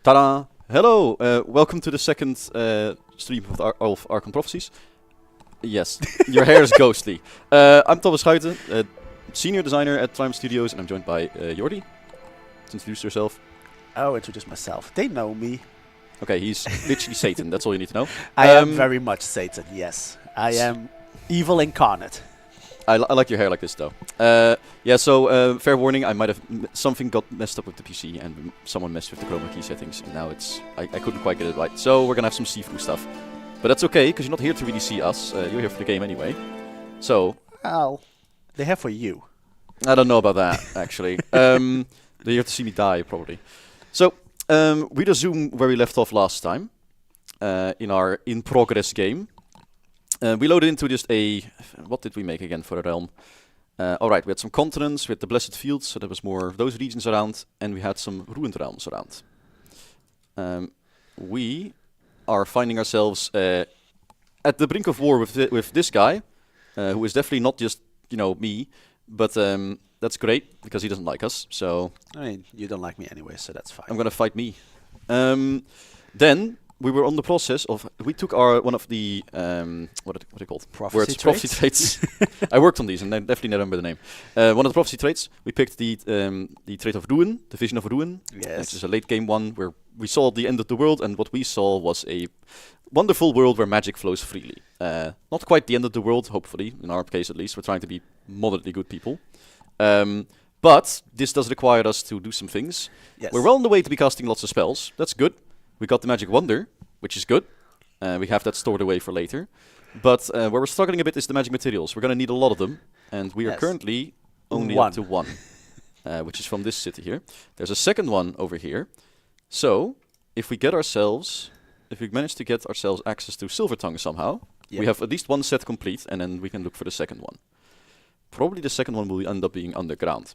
Ta-da! Hello! Welcome to the second stream of Archon Prophecies. Yes, your hair is ghostly. I'm Thomas Schuiten, senior designer at Triumph Studios, and I'm joined by Jordi. Introduce yourself. I'll introduce myself. They know me. Okay, he's literally Satan, that's all you need to know. I am very much Satan, yes. I am evil incarnate. I like your hair like this, though. So fair warning, I might have something got messed up with the PC, and someone messed with the chroma key settings, and now I couldn't quite get it right. So we're gonna have some see-through stuff. But that's okay, because you're not here to really see us. You're here for the game anyway. So... Well, they're here for you. I don't know about that, actually. They're here to see me die, probably. So, we resume where we left off last time, in our in-progress game. We loaded into just what did we make again for a realm? Alright, we had some continents, we had the Blessed Fields, so there was more of those regions around, and we had some ruined realms around. We are finding ourselves at the brink of war with this guy, who is definitely not just, me, but that's great, because he doesn't like us, so... I mean, you don't like me anyway, so that's fine. I'm gonna fight me. Then... we were on the process of, we took one of the, what are they called? Prophecy traits. I worked on these and I definitely don't remember the name. One of the prophecy traits, we picked the trait of ruin, the vision of ruin, which is a late game one where we saw the end of the world, and what we saw was a wonderful world where magic flows freely. Not quite the end of the world, hopefully, in our case at least. We're trying to be moderately good people. But this does require us to do some things. Yes. We're well on the way to be casting lots of spells. That's good. We got the Magic Wonder, which is good. We have that stored away for later. But where we're struggling a bit is the magic materials. We're going to need a lot of them. And we are currently only up to one, which is from this city here. There's a second one over here. So, if we manage to get ourselves access to Silver Tongue somehow, we have at least one set complete, and then we can look for the second one. Probably the second one will end up being underground.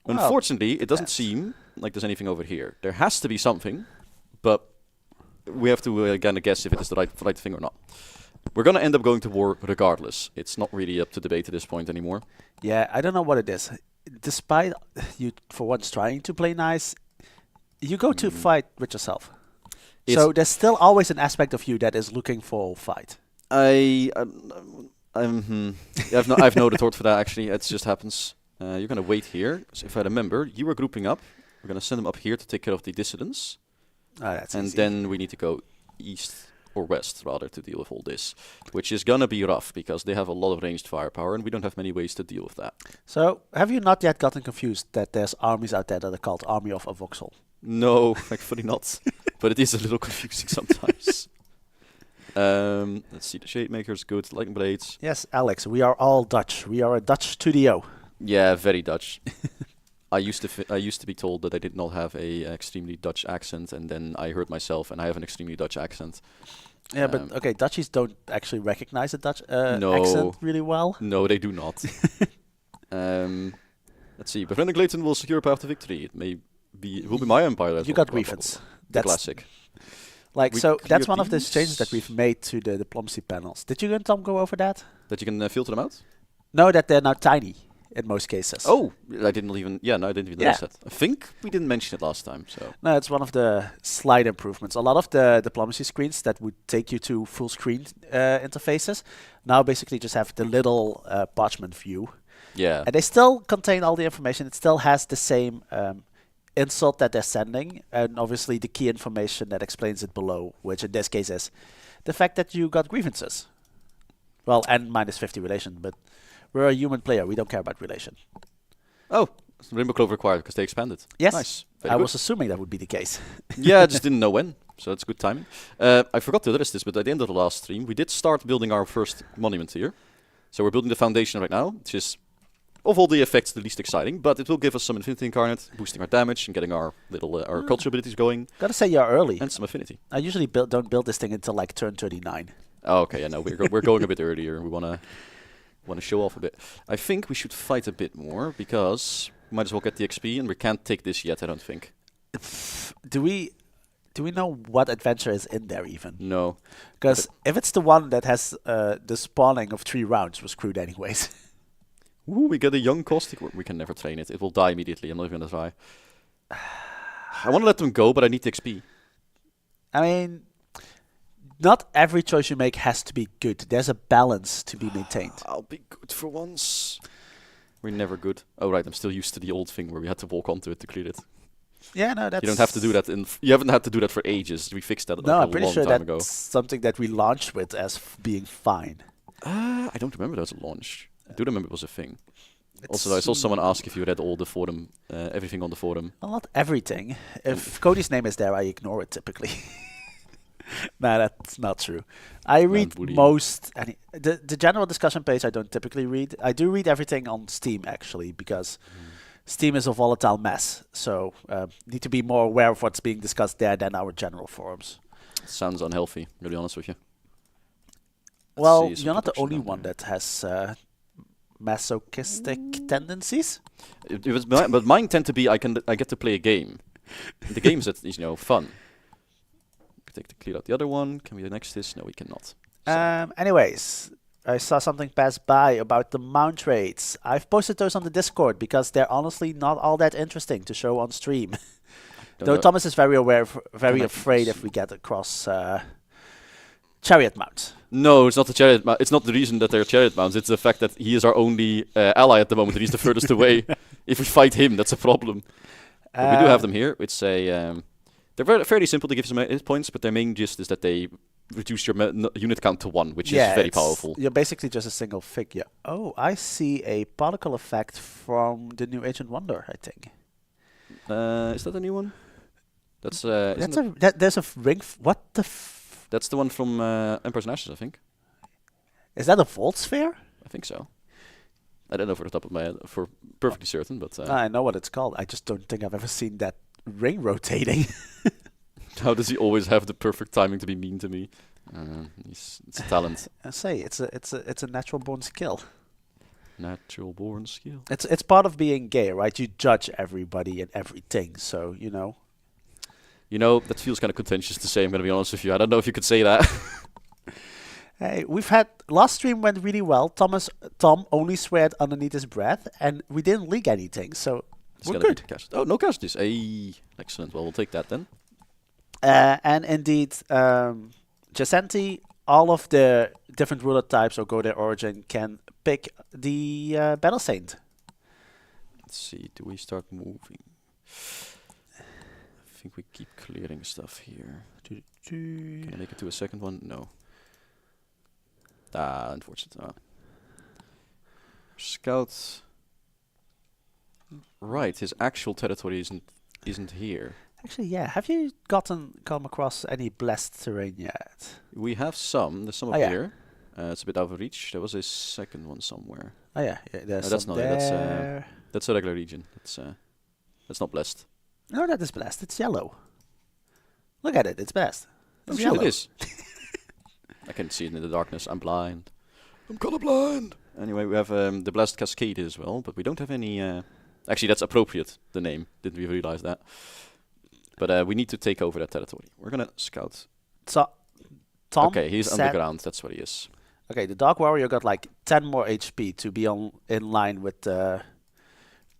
Well, unfortunately, it doesn't seem like there's anything over here. There has to be something, but... we have to kind of guess if it is the right thing or not. We're going to end up going to war regardless. It's not really up to debate at this point anymore. Yeah, I don't know what it is. Despite you, for once, trying to play nice, you go to fight with yourself. So there's still always an aspect of you that is looking for a fight. I have no retort for that, actually. It just happens. You're going to wait here. So if I remember, you were grouping up. We're going to send them up here to take care of the dissidents. That's and easy. then we need to go east or west, rather, to deal with all this. Which is gonna be rough, because they have a lot of ranged firepower, and we don't have many ways to deal with that. So, have you not yet gotten confused that there's armies out there that are called Army of Avoxel? No, thankfully not. But it is a little confusing sometimes. Let's see, the Shade Maker's good, Lightning Blades. Yes, Alex, we are all Dutch. We are a Dutch studio. Yeah, very Dutch. I used to be told that I did not have a extremely Dutch accent, and then I heard myself, and I have an extremely Dutch accent. Yeah, but okay, Dutchies don't actually recognize a Dutch accent really well. No, they do not. Let's see. Befriending Clayton will secure a path to victory. It will be my empire. You got grievance. That's classic. That's one of the changes that we've made to the diplomacy panels. Did you and Tom go over that? That you can filter them out? No, that they're now tiny. In most cases. Oh, I didn't even notice that. I think we didn't mention it last time. So no, it's one of the slight improvements. A lot of the diplomacy screens that would take you to full screen interfaces now basically just have the little parchment view. Yeah. And they still contain all the information. It still has the same insult that they're sending, and obviously the key information that explains it below, which in this case is the fact that you got grievances. Well, and -50 relation, but we're a human player. We don't care about relation. Oh, Rainbow Clover required because they expanded. Yes. Nice. I was assuming that would be the case. Yeah, I just didn't know when. So that's good timing. I forgot to address this, but at the end of the last stream, we did start building our first monument here. So we're building the foundation right now, which is, of all the effects, the least exciting. But it will give us some Infinity Incarnate, boosting our damage and getting our little our culture abilities going. Gotta say you're early. And some affinity. I usually don't build this thing until like turn 39. Oh, okay. Yeah, no, we're going a bit earlier. We want to show off a bit. I think we should fight a bit more, because we might as well get the XP, and we can't take this yet, I don't think. Do we know what adventure is in there even? No. Because if it's the one that has the spawning of 3 rounds, we're screwed anyways. Ooh, we get a young caustic. We can never train it. It will die immediately. I'm not even going to try. I want to let them go, but I need the XP. I mean, not every choice you make has to be good. There's a balance to be maintained. I'll be good for once. We're never good. Oh right, I'm still used to the old thing where we had to walk onto it to clear it. Yeah, no, that's... You don't have to do that you haven't had to do that for ages. We fixed that like No, a I'm pretty long sure time that's ago. something that we launched with as being fine. I don't remember that was a launch. I do remember it was a thing. Also, I saw someone ask if you read all the forum, everything on the forum. Well, not everything. If Cody's name is there, I ignore it typically. Nah, that's not true. I read most... The general discussion page I don't typically read. I do read everything on Steam, actually, because Steam is a volatile mess. So, need to be more aware of what's being discussed there than our general forums. Sounds unhealthy, to be honest with you. Well, you're not the only one that has masochistic tendencies. But mine tend to be I get to play a game. The games that is fun. Clear out the other one. Can we next this? No, we cannot. Anyways, I saw something pass by about the mount rates. I've posted those on the Discord because they're honestly not all that interesting to show on stream. Though Thomas is very afraid if we get across chariot mounts. No, it's not the chariot mount. It's not the reason that they're chariot mounts. It's the fact that he is our only ally at the moment, and he's the furthest away. If we fight him, that's a problem. But we do have them here. It's a they're fairly simple to give some hit points, but their main gist is that they reduce your unit count to 1, which is very powerful. You're basically just a single figure. Oh, I see a particle effect from the new Agent Wonder, I think. Is that a new one? That's there's a ring. What the? That's the one from Emperor's Ashes, I think. Is that a Vault Sphere? I think so. I don't know for the top of my head, for perfectly certain, but I know what it's called. I just don't think I've ever seen that ring rotating. How does he always have the perfect timing to be mean to me? It's a talent. I say it's a natural born skill. Natural born skill. It's part of being gay, right? You judge everybody and everything, so you know. That feels kind of contentious to say. I'm gonna be honest with you. I don't know if you could say that. Hey, we've had last stream went really well. Tom only sweared underneath his breath, and we didn't leak anything, so we're good. Oh, no casualties. Hey, excellent. Well, we'll take that then. And indeed, Jacenti, all of the different ruler types or go their origin can pick the Battle Saint. Let's see. Do we start moving? I think we keep clearing stuff here. Can I make it to a second one? No. Unfortunate. Scout. Right, his actual territory isn't here. Actually, yeah. Have you come across any blessed terrain yet? We have some. There's some up here. It's a bit out of reach. There was a second one somewhere. Oh yeah, there's that's some not there. it. That's a regular region. That's not blessed. No, that is blessed. It's yellow. Look at it. It's blessed. Oh shit, it is. I can't see it in the darkness. I'm blind. I'm colorblind. Anyway, we have the Blessed Cascade as well, but we don't have any... Actually, that's appropriate, the name. Didn't we realize that? But we need to take over that territory. We're going to scout. So, Tom okay, he's underground. That's what he is. Okay, the Dark Warrior got like 10 more HP to be in line with the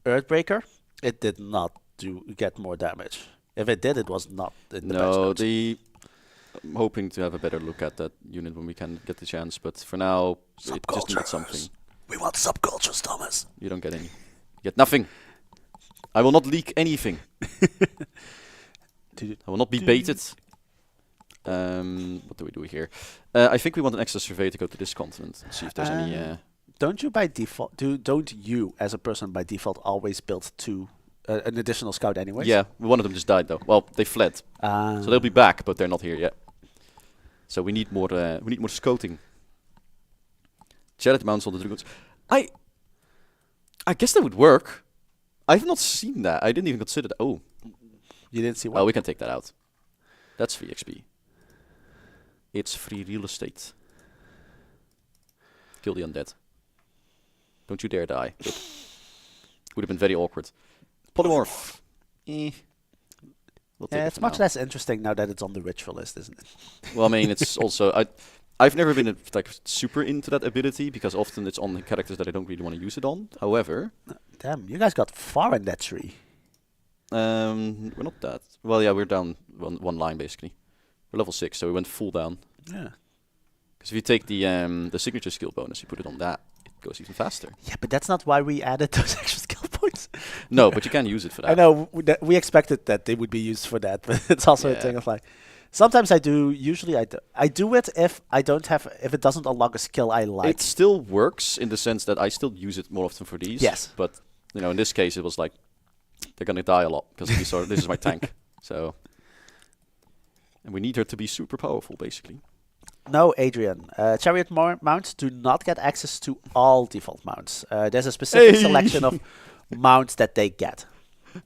Earthbreaker. It did not get more damage. If it did, it was not in the patch notes. I'm hoping to have a better look at that unit when we can get the chance, but for now, it just needs something. We want subcultures, Thomas. You don't get any. You get nothing. I will not leak anything. I will not be baited. What do we do here? I think we want an extra survey to go to this continent and see if there's any... Don't you by default... Don't you, as a person by default, always build an additional scout anyways? Yeah, one of them just died though. Well, they fled. So they'll be back, but they're not here yet. So we need more scouting. Chariot mounts on the dragons. I guess that would work. I've not seen that. I didn't even consider that. Oh. You didn't see what? Oh, we can take that out. That's free XP. It's free real estate. Kill the undead. Don't you dare die. Good. Would have been very awkward. Polymorph. We'll take it's much less interesting now that it's on the ritual list, isn't it? Well, I mean, it's also... I've never been super into that ability because often it's on characters that I don't really want to use it on. However... Damn, you guys got far in that tree. We're not that. Well, yeah, we're down one line basically. We're level 6, so we went full down. Yeah. Because if you take the signature skill bonus, you put it on that, it goes even faster. Yeah, but that's not why we added those extra skill points. No, but you can use it for that. I know we expected that they would be used for that, but it's also a thing of like. Sometimes I do. Usually I do it if if it doesn't unlock a skill I like. It still works in the sense that I still use it more often for these. Yes. But in this case, it was like they're gonna die a lot because this is my tank. So, and we need her to be super powerful, basically. No, Adrian. Chariot mounts do not get access to all default mounts. There's a specific selection of mounts that they get.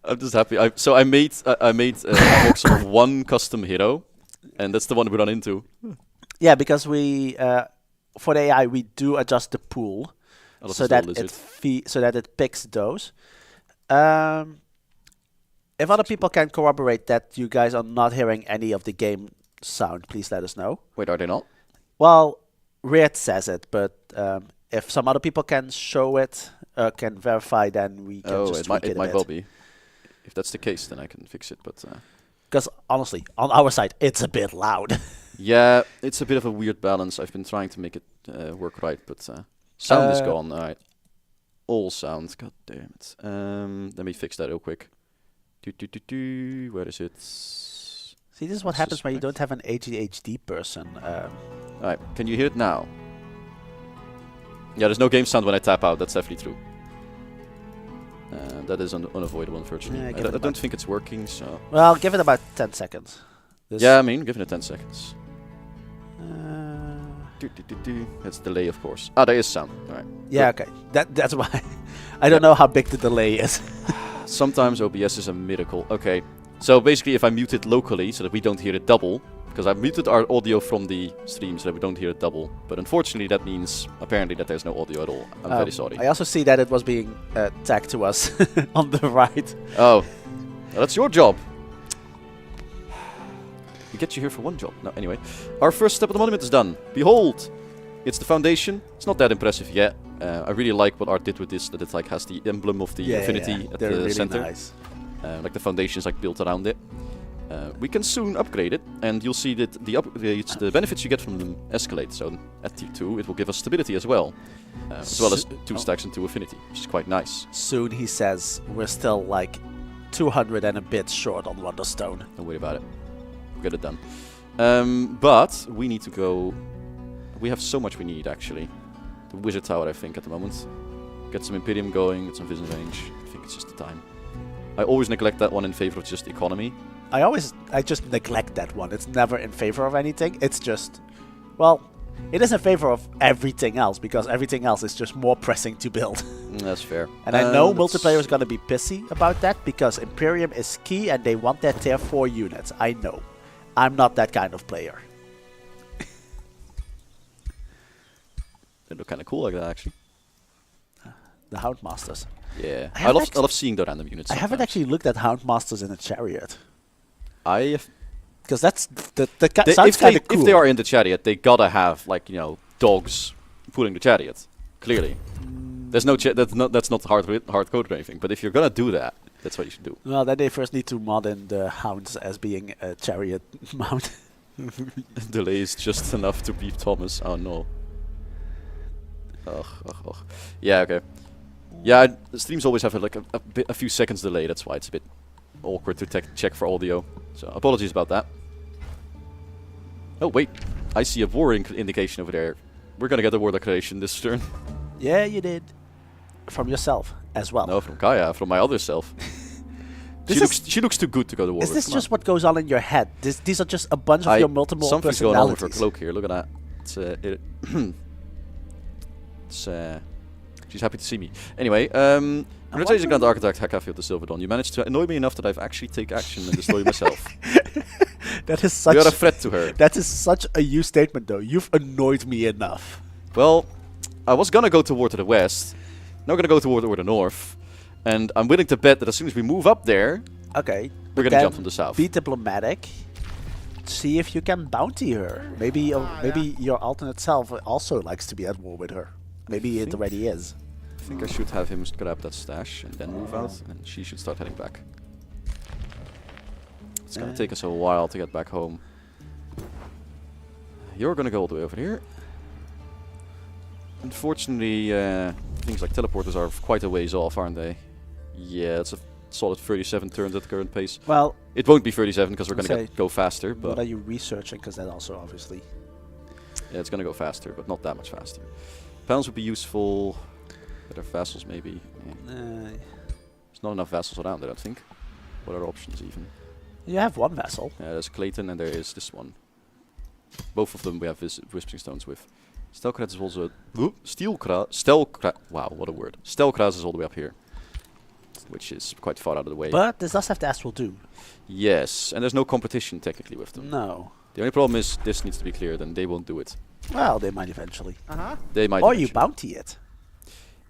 I'm just happy. I made a box of one custom hero, and that's the one we run into. Yeah, because we for the AI we do adjust the pool so that it picks those. If other people can corroborate that you guys are not hearing any of the game sound, please let us know. Wait, are they not? Well, Riot says it, but if some other people can show it, can verify, then we can just tweak it might well be. If that's the case, then I can fix it. But because honestly, on our side, it's a bit loud. Yeah, it's a bit of a weird balance. I've been trying to make it work right, but sound is gone. All right, all sound. God damn it. Let me fix that real quick. Where is it? See, this is what happens when you don't have an ADHD person. Alright, can you hear it now? Yeah, there's no game sound when I tap out, that's definitely true. That is unavoidable, unfortunately. Yeah, I don't think it's working, so... Well, give it about 10 seconds. Yeah, I mean, give it 10 seconds. That's delay, of course. Ah, there is sound. Alright. Yeah, okay. That's why. I don't know how big the delay is. Sometimes OBS is a miracle. Okay. So basically, if I mute it locally so that we don't hear it double, because I've muted our audio from the stream so that we don't hear it double, but unfortunately that means apparently that there's no audio at all. I'm very sorry. I also see that it was being tagged to us on the right. Oh, well, that's your job. We get you here for one job. No, anyway, our first step of the monument is done. Behold, it's the foundation. It's not that impressive yet. I really like what Art did with this, that it like has the emblem of the infinity at the really center. Nice. Like the foundation is like built around it. We can soon upgrade it, and you'll see that the benefits you get from them escalate. So at tier 2, it will give us stability as well as 2 stacks and 2 affinity, which is quite nice. Soon, he says, we're still like 200 and a bit short on Wonderstone. Don't worry about it. We'll get it done. But we need to go... We have so much we need, actually. The Wizard Tower, I think, at the moment. Get some Imperium going, get some vision range. I think it's just the time. I always neglect that one in favor of just economy. I just neglect that one. It's never in favor of anything. It's just, well, it is in favor of everything else because everything else is just more pressing to build. That's fair. And I know multiplayer is going to be pissy about that because Imperium is key and they want their tier 4 units. I know. I'm not that kind of player. They look kind of cool like that, actually. The Houndmasters. Yeah, I love seeing the random units. I haven't actually looked at Houndmasters in a chariot. Because that's sounds kind of cool. If they are in the chariot, they gotta have like dogs pulling the chariot. Clearly, there's no that's not hard coded or anything. But if you're gonna do that, that's what you should do. Well, then they first need to mod in the hounds as being a chariot mount. Delay is just enough to beat Thomas. Oh no. Ugh. Yeah. Okay. Yeah, the streams always have like a few seconds delay. That's why it's a bit awkward to check for audio. So apologies about that. Oh wait, I see a war indication over there. We're gonna get a war declaration this turn. Yeah, you did. From yourself as well. No, from Kaya, from my other self. She looks too good to go to war with. Is this just what goes on in your head? These are just a bunch of your multiple something's personalities. Something's going on with her cloak here. Look at that. She's happy to see me. Anyway, congratulations, Grand Architect Hakafield the Silver Dawn. You managed to annoy me enough that I've actually taken action and destroyed myself. That is such. You're a threat to her. That is such a you statement, though. You've annoyed me enough. Well, I was gonna go to war to the west. Now gonna go to war to the north, and I'm willing to bet that as soon as we move up there, okay, we're gonna jump from the south. Be diplomatic. See if you can bounty her. Maybe your alternate self also likes to be at war with her. Maybe it already is. I think I should have him grab that stash and then move out, and she should start heading back. It's gonna take us a while to get back home. You're gonna go all the way over here. Unfortunately, things like teleporters are quite a ways off, aren't they? Yeah, it's a solid 37 turns at the current pace. Well, it won't be 37 because we're gonna go faster. But what are you researching? Because that also obviously. Yeah, it's gonna go faster, but not that much faster. Pounds would be useful. Better vassals, maybe. Yeah. There's not enough vassals around, I don't think. What are options even? You have one vessel. Yeah, there's Clayton and there is this one. Both of them we have Whispering Stones with. Stelkraz is also... Wow, what a word. Stelkraz is all the way up here. Which is quite far out of the way. But this does have the Astral Doom. Yes, and there's no competition technically with them. No. The only problem is this needs to be cleared and they won't do it. Well, they might eventually. They might Or eventually. you bounty it.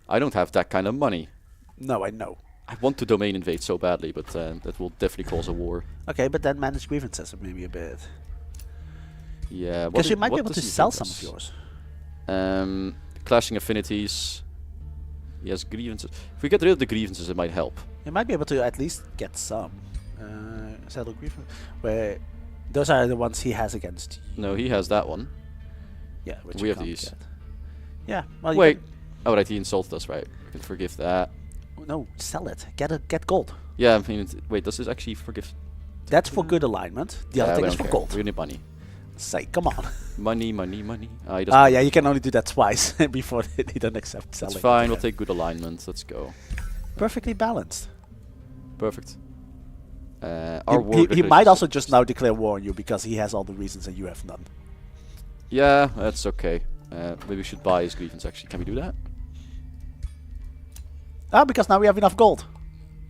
I don't have that kind of money. No, I know. I want to domain invade so badly, but that will definitely cause a war. Okay, but then manage grievances maybe a bit. Yeah, because you might be able to sell some of yours. Clashing affinities. Yes, grievances. If we get rid of the grievances, it might help. You might be able to at least get some. Settle grievance. Where those are the ones he has against you. No, he has that one. Yeah, which we you have can't these. get. Yeah. Well, wait. Oh, right. He insulted us, right? We can forgive that. No, sell it. Get gold. Yeah, I mean, wait. Does this actually forgive? That's for good alignment. The other thing is for gold. We need money. Say, come on. Money, money, money. Yeah, you can only do that twice before they don't accept selling. That's fine. We'll take good alignment. Let's go. Perfectly balanced. Perfect. He might also just now declare war on you because he has all the reasons and you have none. Yeah, that's okay. Maybe we should buy his grievance actually. Can we do that? Because now we have enough gold.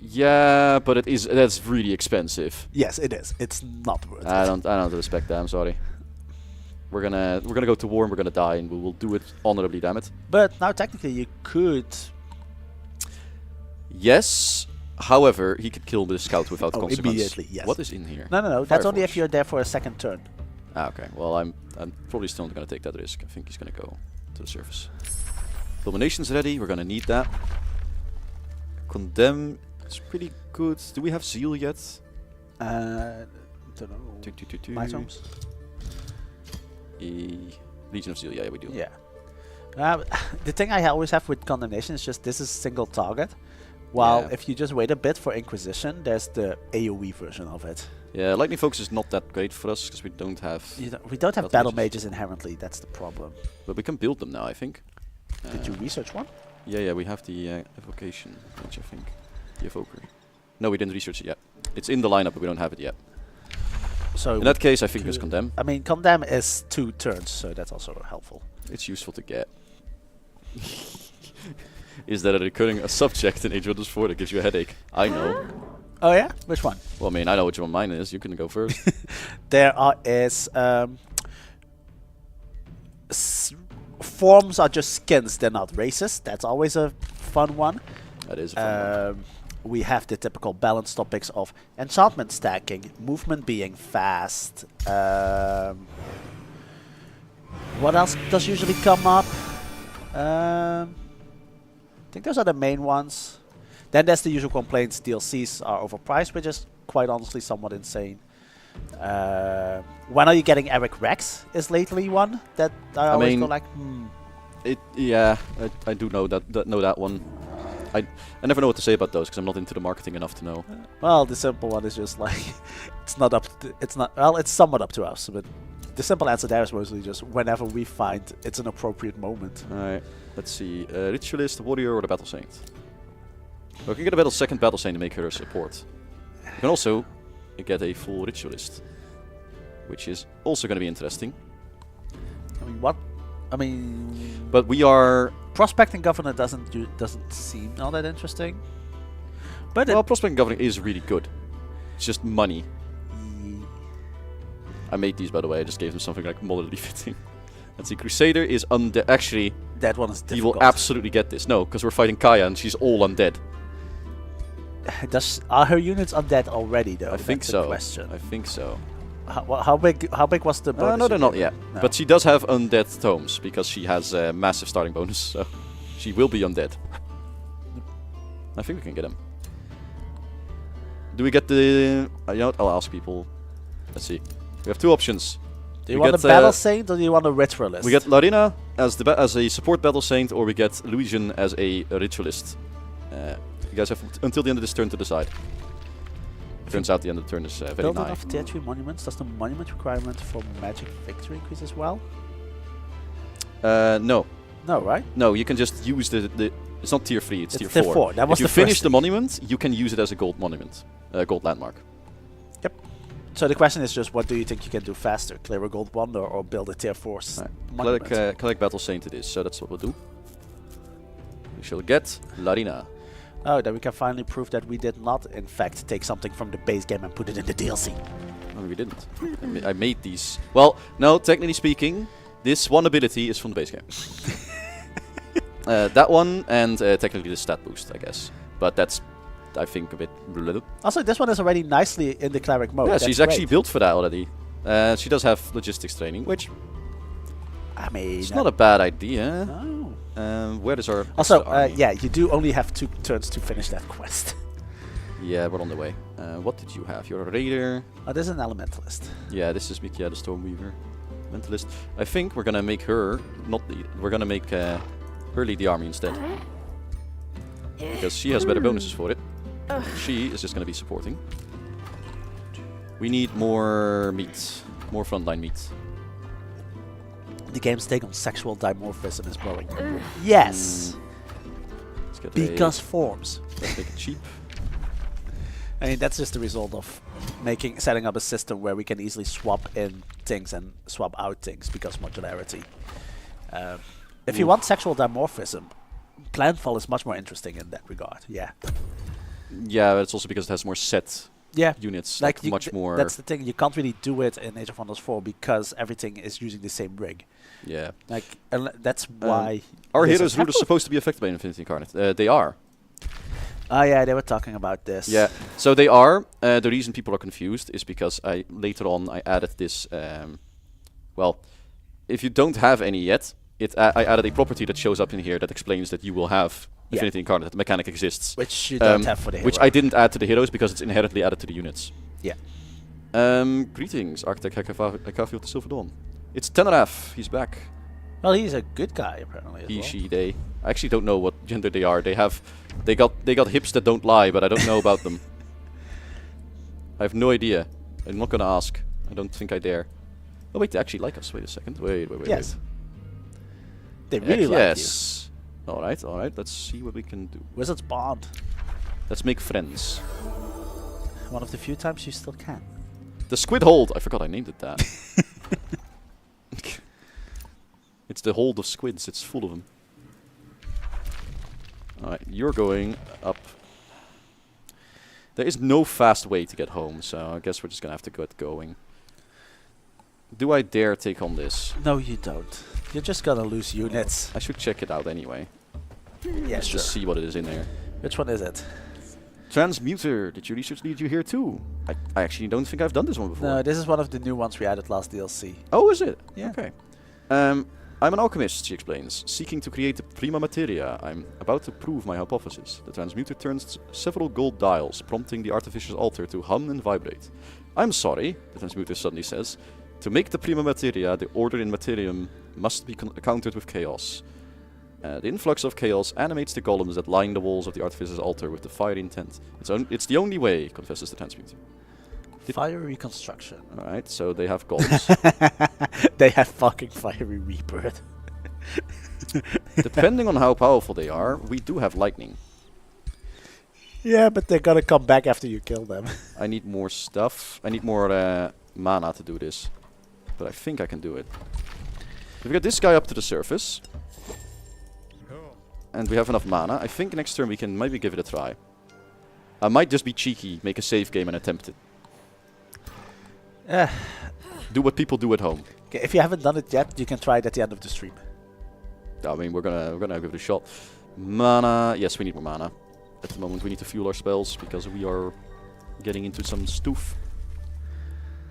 Yeah, but that's really expensive. Yes, it is. It's not worth it. I don't respect that. I'm sorry. We're gonna go to war and we're gonna die and we will do it honorably. Damn it. But now technically you could. Yes. However, he could kill the scout without consequence. Immediately, yes. What is in here? No. That's only if you're there for a second turn. Ah, okay. Well, I'm probably still not gonna take that risk. I think he's gonna go to the surface. Domination's ready. We're gonna need that. Condemn. It's pretty good. Do we have Zeal yet? Don't know. My terms. Legion of Zeal. Yeah, we do. Yeah. The thing I always have with Condemnation is just this is single target. While if you just wait a bit for Inquisition, there's the AoE version of it. Yeah, Lightning Focus is not that great for us because we don't have... We don't have battle mages inherently, that's the problem. But we can build them now, I think. Did you research one? Yeah, we have the Evocation, which I think... The Evoker. No, we didn't research it yet. It's in the lineup, but we don't have it yet. So in that case, I think just Condemn. I mean, Condemn is 2 turns, so that's also helpful. It's useful to get. Is that a recurring subject in Age of Wonders 4 that gives you a headache? I know. Oh yeah? Which one? Well, I mean, I know which one mine is. You can go first. There is... forms are just skins, they're not races. That's always a fun one. That is a fun one. We have the typical balance topics of enchantment stacking, movement being fast. What else does usually come up? I think those are the main ones. Then there's the usual complaints. DLCs are overpriced, which is quite honestly somewhat insane. When are you getting Eric Rex is lately one that I always go like, Yeah, I do know that one. I never know what to say about those because I'm not into the marketing enough to know. Well, the simple one is just like it's somewhat up to us, but the simple answer there is mostly just whenever we find it's an appropriate moment. Alright, let's see. Ritualist, Warrior, or the Battle Saint? We can get a second Battle Saint to make her a support. We can also get a full Ritualist, which is also going to be interesting. I mean, what? I mean... But we are... Prospecting Governor doesn't seem all that interesting. But well, Prospecting Governor is really good. It's just money. I made these, by the way. I just gave them something like moderately fitting. Let's see. Crusader is undead. Actually, that one is difficult. He will absolutely get this. No, because we're fighting Kaya and she's all undead. Are her units undead already, though? I think so. Question. I think so. How big was the bonus? No, they're not yet. No. But she does have undead tomes because she has a massive starting bonus, so she will be undead. I think we can get him. Do we get the... you know what? I'll ask people. Let's see. We have two options. Do you We want get, a battle saint or do you want a ritualist? We get Larina as as a support battle saint, or we get Lucian as a ritualist. You guys have until the end of this turn to decide. Turns out the end of the turn is very building nigh. of tier 3 monuments. Does the monument requirement for magic victory increase as well? No. No, right? No, you can just use the it's not tier 3, it's tier 4. That was if you the finish first the monument, you can use it as a gold monument, gold landmark. So the question is just, what do you think you can do faster? Clear a gold wonder or build a tier 4 monument? Cleric battle saint it is, so that's what we'll do. We shall get Larina. Oh, then we can finally prove that we did not, in fact, take something from the base game and put it in the DLC. No, we didn't. I made these. Well, no, technically speaking, this one ability is from the base game. That one and technically the stat boost, I guess. But that's, I think, a bit little. Also, this one is already nicely in the cleric mode. Yeah, That's she's actually great. built for that already. She does have logistics training, which I mean, it's not a bad idea. No. Where does our Also, army? yeah, you do only have 2 turns to finish that quest. Yeah, we're on the way. What did you have? You're a raider. Oh, this is an elementalist. Yeah, this is Mikia, the Stormweaver. Mentalist. I think we're gonna make her not lead. We're gonna make her lead the army instead. Because she has better bonuses for it. She is just gonna be supporting. We need more meat. More frontline meat. The game's take on sexual dimorphism is growing. Yes! Let's get Because forms. let's make it cheap. I mean, that's just the result of setting up a system where we can easily swap in things and swap out things because modularity. If you want sexual dimorphism, Planfall is much more interesting in that regard. Yeah. Yeah, but it's also because it has more set Yeah. units. Like much more. That's the thing. You can't really do it in Age of Wonders 4 because everything is using the same rig. Yeah. Like, that's why. Our this heroes is root is supposed to be affected by Infinity Incarnate. They are. Oh yeah, they were talking about this. Yeah, so they are. The reason people are confused is because later on I added this. Well, if you don't have any yet, I added a property that shows up in here that explains that you will have Infinity Incarnate. That the mechanic exists. Which you don't have for the hero. Which I didn't add to the heroes because it's inherently added to the units. Yeah. Greetings, Architect Hekafield the Silver Dawn. It's Tenaraf. He's back. Well, he's a good guy apparently. As He, well. she, they. I actually don't know what gender they are. They got hips that don't lie, but I don't know about them. I have no idea. I'm not gonna ask. I don't think I dare. Oh wait, they actually like us. Wait a second. Wait. Yes. Wait. They really like yes. All right. Let's see what we can do. you. Wizard's Bond. Let's make friends. One of the few times you still can. The Squid Hold. I forgot I named it that. It's the hold of squids. It's full of them. Alright, you're going up. There is no fast way to get home, so I guess we're just gonna have to get going. Do I dare take on this? No, you don't. You're just gonna lose units. I should check it out anyway. Yeah, Let's sure. just see what it is in there. Which one is it? Transmuter. Did your research lead you here too? I actually don't think I've done this one before. No, this is one of the new ones we added last DLC. Oh, is it? Yeah. Okay. I'm an alchemist, she explains, seeking to create the prima materia. I'm about to prove my hypothesis. The transmuter turns several gold dials, prompting the artificer's altar to hum and vibrate. I'm sorry, the transmuter suddenly says. To make the prima materia, the order in materium must be countered with chaos. The influx of chaos animates the golems that line the walls of the artificer's altar with the fiery intent. It's the only way, confesses the transmuter. Fiery Reconstruction. Alright, so they have golems. They have fucking Fiery Rebirth. Depending on how powerful they are, we do have lightning. Yeah, but they're gonna come back after you kill them. I need more stuff. I need more mana to do this. But I think I can do it. If we get this guy up to the surface, and we have enough mana, I think next turn we can maybe give it a try. I might just be cheeky, make a save game and attempt it. Do what people do at home. Okay, if you haven't done it yet, you can try it at the end of the stream. I mean, we're gonna give it a shot. Mana. Yes, we need more mana. At the moment, we need to fuel our spells because we are getting into some stoof.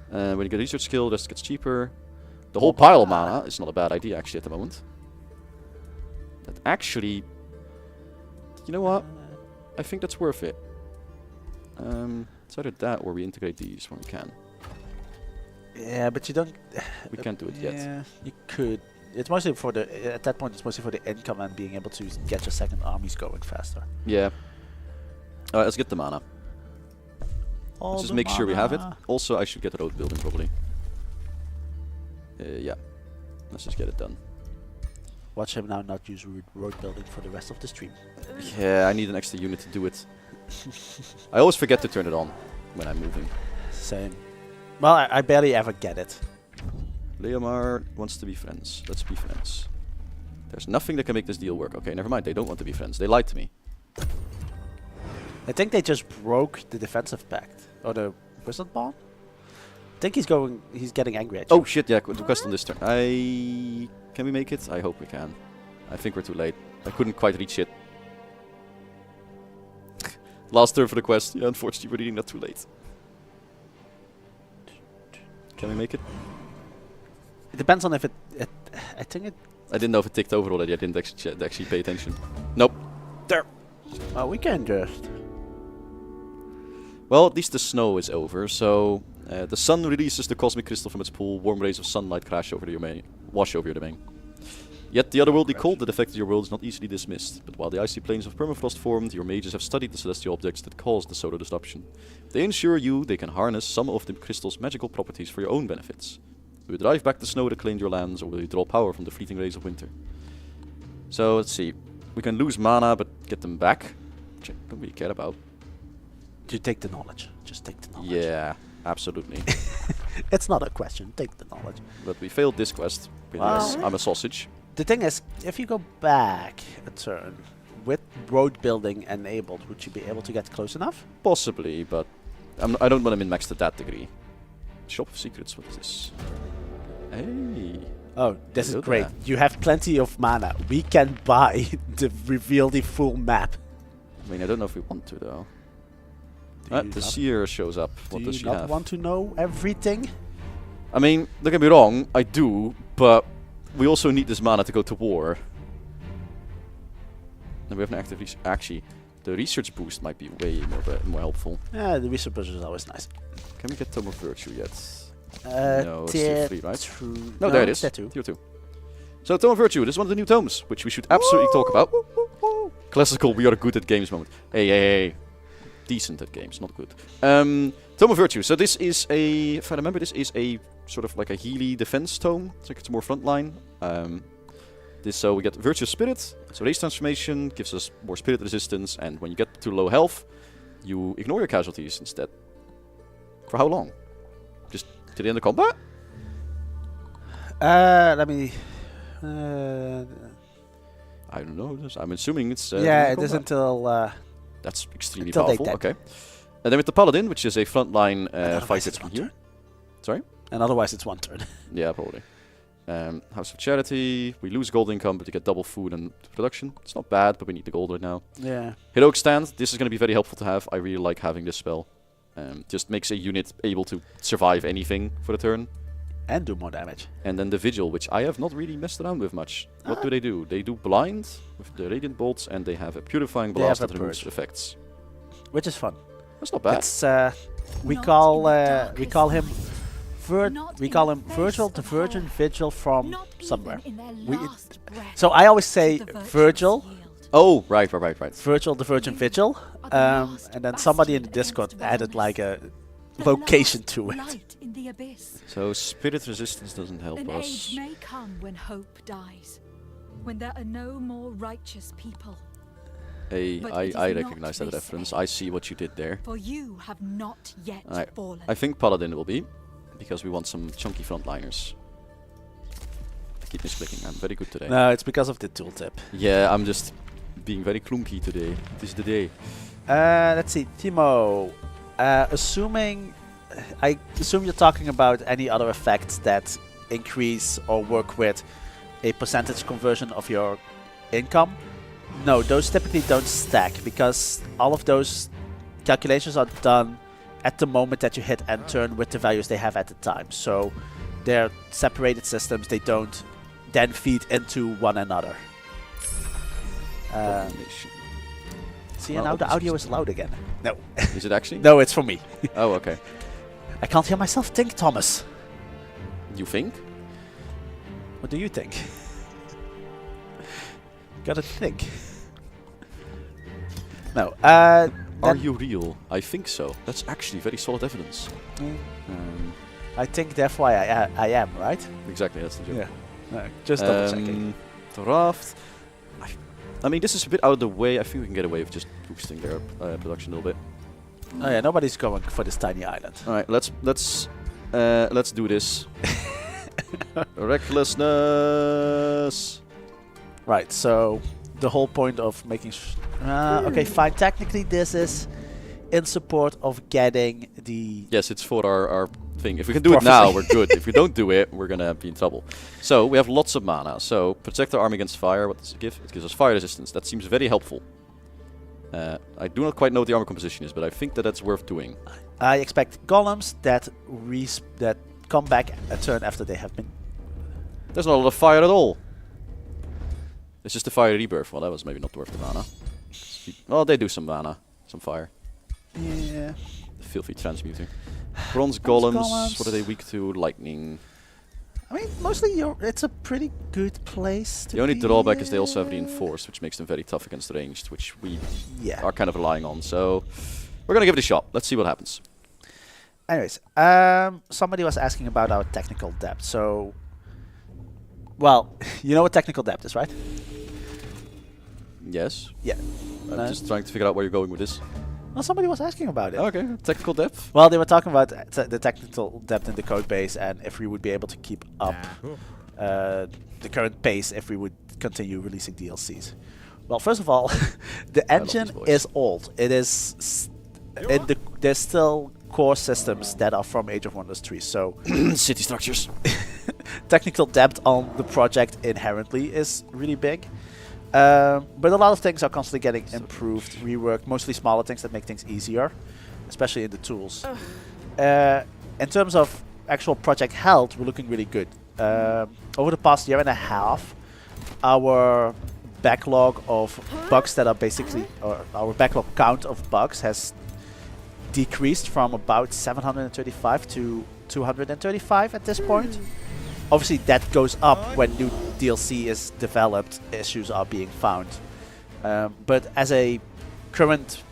When you get research skill, this gets cheaper. The whole pile of mana is not a bad idea actually at the moment. That actually, you know what? I think that's worth it. It's either that or we integrate these when we can. Yeah, but you don't. We can't do it yet. Yeah, you could. It's mostly for the. At that point, it's mostly for the income and being able to get your second armies going faster. Yeah. Alright, let's get the mana. All Let's just the make sure we have it. mana. Also, I should get a road building probably. Yeah. Let's just get it done. Watch him now not use road building for the rest of the stream. Yeah, I need an extra unit to do it. I always forget to turn it on when I'm moving. Same. Well, I barely ever get it. Leomar wants to be friends. Let's be friends. There's nothing that can make this deal work. Okay, never mind. They don't want to be friends. They lied to me. I think they just broke the defensive pact or the wizard bond. I think he's getting angry at you. Oh shit! Yeah, the quest on this turn. Can we make it? I hope we can. I think we're too late. I couldn't quite reach it. Last turn for the quest. Yeah, unfortunately, we're reading that too late. Can we make it? It depends on if it. I think it. I didn't know if it ticked over already. I didn't actually pay attention. Nope. There. Oh, we can just. Well, at least the snow is over. So the sun releases the cosmic crystal from its pool. Warm rays of sunlight crash over your domain, wash over your domain. Yet the otherworldly cold that affected your world is not easily dismissed. But while the icy plains of permafrost formed, your mages have studied the celestial objects that caused the solar disruption. They ensure you they can harness some of the crystal's magical properties for your own benefits. Will you drive back the snow that claimed your lands, or will you draw power from the fleeting rays of winter? So, let's see. We can lose mana, but get them back, which I don't really care about. You take the knowledge. Just take the knowledge. Yeah, absolutely. It's not a question. Take the knowledge. But we failed this quest, because I'm a sausage. The thing is, if you go back a turn with road building enabled, would you be able to get close enough? Possibly, but I don't want to min-max to that degree. Shop of Secrets, what is this? Hey. Oh, this is Hello great. there. You have plenty of mana. We can buy reveal the full map. I mean, I don't know if we want to, though. Do you The not- Seer shows up. What Do does you she not have? want to know everything? I mean, don't get me wrong, I do, but we also need this mana to go to war. And we have an active research. Actually, the research boost might be way more helpful. Yeah, the research boost is always nice. Can we get Tome of Virtue yet? No, it's tier tier 3, right? 2. No, there it is. Tier 2. Tier 2. So, Tome of Virtue, this is one of the new tomes, which we should absolutely talk about. Classical, we are good at games moment. Hey. Decent at games, not good. Tome of Virtue. So this is a, if I remember, this is a sort of like a Healy defense tome. It's like it's more frontline. So we get Virtuous Spirit. So race transformation gives us more spirit resistance, and when you get to low health, you ignore your casualties instead. For how long? Just to the end of combat? Let me. I don't know. I'm assuming it's. Yeah, end of it is combat. until. That's extremely until they powerful. dead. Okay. And then with the Paladin, which is a frontline Otherwise fighter it's from one here. turn. Sorry? And otherwise it's one turn. Yeah, probably. House of Charity. We lose gold income, but you get double food and production. It's not bad, but we need the gold right now. Yeah. Heroic Stand. This is going to be very helpful to have. I really like having this spell. Just makes a unit able to survive anything for the turn. And do more damage. And then the Vigil, which I have not really messed around with much. What do? They do Blind with the Radiant Bolts, and they have a Purifying They Blast have that a removes purge. effects. Which is fun. That's not bad. It's we call him Virgil the Virgin Vigil from somewhere. So I always say Virgil, Oh, right. Virgil the Virgin Vigil, and then somebody in the Discord added like a location to it. So spirit resistance doesn't help An us. age may come when hope dies, when there are no more righteous people. Hey, But I it is not recognize that this reference. age. I see what you did there. For you have not yet Alright, fallen. I think Paladin will be, because we want some chunky frontliners. I keep misclicking. I'm very good today. No, it's because of the tooltip. Yeah, I'm just being very clunky today. This is the day. Let's see, Timo. I assume you're talking about any other effects that increase or work with a percentage conversion of your income. No, those typically don't stack because all of those calculations are done at the moment that you hit end turn with the values they have at the time. So they're separated systems. They don't then feed into one another. Domination. See, Well, now the this audio is is loud again. No. Is it actually? No, it's for me. Oh, okay. I can't hear myself think, Thomas. You think? What do you think? Gotta think. No. Are you real? I think so. That's actually very solid evidence. I think therefore I am, right? Exactly, that's the joke. Yeah. No, just double checking. Draft. I mean, this is a bit out of the way. I think we can get away with just boosting their production a little bit. Oh yeah, nobody's going for this tiny island. All right, let's do this. Recklessness. Right. So the whole point of making. Okay, fine. Technically, this is in support of getting the. Yes, it's for our thing. If we can do it now, we're good. If we don't do it, we're gonna be in trouble. So we have lots of mana. So protect our army against fire. What does it give? It gives us fire resistance. That seems very helpful. I do not quite know what the armor composition is, but I think that that's worth doing. I expect golems that come back a turn after they have been. There's not a lot of fire at all. It's just a fire rebirth. Well, that was maybe not worth the mana. Well, they do some mana, some fire. Yeah. The filthy transmuter. Bronze golems. What are they weak to? Lightning. I mean, mostly it's a pretty good place to The only be, drawback is they also have reinforced, which makes them very tough against ranged, which we are kind of relying on. So we're gonna give it a shot. Let's see what happens. Anyways, somebody was asking about our technical depth. So, well, you know what technical depth is, right? Yes. Yeah. I'm just trying to figure out where you're going with this. Well, somebody was asking about it. Okay, technical depth. Well, they were talking about the technical depth in the code base and if we would be able to keep up the current pace if we would continue releasing DLCs. Well, first of all, the engine is old. It is there's still core systems that are from Age of Wonders 3. So city structures. Technical depth on the project inherently is really big. But a lot of things are constantly getting improved, reworked, mostly smaller things that make things easier, especially in the tools. In terms of actual project health, we're looking really good. Over the past year and a half, our backlog of bugs that are basically, or our backlog count of bugs has decreased from about 735 to 235 at this point. Obviously, that goes up when new DLC is developed, issues are being found. But as a current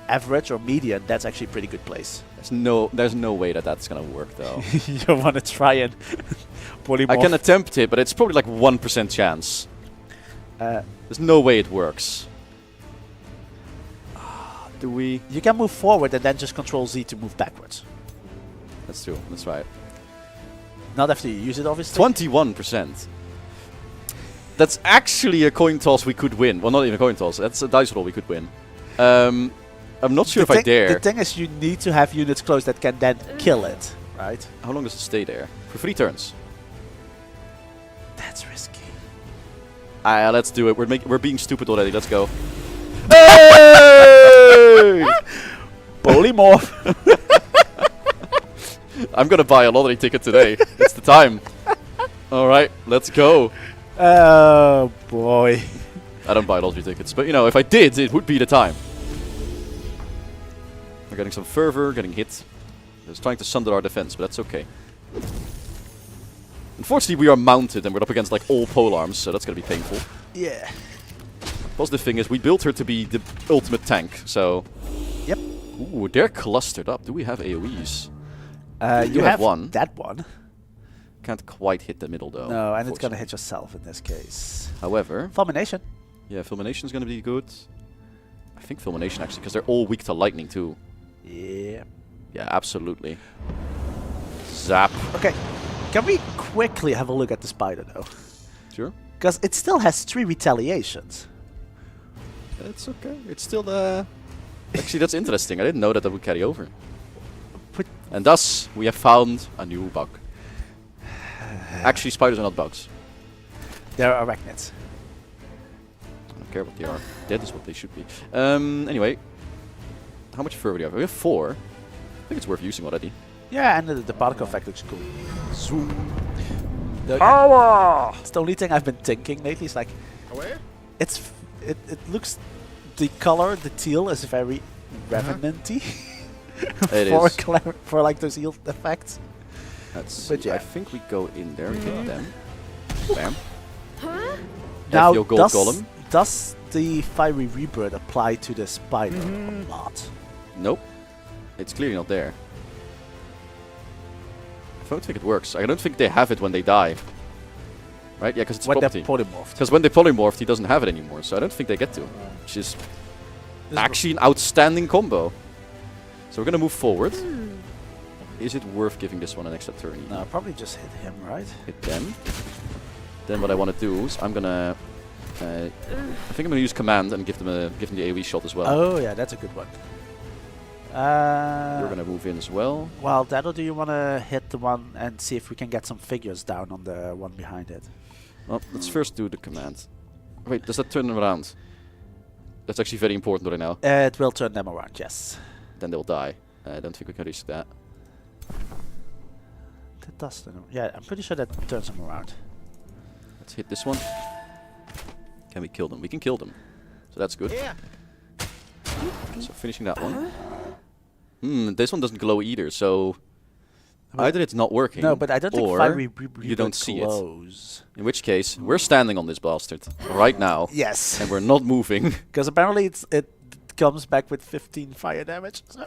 average or median, that's actually a pretty good place. There's no way that that's gonna work though. You want to try and polymorph? I can attempt it, but it's probably like 1% chance. There's no way it works. Do we? You can move forward and then just Control Z to move backwards. That's true. That's right. Not after you use it, obviously. 21%. That's actually a coin toss we could win. Well, not even a coin toss. That's a dice roll we could win. I'm not sure if I dare. The thing is, you need to have units close that can then kill it, right? How long does it stay there? For 3 turns. That's risky. Let's do it. We're being stupid already. Let's go. Hey! Polymorph. I'm gonna buy a lottery ticket today. It's the time. Alright, let's go. Oh boy. I don't buy lottery tickets, but you know, if I did, it would be the time. We're getting some fervor, getting hit. It's trying to sunder our defense, but that's okay. Unfortunately, we are mounted and we're up against like all polearms, so that's gonna be painful. Yeah. Positive thing is we built her to be the ultimate tank, so... Yep. Ooh, they're clustered up. Do we have AoEs? You have one. That one. Can't quite hit the middle though. No, and it's gonna hit yourself in this case. However... Fulmination. Yeah, Fulmination is gonna be good. I think Fulmination actually, because they're all weak to lightning too. Yeah. Yeah, absolutely. Zap. Okay. Can we quickly have a look at the spider though? Sure. Because it still has 3 retaliations. It's okay. It's still actually, that's interesting. I didn't know that would carry over. And thus, we have found a new bug. Actually, spiders are not bugs. They're arachnids. I don't care what they are. That is what they should be. Anyway, how much fervor do you have? We have 4. I think it's worth using already. Yeah, and the particle effect looks cool. Zoom. Power! It's the only thing I've been thinking lately. It's like, it looks, the color, the teal is very revenant-y It for is. for like those heal effects. Let's But see. yeah. I think we go in there, hit them. Bam. Now, your gold golem. does the fiery rebirth apply to the spider or not? Nope. It's clearly not there. I don't think it works. I don't think they have it when they die. Right? Yeah, because it's When property. they're polymorphed. Because when they polymorphed, he doesn't have it anymore. So I don't think they get to. Which is actually an outstanding combo. So we're going to move forward. Is it worth giving this one an extra turn? No, probably just hit him, right? Hit them. Then what I want to do is I'm going to... I think I'm going to use command and give them the AoE shot as well. Oh yeah, that's a good one. You're going to move in as well. Well, that, or do you want to hit the one and see if we can get some figures down on the one behind it? Well, let's first do the command. Wait, does that turn them around? That's actually very important right now. It will turn them around, yes. Then they'll die. I don't think we can risk that. That does turn them. Yeah, I'm pretty sure that turns them around. Let's hit this one. Can we kill them? We can kill them. So that's good. Yeah. So finishing that one. This one doesn't glow either, so... Well, either it's not working, No, but I don't think or fiery you don't see it. glows. In which case, we're standing on this bastard right now, Yes. and we're not moving. Because apparently it comes back with 15 fire damage. So.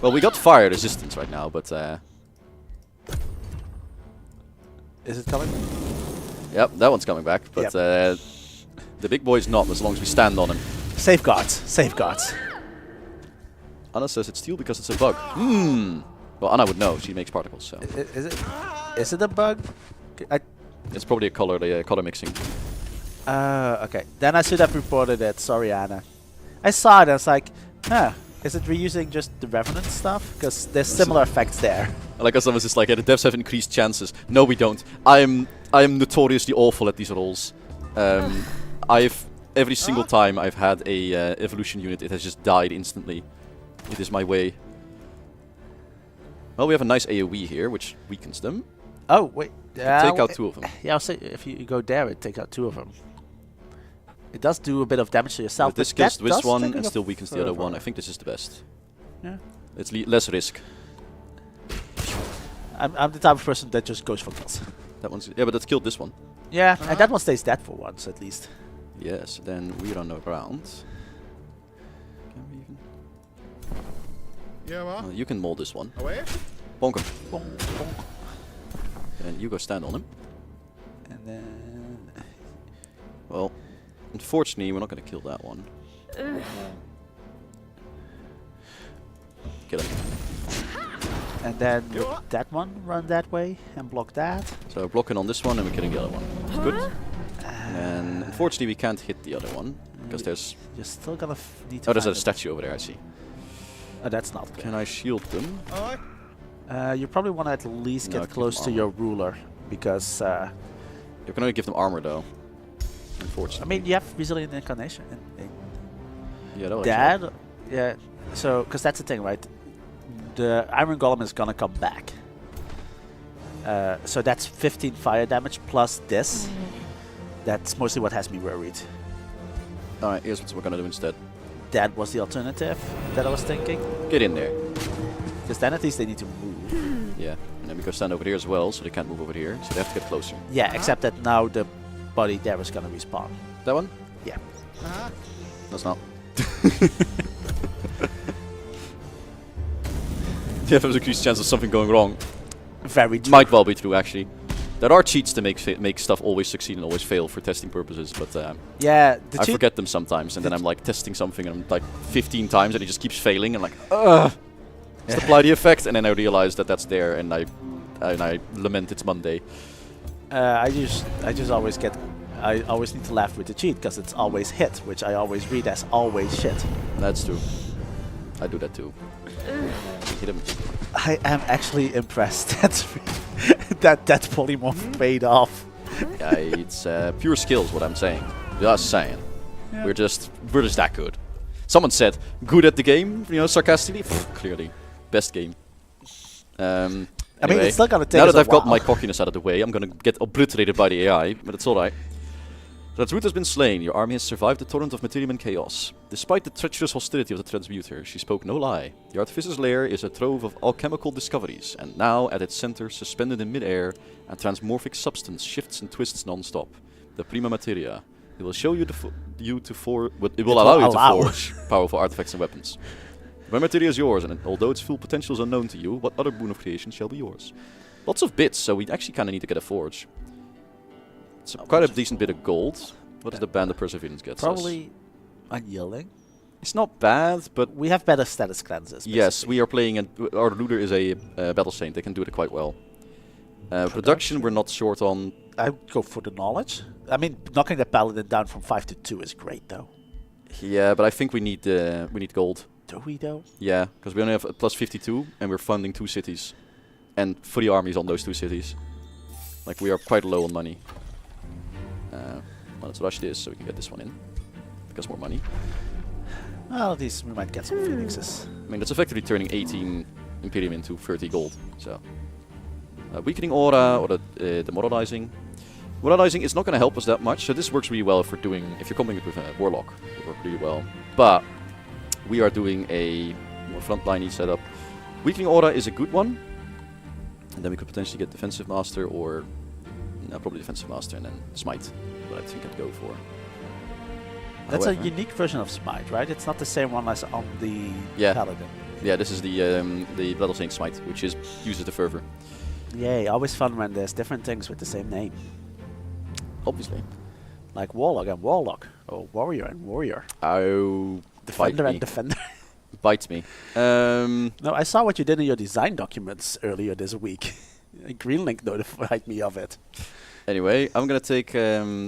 Well, we got fire resistance right now, but Is it coming? yep, that one's coming back. But the big boy's not, as long as we stand on him. Safeguards. Safeguards. Anna says it's steel because it's a bug. Well, Anna would know. She makes particles, so Is it a bug? it's probably a color mixing. Okay. Then I should have reported it. Sorry, Anna. I saw it. I was like, huh. Is it reusing just the Revenant stuff? Because there's similar effects there. Like as someone's just like, yeah, the devs have increased chances. No, we don't. I am notoriously awful at these rolls. Every single time I've had a evolution unit, it has just died instantly. It is my way. Well, we have a nice AoE here, which weakens them. Oh, wait. Take out two of them. Yeah, I'll say if you go there, it takes out two of them. It does do a bit of damage to yourself. But this but kills that this does one take and it still weakens the other one. I further. think this is the best. Yeah. It's less risk. I'm the type of person that just goes for kills. That one's but that's killed this one. Yeah, and that one stays dead for once at least. Yes. Then we run around. Can we even? Yeah, what? You can mold this one. Away? Bonk him. Bonk, bonk. And you go stand on him. And then Well, unfortunately, we're not going to kill that one. Kill him. and then with that one run that way and block that. So blocking on this one and we're killing the other one. It's good. And unfortunately, we can't hit the other one because there's. You're still gonna need to. Oh, there's a find it. statue over there. I see. Oh, that's not good. Can I shield them? Alright. You probably want to at least No, I get can close give to them your ruler because You can only give them armor though. I Unfortunately. mean you have resilient incarnation. Yeah, that was Dad, yeah. So because that's the thing, right? The Iron Golem is gonna come back. So that's 15 fire damage plus this. That's mostly what has me worried. Alright, here's what we're gonna do instead. That was the alternative that I was thinking. Get in there. Because then at least they need to move. Yeah. And then we go stand over here as well, so they can't move over here. So they have to get closer. Yeah, except that now the body there is gonna respawn. That one? Yeah. That's not. Yeah, there's a increased chance of something going wrong. Very true. Might well be true, actually. There are cheats to make stuff always succeed and always fail for testing purposes, but Yeah, the I cheat. forget them sometimes, and then the I'm like testing something and I'm like 15 times and it just keeps failing, and I'm like, ugh. Just apply the effect, and then I realize that that's there, and I lament it's Monday. I just always get. I always need to laugh with the cheat because it's always hit, which I always read as always shit. That's true. I do that too. Hit him. I am actually impressed that that polymorph paid off. Yeah, it's pure skills. What I'm saying. Just saying. Yeah. We're just that good. Someone said good at the game, you know, sarcastically. Pfft, clearly, best game. I mean, Anyway, it's still gonna take now us that a I've got while. my cockiness out of the way, I'm gonna get obliterated by the AI, but it's all right. That root has been slain. Your army has survived the torrent of materium and chaos. Despite the treacherous hostility of the transmuter, she spoke no lie. The artificer's lair is a trove of alchemical discoveries, and now, at its center, suspended in mid-air, a transmorphic substance shifts and twists non-stop. The prima materia. It will show you it will allow you to forge powerful artifacts and weapons. The prima materia is yours, and although its full potential is unknown to you, what other boon of creation shall be yours? Lots of bits, so we actually kind of need to get a forge. It's quite a decent bit of gold. What does the Band of Perseverance get? Probably unyielding. It's not bad, but we have better status cleanses. Basically. Yes, we are playing. Our looter is a battle saint. They can do it quite well. Production, we're not short on. I go for the knowledge. I mean, knocking the paladin down from 5 to 2 is great, though. Yeah, but I think we need gold. Do we though? Yeah, because we only have a plus 52, and we're funding 2 cities, and 3 armies on those 2 cities. Like we are quite low on money. Well, let's rush this so we can get this one in. Because more money. Well, at least we might get some phoenixes. I mean, that's effectively turning 18 Imperium into 30 gold. So, weakening aura or the demoralizing. Moralizing is not going to help us that much. So this works really well if you're combining it with a warlock. It works really well. But we are doing a more frontliney setup. Weakening aura is a good one. And then we could potentially get defensive master or probably defensive master and then smite. What I think I'd go for. That's However, a unique version of smite, right? It's not the same one as on the paladin. Yeah, this is the Battle Saint smite, which uses the fervor. Yay! Always fun when there's different things with the same name. Obviously. Like warlock and warlock, or warrior and warrior. Oh, defender and defender. Bites me. No, I saw what you did in your design documents earlier this week. Greenlink notified me of it. Anyway, I'm gonna take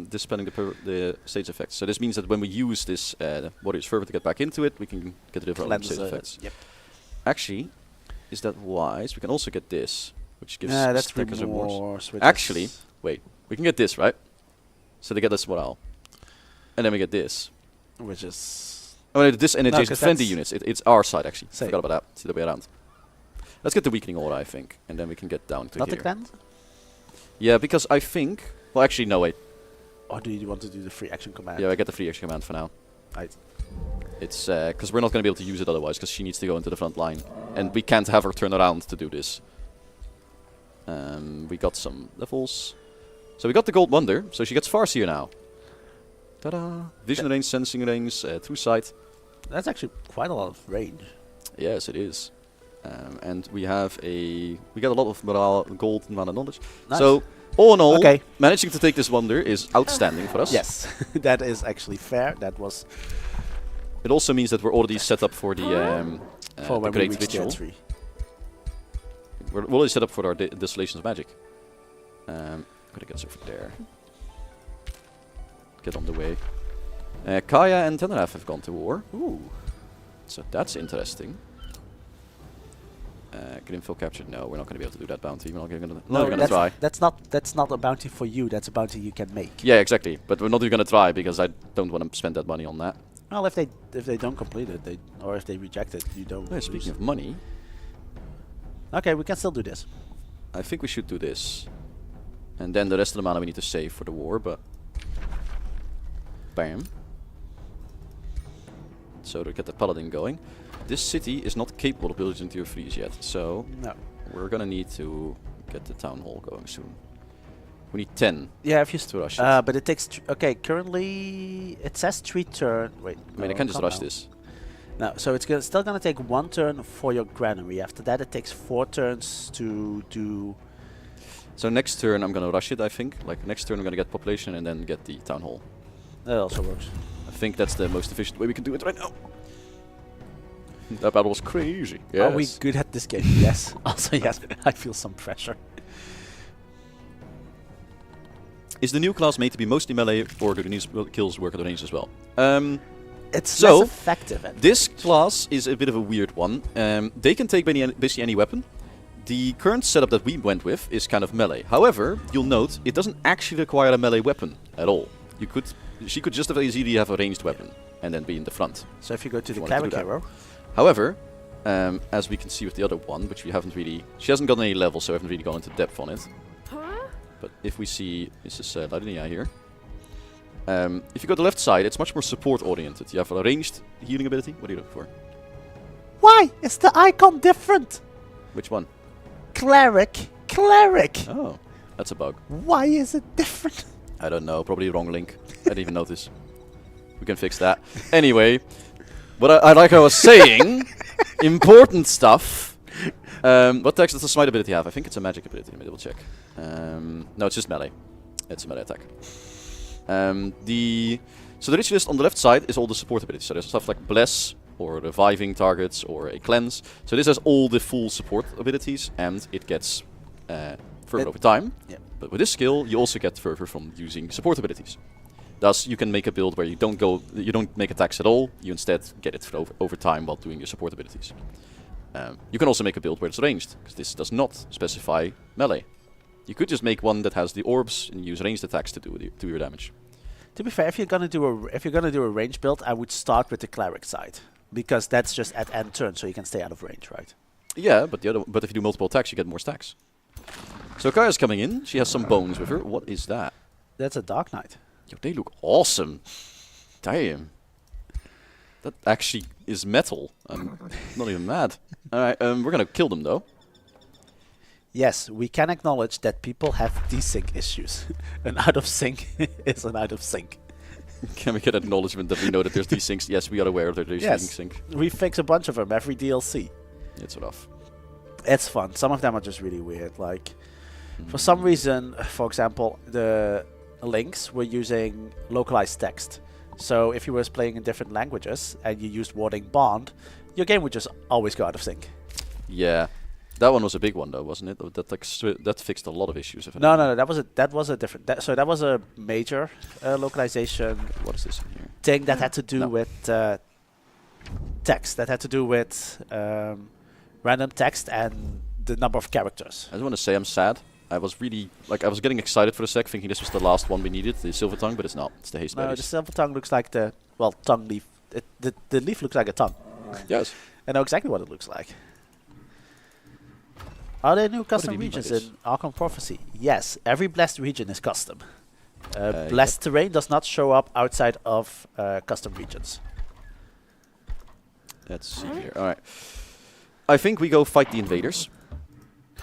dispelling the stage effects. So this means that when we use this Warrior's Fervor to get back into it, we can get rid of our stage effects. Yep. Actually, is that wise? We can also get this, which gives that's more. Actually, wait, we can get this, right? So they get this morale, and then we get this, which is this and adjacent friendly units. It's our side actually. Forgot about that. It's the other way around. Let's get the weakening aura, I think, and then we can get down to not here. the cleanse? Yeah, because I think. Well, actually, no, wait. Or do you want to do the free action command? Yeah, I get the free action command for now. Right. It's because we're not going to be able to use it otherwise, because she needs to go into the front line, and we can't have her turn around to do this. We got some levels, so we got the Gold Wonder, so she gets Farseer now. Ta-da! Vision range, sensing range, true sight. That's actually quite a lot of range. Yes, it is. And we have we got a lot of morale, gold, and mana knowledge. Nice. So all in all, managing to take this wonder is outstanding for us. Yes, that is actually fair. That was. It also means that we're already set up for the Great Ritual. We're already set up for our Desolations of Magic. Gotta get over there. Get on the way. Kaya and Tenerath have gone to war. Ooh, so that's interesting. Grimfell captured. No, we're not going to be able to do that bounty. We're not going to try. That's not a bounty for you. That's a bounty you can make. Yeah, exactly. But we're not even going to try because I don't want to spend that money on that. Well, if they don't complete it, or if they reject it, you don't. Yeah, speaking of money. Okay, we can still do this. I think we should do this, and then the rest of the mana we need to save for the war. But bam. So to get the paladin going. This city is not capable of building tier 3s yet, so we're gonna need to get the town hall going soon. We need 10. Yeah, if you to rush it. but it takes. Currently it says 3 turn. Wait. I mean, I can just rush this. No, so it's still gonna take 1 turn for your granary. After that, it takes 4 turns to do. So next turn I'm gonna rush it. I think. Like next turn I'm gonna get population and then get the town hall. That also works. I think that's the most efficient way we can do it right now. That battle was crazy. Yes. Are we good at this game? Yes. Also, yes. I feel some pressure. Is the new class made to be mostly melee, or do these kills work at the range as well? It's less effective. This class is a bit of a weird one. They can take basically any weapon. The current setup that we went with is kind of melee. However, you'll note it doesn't actually require a melee weapon at all. She could just as easily have a ranged weapon and then be in the front. So if you go to the cleric hero. However, as we can see with the other one, which we haven't really... She hasn't got any level, so we haven't really gone into depth on it. But if we see... This is Ladinia here. If you go to the left side, it's much more support oriented. You have a ranged healing ability. What are you looking for? Why is the icon different? Which one? Cleric. Cleric. Oh, that's a bug. Why is it different? I don't know. Probably the wrong link. I didn't even notice. We can fix that. Anyway, what like I was saying, important stuff. What text does the smite ability have? I think it's a magic ability. Let me double check. No, it's just melee. It's a melee attack. So the ritualist on the left side is all the support abilities. So there's stuff like bless, or reviving targets, or a cleanse. So this has all the full support abilities, and it gets further over time. Yeah. But with this skill, you also get further from using support abilities. Thus, you can make a build where you don't make attacks at all. You instead get it for over time while doing your support abilities. You can also make a build where it's ranged, because this does not specify melee. You could just make one that has the orbs and use ranged attacks to do your damage. To be fair, if you're gonna do a range build, I would start with the cleric side, because that's just at end turn, so you can stay out of range, right? Yeah, but if you do multiple attacks, you get more stacks. So Kaya's coming in. She has some bones with her. What is that? That's a Dark Knight. Yo, they look awesome. Damn. That actually is metal. I'm not even mad. Alright, we're gonna kill them though. Yes, we can acknowledge that people have desync issues. An out of sync is an out of sync. Can we get acknowledgement that we know that there's desyncs? Yes, we are aware that there's desync. We fix a bunch of them every DLC. It's rough. It's fun. Some of them are just really weird. Like, for some reason, for example, the links were using localized text. So if you were playing in different languages and you used Warding Bond, your game would just always go out of sync. Yeah. That one was a big one though, wasn't it? That fixed a lot of issues. No, that was a different. So that was a major localization. What is this in here? Thing that had to do with text. That had to do with random text and the number of characters. I just want to say I'm sad. I was really I was getting excited for a sec, thinking this was the last one we needed, the silver tongue, but it's not. It's the haste berries. No, the silver tongue looks like the tongue leaf. The leaf looks like a tongue. Yes. I know exactly what it looks like. Are there new did custom he mean by regions this? in Archon Prophecy? Yes, every blessed region is custom. Blessed terrain does not show up outside of custom regions. Let's see here. Alright. I think we go fight the invaders.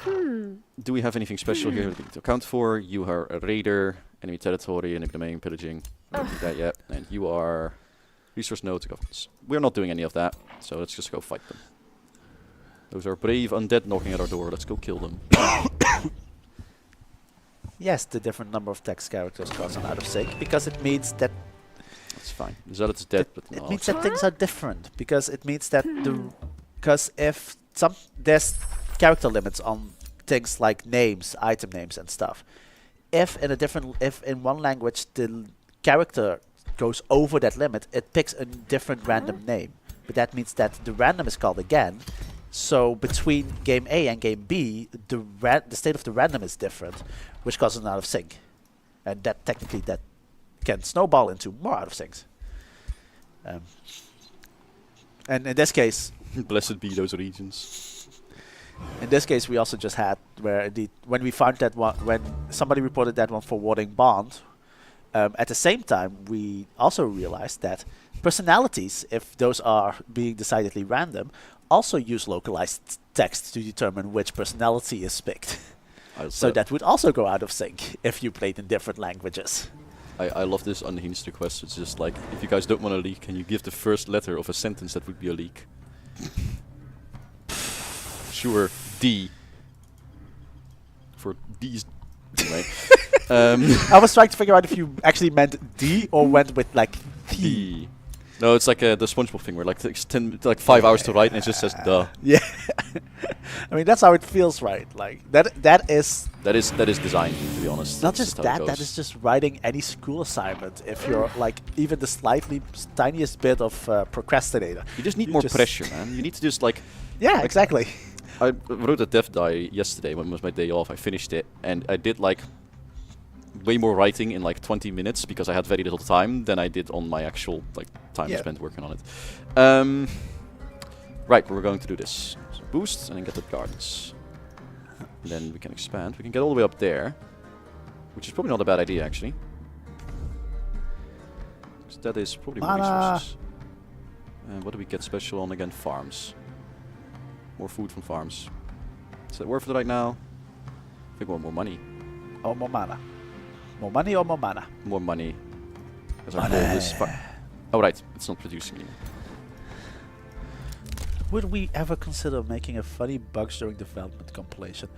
Do we have anything special here that we need to account for? You are a raider, enemy territory, enemy domain, pillaging. We don't do that yet. And you are resource node to governance. We're not doing any of that, so let's just go fight them. Those are brave undead knocking at our door. Let's go kill them. Yes, the different number of text characters cause an out of sync because it means that That's fine. Zealot's dead, but it no. means that things are different because it means that if there's character limits on things like names, item names, and stuff. If in one language the character goes over that limit, it picks a different random name. But that means that the random is called again. So between game A and game B, the state of the random is different, which causes an out of sync, and that technically can snowball into more out of syncs. And in this case, Blessed be those regions. in this case, we also just had when we found that one, when somebody reported that one for Warding Bond. At the same time, we also realized that personalities, if those are being decidedly random, also use localized text to determine which personality is picked. So that would also go out of sync if you played in different languages. I love this unhinged request. It's just like, if you guys don't want to leak, can you give the first letter of a sentence that would be a leak? Sure, D. For D's. Anyway. I was trying to figure out if you actually meant D or went with like T. D. No, it's like the SpongeBob thing where like it takes 5 hours to write and it just says duh. Yeah. I mean, that's how it feels, right? Like that is design, to be honest. not That's just how it that. goes. That is just writing any school assignment. If you're like even the slightly tiniest bit of procrastinator, You just need more pressure, man. You need to just like. Yeah, exactly. I wrote a dev die yesterday when it was my day off. I finished it and I did like way more writing in like 20 minutes because I had very little time than I did on my actual like time I spent working on it. Right, we're going to do this. So boost and then get the gardens. And then we can expand. We can get all the way up there, which is probably not a bad idea actually. So that is probably more Mana. resources. And what do we get special on again? Farms. More food from farms. Is that worth it right now? I think we want more money. Or more mana. More money or more mana? More money. Because our goal is oh right, it's not producing anymore. Would we ever consider making a funny bugs during development compilation?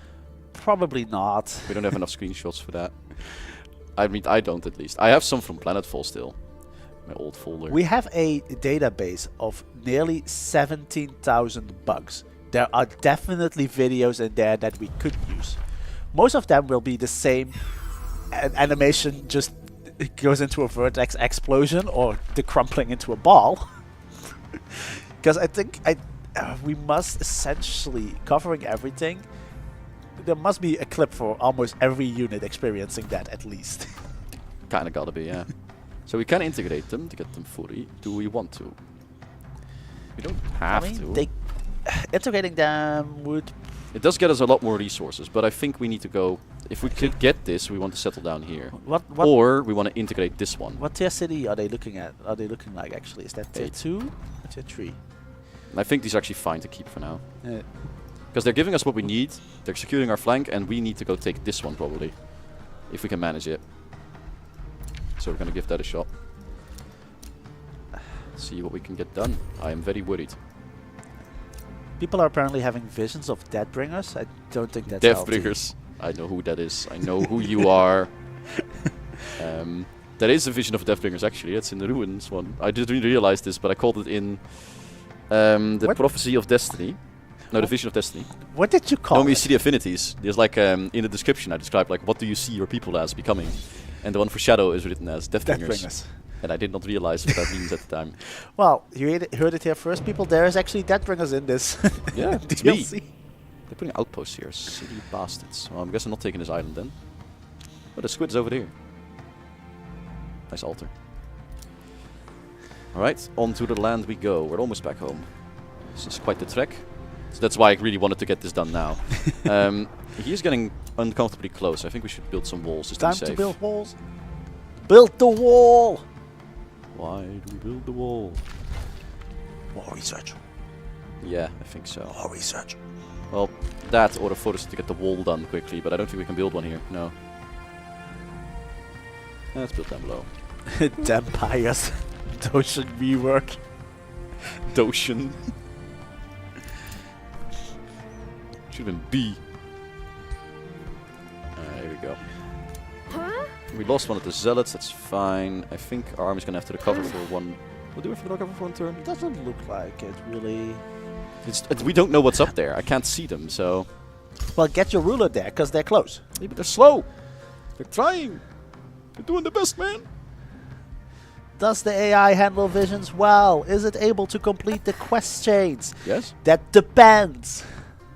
Probably not. We don't have enough screenshots for that. I mean, I don't at least. I have some from Planetfall still. My old folder. We have a database of nearly 17,000 bugs. There are definitely videos in there that we could use. Most of them will be the same animation, just it goes into a vertex explosion or the crumpling into a ball. Because I think we must essentially, covering everything, there must be a clip for almost every unit experiencing that at least. Kinda gotta be, yeah. So we can integrate them to get them fully. Do we want to? We don't have to. Integrating them would... It does get us a lot more resources, but I think we need to go... If we could get this, we want to settle down here. What or we want to integrate this one. What tier city are they looking at? Are they looking like actually? Is that tier 2 or tier 3? I think these are actually fine to keep for now. Because they're giving us what we need, they're securing our flank, and we need to go take this one probably. If we can manage it. So we're going to give that a shot. See what we can get done. I am very worried. People are apparently having visions of Deathbringers. I don't think that's healthy. Deathbringers. I know who that is. I know who you are. There is a vision of Deathbringers actually. It's in the Ruins one. I didn't realize this, but I called it in the Prophecy of Destiny. No, the Vision of Destiny. What did you call When it? you see the affinities, there's like in the description I described like what do you see your people as becoming, and the one for Shadow is written as Deathbringers. And I did not realize what that means at the time. Well, you heard it here first, people. There is actually Deathbringers in this. Yeah, it's DLC. me. They're putting outposts here, silly bastards. Well, I guess I'm not taking this island then. Oh, the squid's over there. Nice altar. Alright, on to the land we go. We're almost back home. This is quite the trek. So that's why I really wanted to get this done now. He's getting uncomfortably close. I think we should build some walls just to be Time safe. to build walls. Build the wall! Why do we build the wall? More research. Yeah, I think so. More research. Well, that or a forest to get the wall done quickly, but I don't think we can build one here. No. Let's build down below. Vampires. Doshan rework. Doshan. Should have been B. There we go. We lost one of the zealots, that's fine. I think our army's gonna have to recover for one... We'll do it for the recover for one turn. Doesn't look like it really... We don't know what's up there. I can't see them, so... Well, get your ruler there, because they're close. Yeah, but they're slow. They're trying. They're doing the best, man. Does the AI handle visions well? Is it able to complete the quest chains? Yes. That depends.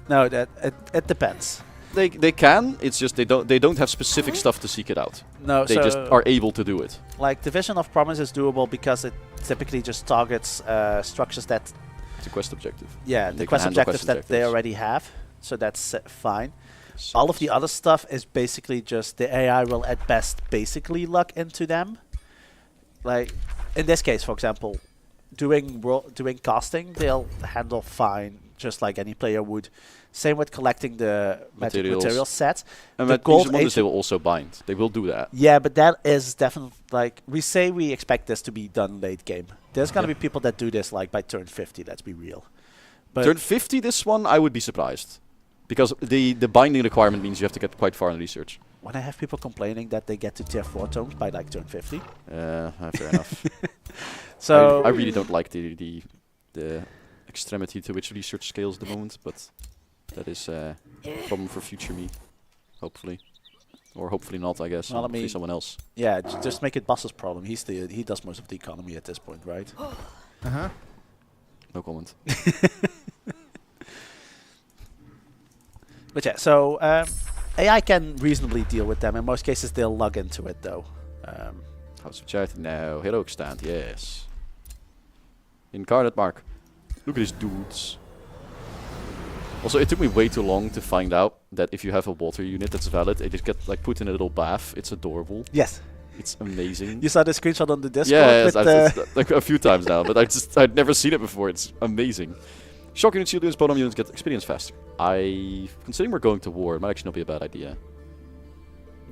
No, it depends. They can. It's just they don't have specific stuff to seek it out. No, They so just are able to do it. like the Vision of Promise is doable because it typically just targets structures that It's a quest objective. the They can quest handle objectives quest that they objectives. already have. So that's fine. All of the other stuff is basically just the AI will at best basically lock into them. Like in this case, for example, doing casting, they'll handle fine, just like any player would. Same with collecting the magic material sets. And The these gold wonders they agent- will also bind. They will do that. Yeah, but that is definitely like we expect this to be done late game. There's gonna be people that do this like by turn 50. Let's be real. But Turn 50, this one, I would be surprised. Because the binding requirement means you have to get quite far in research. when I have people complaining that they get to tier 4 tomes by like turn 50. Fair enough. So I really don't like the extremity to which research scales at the moment, but that is a problem for future me, hopefully. Or hopefully not, I guess. Well, I Hopefully mean, someone else. yeah, just make it Boss's problem. He does most of the economy at this point, right? Uh-huh. No comment. But yeah, so AI can reasonably deal with them. In most cases, they'll log into it, though. House of Charity now. Heroic stand, yes. Incarnate Mark. Look at these dudes. Also, it took me way too long to find out that if you have a water unit that's valid, it just gets like put in a little bath. It's adorable. Yes. It's amazing. You saw the screenshot on the Discord? Yeah, with, yes, like a few times now, but I'd never seen it before. It's amazing. Shock units, shield units, bottom units get experience faster. Considering we're going to war, it might actually not be a bad idea.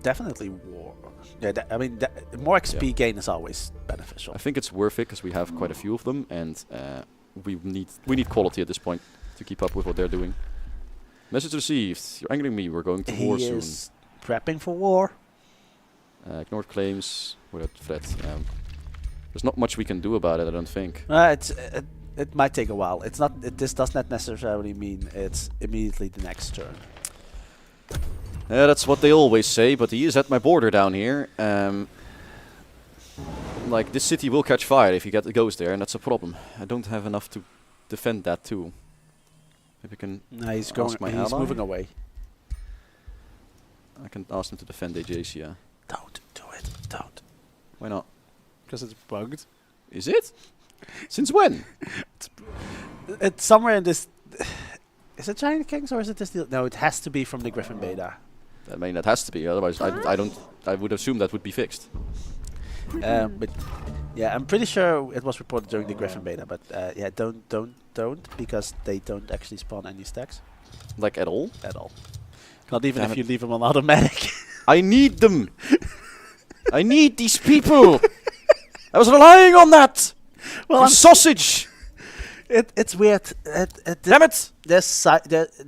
Definitely war. Yeah, I mean, more XP gain is always beneficial. I think it's worth it because we have quite a few of them, and we need quality at this point to keep up with what they're doing. Message received. You're angering me. We're going to war soon. He is prepping for war. Ignored claims without threat. There's not much we can do about it, I don't think. It might take a while. It's not. This does not necessarily mean it's immediately the next turn. Yeah, that's what they always say, but he is at my border down here. Like, this city will catch fire if he goes there, and that's a problem. I don't have enough to defend that too. Maybe I can He's ask my He's ally. moving away. I can ask him to defend Ajacia. Don't do it. Don't. Why not? Because it's bugged. Is it? Since when? It's somewhere in this. Is it Giant Kings or is it this deal? No, it has to be from the Griffin beta. I mean, that has to be. Otherwise, I would assume that would be fixed. But yeah, I'm pretty sure it was reported during the Griffin beta. But yeah, don't because they don't actually spawn any stacks Like at all? at all. Not even Damn if it. you leave them on automatic. I need them. I need these people. I was relying on that. Well, For sausage. it's weird. Damn it. Now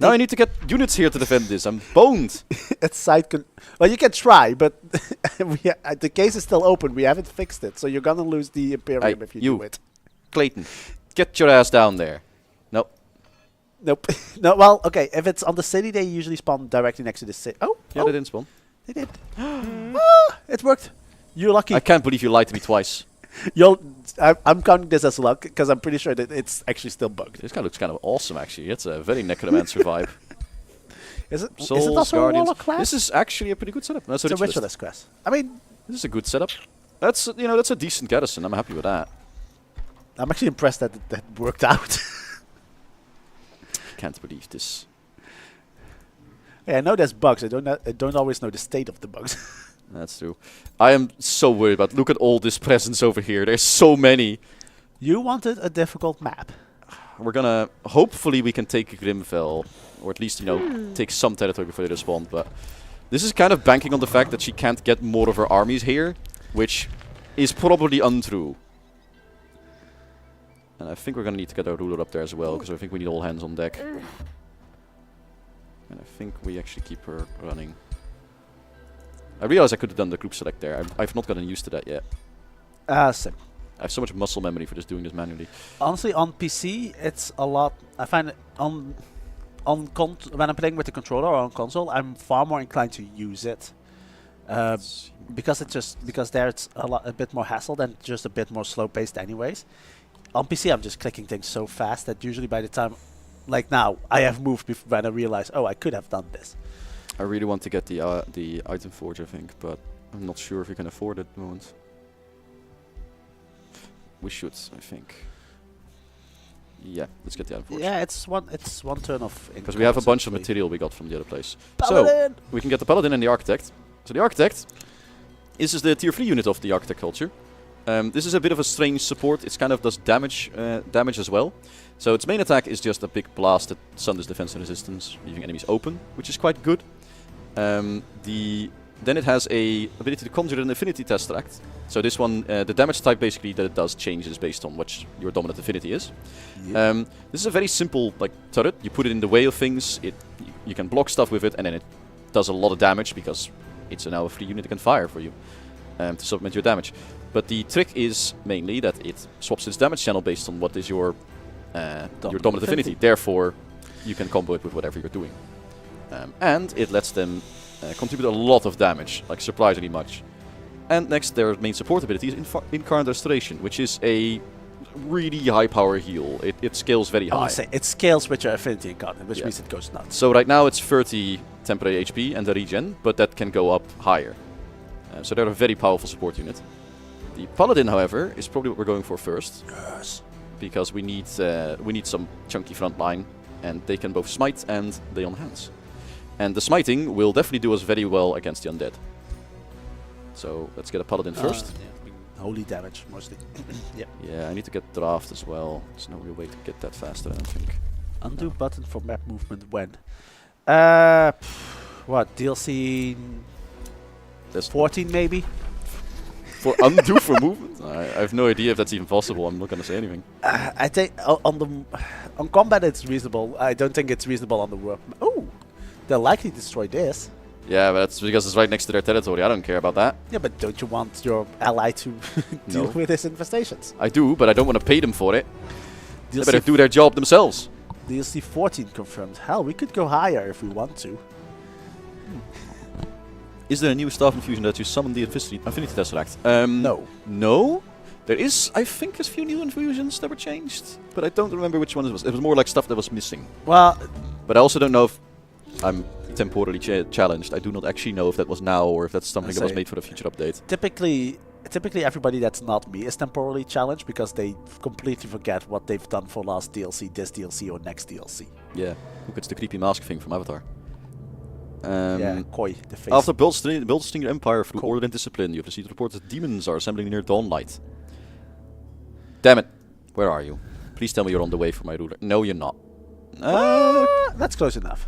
Now I need to get units here to defend this. I'm boned. it's well, you can try, but the case is still open. We haven't fixed it, so you're gonna lose the Imperium if you do it. Clayton, get your ass down there. Nope. Nope. No. Well, okay. If it's on the city, they usually spawn directly next to the city. Oh, Yeah, they didn't spawn. they did. It worked. You're lucky. I can't believe you lied to me twice. I'm counting this as luck because I'm pretty sure that it's actually still bugged. This guy looks kind of awesome, actually. It's a very Necromancer vibe. Is it? Souls, is it also Guardians. a Warlock class? This is actually a pretty good setup. That's It's a Ritualist. Ritualist class. I mean, This is a good setup. That's that's a decent garrison. I'm happy with that. I'm actually impressed that that worked out. Can't believe this. Yeah, I know there's bugs. I don't always know the state of the bugs. That's true. I am so worried about. Look at all this presence over here. There's so many. You wanted a difficult map. We're gonna. Hopefully, we can take Grimfell, or at least take some territory before they respond. But this is kind of banking on the fact that she can't get more of her armies here, which is probably untrue. And I think we're gonna need to get our ruler up there as well, because I think we need all hands on deck. And I think we actually keep her running. I realize I could have done the group select there. I've not gotten used to that yet. Same. I have so much muscle memory for just doing this manually. Honestly, on PC, it's a lot. I find it when I'm playing with the controller or on console, I'm far more inclined to use it because there it's a bit more hassle and just a bit more slow paced, anyways. On PC, I'm just clicking things so fast that usually by the time, like now, I have moved when I realize, oh, I could have done this. I really want to get the item forge, I think, but I'm not sure if we can afford it at the moment. We should, I think. Yeah, let's get the item forge. Yeah, it's one turn of. Because we have a bunch of material we got from the other place. So we can get the Paladin and the Architect. So the Architect, this is the tier 3 unit of the Architect culture. This is a bit of a strange support. It kind of does damage as well. So its main attack is just a big blast that sunders defense and resistance, leaving enemies open, which is quite good. Then it has a ability to conjure an affinity tesseract. So this one, the damage type basically that it does changes based on what your dominant affinity is. Yep. This is a very simple turret. You put it in the way of things. You can block stuff with it, and then it does a lot of damage because it's now a free unit that can fire for you to supplement your damage. But the trick is mainly that it swaps its damage channel based on what is your dominant affinity. Therefore, you can combo it with whatever you're doing. And it lets them contribute a lot of damage, like surprisingly much. And next, their main support ability is Incarnate Restoration, which is a really high power heal. It scales very high. It scales with your affinity incarnate, which means it goes nuts. So right now it's 30 temporary HP and the regen, but that can go up higher. So they're a very powerful support unit. The Paladin, however, is probably what we're going for first. Yes. Because we need some chunky front line, and they can both smite and lay on hands. And the smiting will definitely do us very well against the undead. So let's get a paladin first. Yeah. Holy damage, mostly. Yep. Yeah, I need to get draft as well. There's no real way to get that faster, I don't think. Undo button for map movement when? What, DLC That's 14 maybe? for undo for movement? I have no idea if that's even possible. I'm not gonna say anything. I think on combat it's reasonable. I don't think it's reasonable on the world. Oh, they'll likely destroy this. Yeah, but that's because it's right next to their territory. I don't care about that. Yeah, but don't you want your ally to deal No. with his infestations? I do, but I don't want to pay them for it. They DLC better do their job themselves. DLC 14 confirmed. Hell, we could go higher if we want to. Is there a new staff infusion that you summon the Infinity Tesseract? No. No? There is, I think, there's a few new infusions that were changed, but I don't remember which one it was. It was more like stuff that was missing. Well, But I also don't know if I'm temporarily challenged. I do not actually know if that was now or if that's something that was made for the future update. typically everybody that's not me is temporarily challenged because they completely forget what they've done for last DLC, this DLC, or next DLC. Yeah, look, it's the creepy mask thing from Avatar. Yeah, Koi, the face. After bolstering your empire through order and discipline, you have received reports that demons are assembling near dawnlight. Damn it. Where are you? Please tell me you're on the way for my ruler. No, you're not. That's close enough.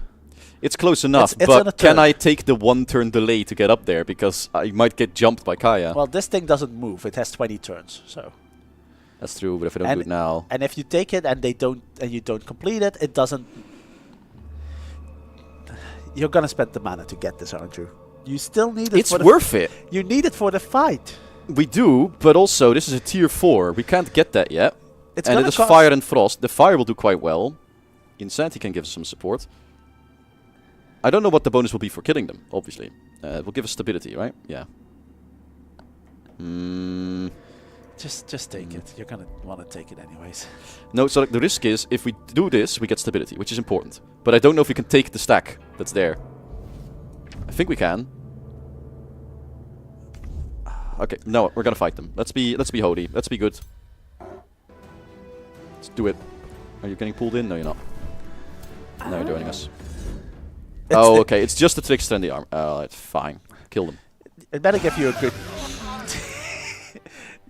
It's close enough, It's on a but can turn. I take the 1 turn delay to get up there? Because I might get jumped by Kaya. Well, this thing doesn't move. It has 20 turns, so. That's true, but if I don't do it now... And if you take it and you don't complete it, it doesn't. You're gonna spend the mana to get this, aren't you? You still need it. It's worth it. You need it for the fight. We do, but also this is a tier 4. We can't get that yet. It's And gonna it is cost fire and frost. The fire will do quite well. Insanity can give us some support. I don't know what the bonus will be for killing them, obviously. It will give us stability, right? Yeah. Just take it. You're gonna want to take it anyways. No, so like, the risk is, if we do this, we get stability, which is important. But I don't know if we can take the stack that's there. I think we can. Okay, no, we're gonna fight them. Let's be holy. Let's be good. Let's do it. Are you getting pulled in? No, you're not. No, you're joining us. Oh, okay. It's just the trickster and the arm. Oh, it's fine. Kill them. It better give you a good.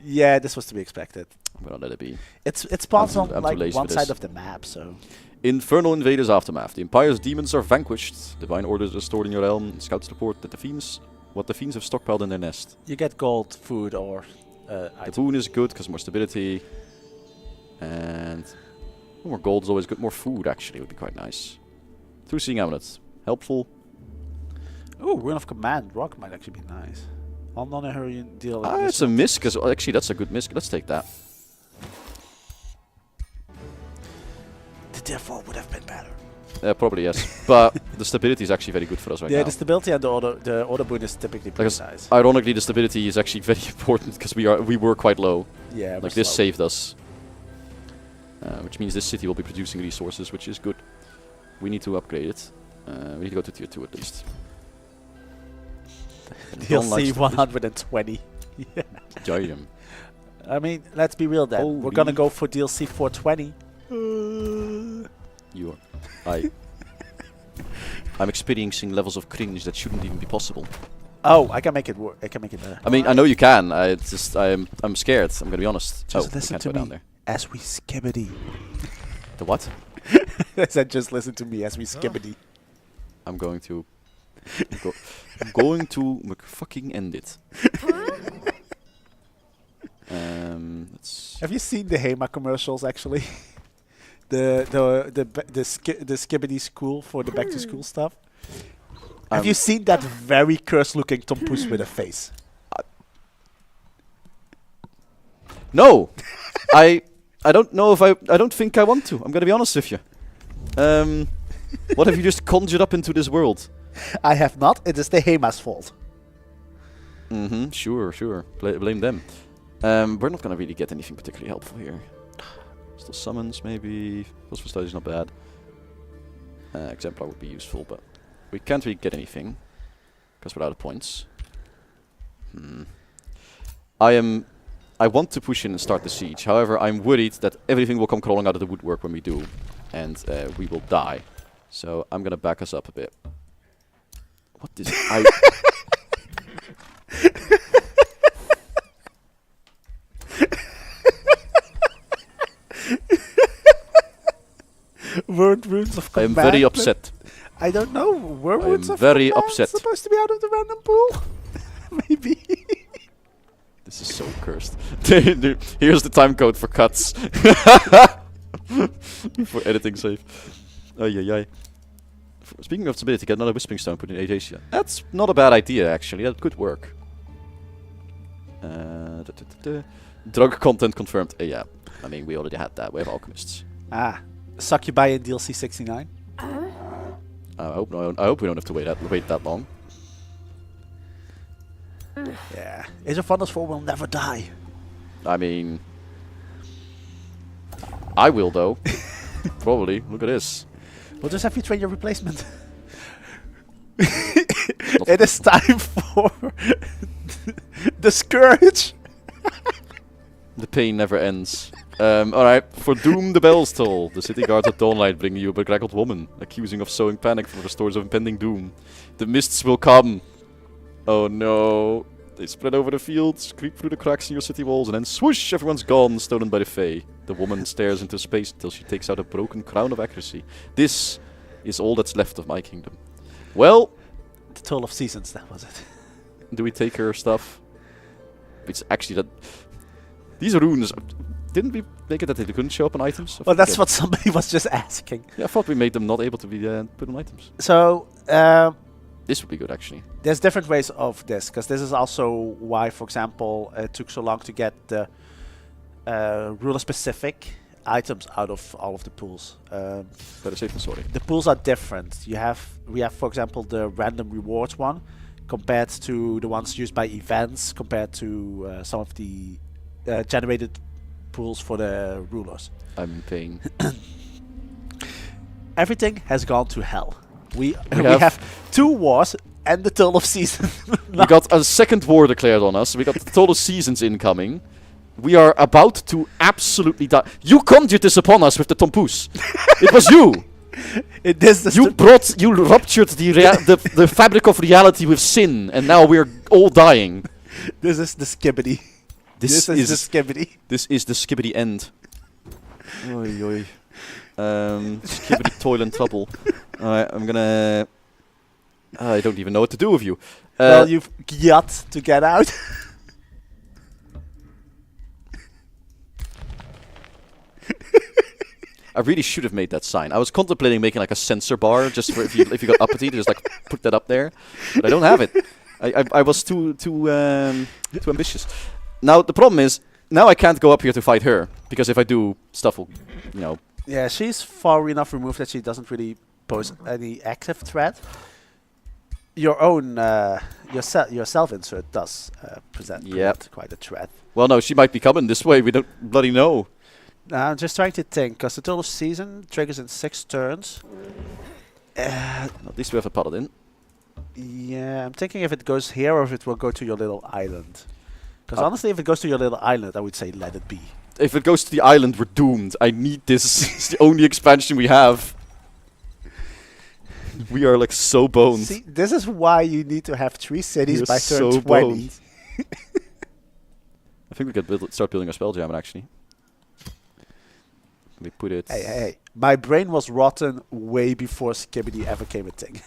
Yeah, this was to be expected. I'm gonna let it be. It spawns I'm on too like lazy one for side this. of the map, so. Infernal Invaders Aftermath. The Empire's demons are vanquished. Divine orders restored in your realm. Scouts report that the fiends have stockpiled in their nest. You get gold, food, or The item. boon is good because more stability. And more gold is always good. More food actually would be quite nice. Through Seeing Amulet. Helpful. Ooh, Rune of Command. Rock might actually be nice. On non-Hurrian deal. It's a misc. Actually, that's a good misc. Let's take that. The default would have been better. Probably yes. But the stability is actually very good for us right Yeah, now. the stability and the order boon is typically pretty Because nice. ironically, the stability is actually very important because we were quite low. Yeah, Like this saved us. Which means this city will be producing resources, which is good. We need to upgrade it. We need to go to tier 2 at least. DLC 120. Yeah. Giant. I mean, let's be real then. We're Holy- gonna go for DLC 420. You are. I'm experiencing levels of cringe that shouldn't even be possible. Oh, I can make it work. I can make it better. I mean, I know you can. I'm scared. I'm gonna be honest. Just I listen can't to go down me there. as we skibbity. The what? I said just listen to me as we skibbity. I'm going to. I'm going to fucking end it. Let's. Have you seen the HEMA commercials actually? the skibbity school for the back to school stuff. Have you seen that very cursed looking Tompous with a face? No, I don't know if I don't think I want to. I'm gonna be honest with you. What have you just conjured up into this world? I have not. It is the HEMA's fault. Sure. Blame them. We're not gonna really get anything particularly helpful here. Still summons, maybe. Those for studies not bad. Exemplar would be useful, but we can't really get anything because we're out of points. I want to push in and start the siege. However, I'm worried that everything will come crawling out of the woodwork when we do, and we will die. So I'm gonna back us up a bit. What is weren't runes of I am command. very upset. I don't know. Were I runes am of very command upset. supposed to be out of the random pool? Maybe. This is so cursed. Here's the time code for cuts. For editing save. Ay. Speaking of stability, get another Whispering Stone put in Asia. That's not a bad idea, actually. That could work. Drug content confirmed. Yeah, I mean, we already had that. We have alchemists. Succubi in DLC 69. I hope we don't have to wait that long. Yeah. Age of Wonders 4 will never die. I mean, I will though. Probably. Look at this. We'll just have you train your replacement. It is time for the Scourge. The pain never ends. Alright, for Doom the bells toll. The city guards at dawnlight bring you a bedraggled woman, accusing of sowing panic for the stores of impending doom. The mists will come. Oh no. They spread over the fields, creep through the cracks in your city walls, and then swoosh, everyone's gone, stolen by the Fae. The woman stares into space until she takes out a broken crown of accuracy. This is all that's left of my kingdom. Well, The Toll of Seasons, that was it. do we take her stuff? It's actually that... These runes... Didn't we make it that they couldn't show up on items? Well, that's what somebody was just asking. Yeah, I thought we made them not able to be put on items. So, This would be good, actually. there's different ways of this, because this is also why, for example, it took so long to get the ruler-specific items out of all of the pools. Better safe than sorry. The pools are different. We have, for example, the random rewards one, compared to the ones used by events, compared to some of the generated pools for the rulers. I'm in pain. Everything has gone to hell. We have 2 wars and the Toll of Seasons. We got a second war declared on us. We got the total seasons incoming. We are about to absolutely die. You conjured this upon us with the Tompous. It was you. You ruptured the fabric of reality with sin, and now we're all dying. This is the skibbity. This is the skibbity. This is the skibbity end. Oi, oi. Skibbity toil and trouble. Alright, I'm gonna... I don't even know what to do with you. Well, you've got to get out. I really should have made that sign. I was contemplating making like a sensor bar just for if you got uppity to just like put that up there, but I don't have it. I was too ambitious. Now the problem is now I can't go up here to fight her because if I do, stuff will, you know. Yeah, she's far enough removed that she doesn't really pose any active threat. Your own your self-insert does present quite a threat. Well, no, she might be coming this way. We don't bloody know. I'm just trying to think, because the Toll of Season triggers in 6 turns. At least we have a paladin. Yeah, I'm thinking if it goes here or if it will go to your little island. Because honestly, if it goes to your little island, I would say let it be. If it goes to the island, we're doomed. I need this. It's the only expansion we have. We are like so boned. See, this is why you need to have 3 cities by turn so 20. boned. I think we could start building a spelljammer actually. We put it... Hey. My brain was rotten way before Skibbity ever came a thing.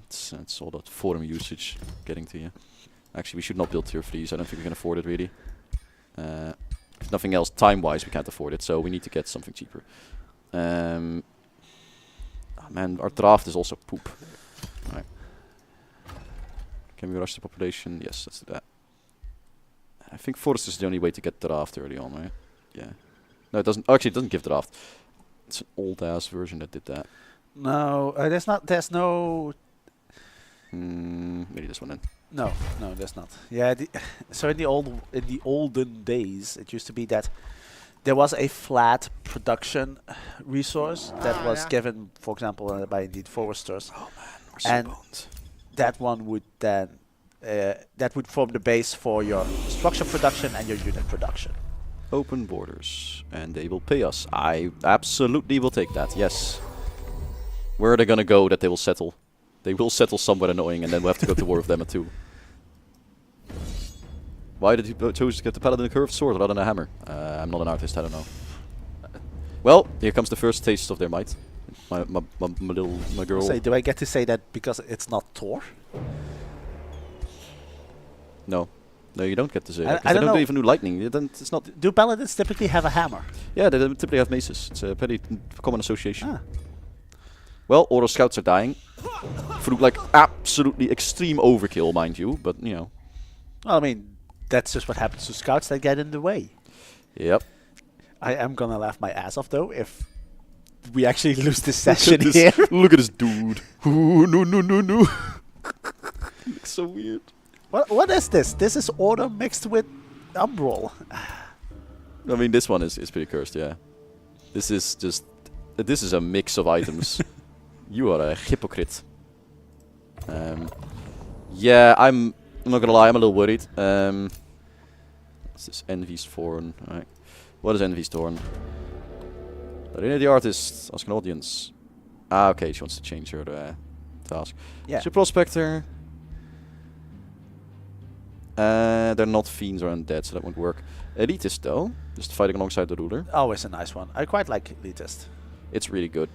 It's all that forum usage getting to you. Actually, we should not build tier 3s. I don't think we can afford it really. If nothing else, time-wise, we can't afford it, so we need to get something cheaper. Oh man, our draft is also poop. Alright. Can we rush the population? Yes, let's do that. I think forest is the only way to get draft early on, right? Yeah. No, it doesn't. Actually, it doesn't give draft. It's an old-ass version that did that. No, there's no... Maybe this one then. No, there's not. Yeah, so in the olden days, it used to be that there was a flat production resource that was given, for example, by indeed foresters. Oh man, we're so boned. That one would then that would form the base for your structure production and your unit production. Open borders, and they will pay us. I absolutely will take that. Yes. Where are they gonna go that they will settle? They will settle somewhere annoying, and then we'll have to go to war with them too. Why did you choose to get the paladin curved sword rather than a hammer? I'm not an artist, I don't know. Well, here comes the first taste of their might. My girl. Say, do I get to say that because it's not Thor? No. No, you don't get to say I that. 'Cause they don't don't know. even do lightning. It's not. Do paladins typically have a hammer? Yeah, they typically have maces. It's a pretty common association. Ah. Well, Oro scouts are dying. Through like absolutely extreme overkill, mind you, but you know. Well, I mean, that's just what happens to scouts that get in the way. Yep. I am gonna laugh my ass off though if we actually lose this session here. Look at this dude. Ooh, no. Looks so weird. What is this? This is Order mixed with Umbral. I mean, this one is pretty cursed, yeah. This is a mix of items. You are a hypocrite. Yeah, I'm not gonna lie, I'm a little worried. What's this? Envy's Thorn. Alright. What is Envy's Thorn? Arena the artist, ask an audience. Ah, okay, she wants to change her task. Yeah. She's a prospector. They're not fiends or undead, so that won't work. Elitist though, just fighting alongside the ruler. Always a nice one. I quite like Elitist. It's really good.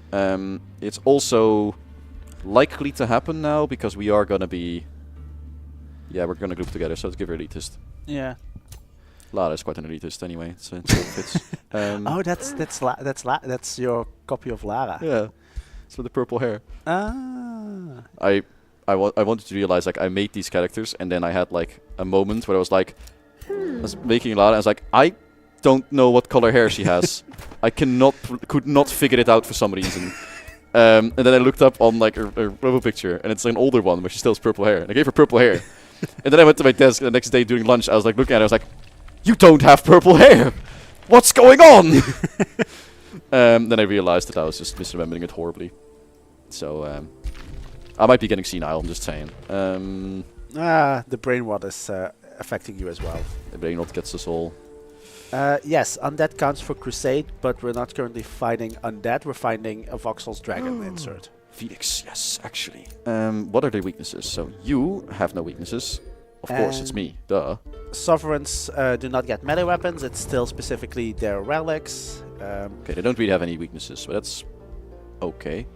It's also likely to happen now because we are gonna be. Yeah, we're gonna group together, so let's give her Elitist. Yeah. Lara is quite an Elitist anyway, so it fits. Oh, that's your copy of Lara. Yeah, it's with the purple hair. Ah. I wanted to realize like I made these characters and then I had like a moment where I was like, I was making Lara. I was like, I don't know what color hair she has. I could not figure it out for some reason. And then I looked up on like her profile picture and it's an older one where she still has purple hair. And I gave her purple hair. And then I went to my desk the next day during lunch. I was like looking at her. I was like, you don't have purple hair. What's going on? Then I realized that I was just misremembering it horribly. So I might be getting senile, I'm just saying. The brain rot is affecting you as well. The brain rot gets us all. Yes, undead counts for crusade, but we're not currently fighting undead. We're fighting a Voxel's dragon insert. Phoenix, yes, actually. What are their weaknesses? So you have no weaknesses. Of course, it's me. Duh. Sovereigns do not get melee weapons. It's still specifically their relics. Okay, they don't really have any weaknesses, but that's okay.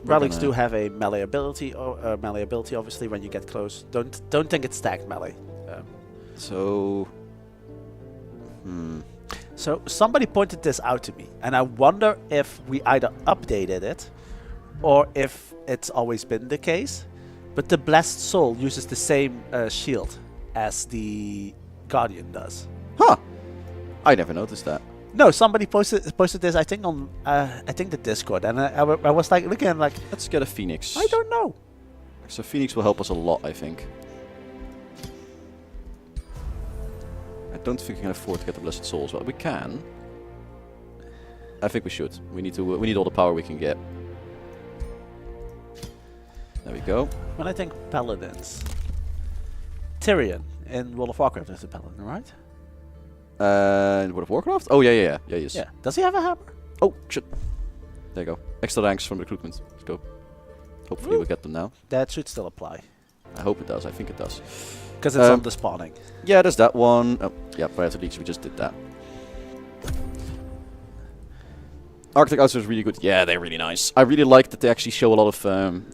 Relics do have a melee ability, obviously, when you get close. Don't think it's stacked melee. So somebody pointed this out to me, and I wonder if we either updated it, or if it's always been the case. But the Blessed Soul uses the same shield as the Guardian does. Huh. I never noticed that. No, somebody posted this, I think, on the Discord, and I was like looking at like, let's get a Phoenix. I don't know. So Phoenix will help us a lot, I think. I don't think we can afford to get the Blessed Soul as well. We can. I think we should. We need all the power we can get. There we go. When I think paladins, Tyrion in World of Warcraft is a paladin, right? In World of Warcraft? Oh yeah, he is. Yeah. Does he have a hammer? Oh shit. There you go. Extra ranks from recruitment. Let's go. Hopefully we'll get them now. That should still apply. I hope it does. I think it does. Because it's on the spawning. Yeah, there's that one. Oh, yeah, prior to leaks we just did that. Arctic Outsiders is really good. Yeah, they're really nice. I really like that they actually show a lot of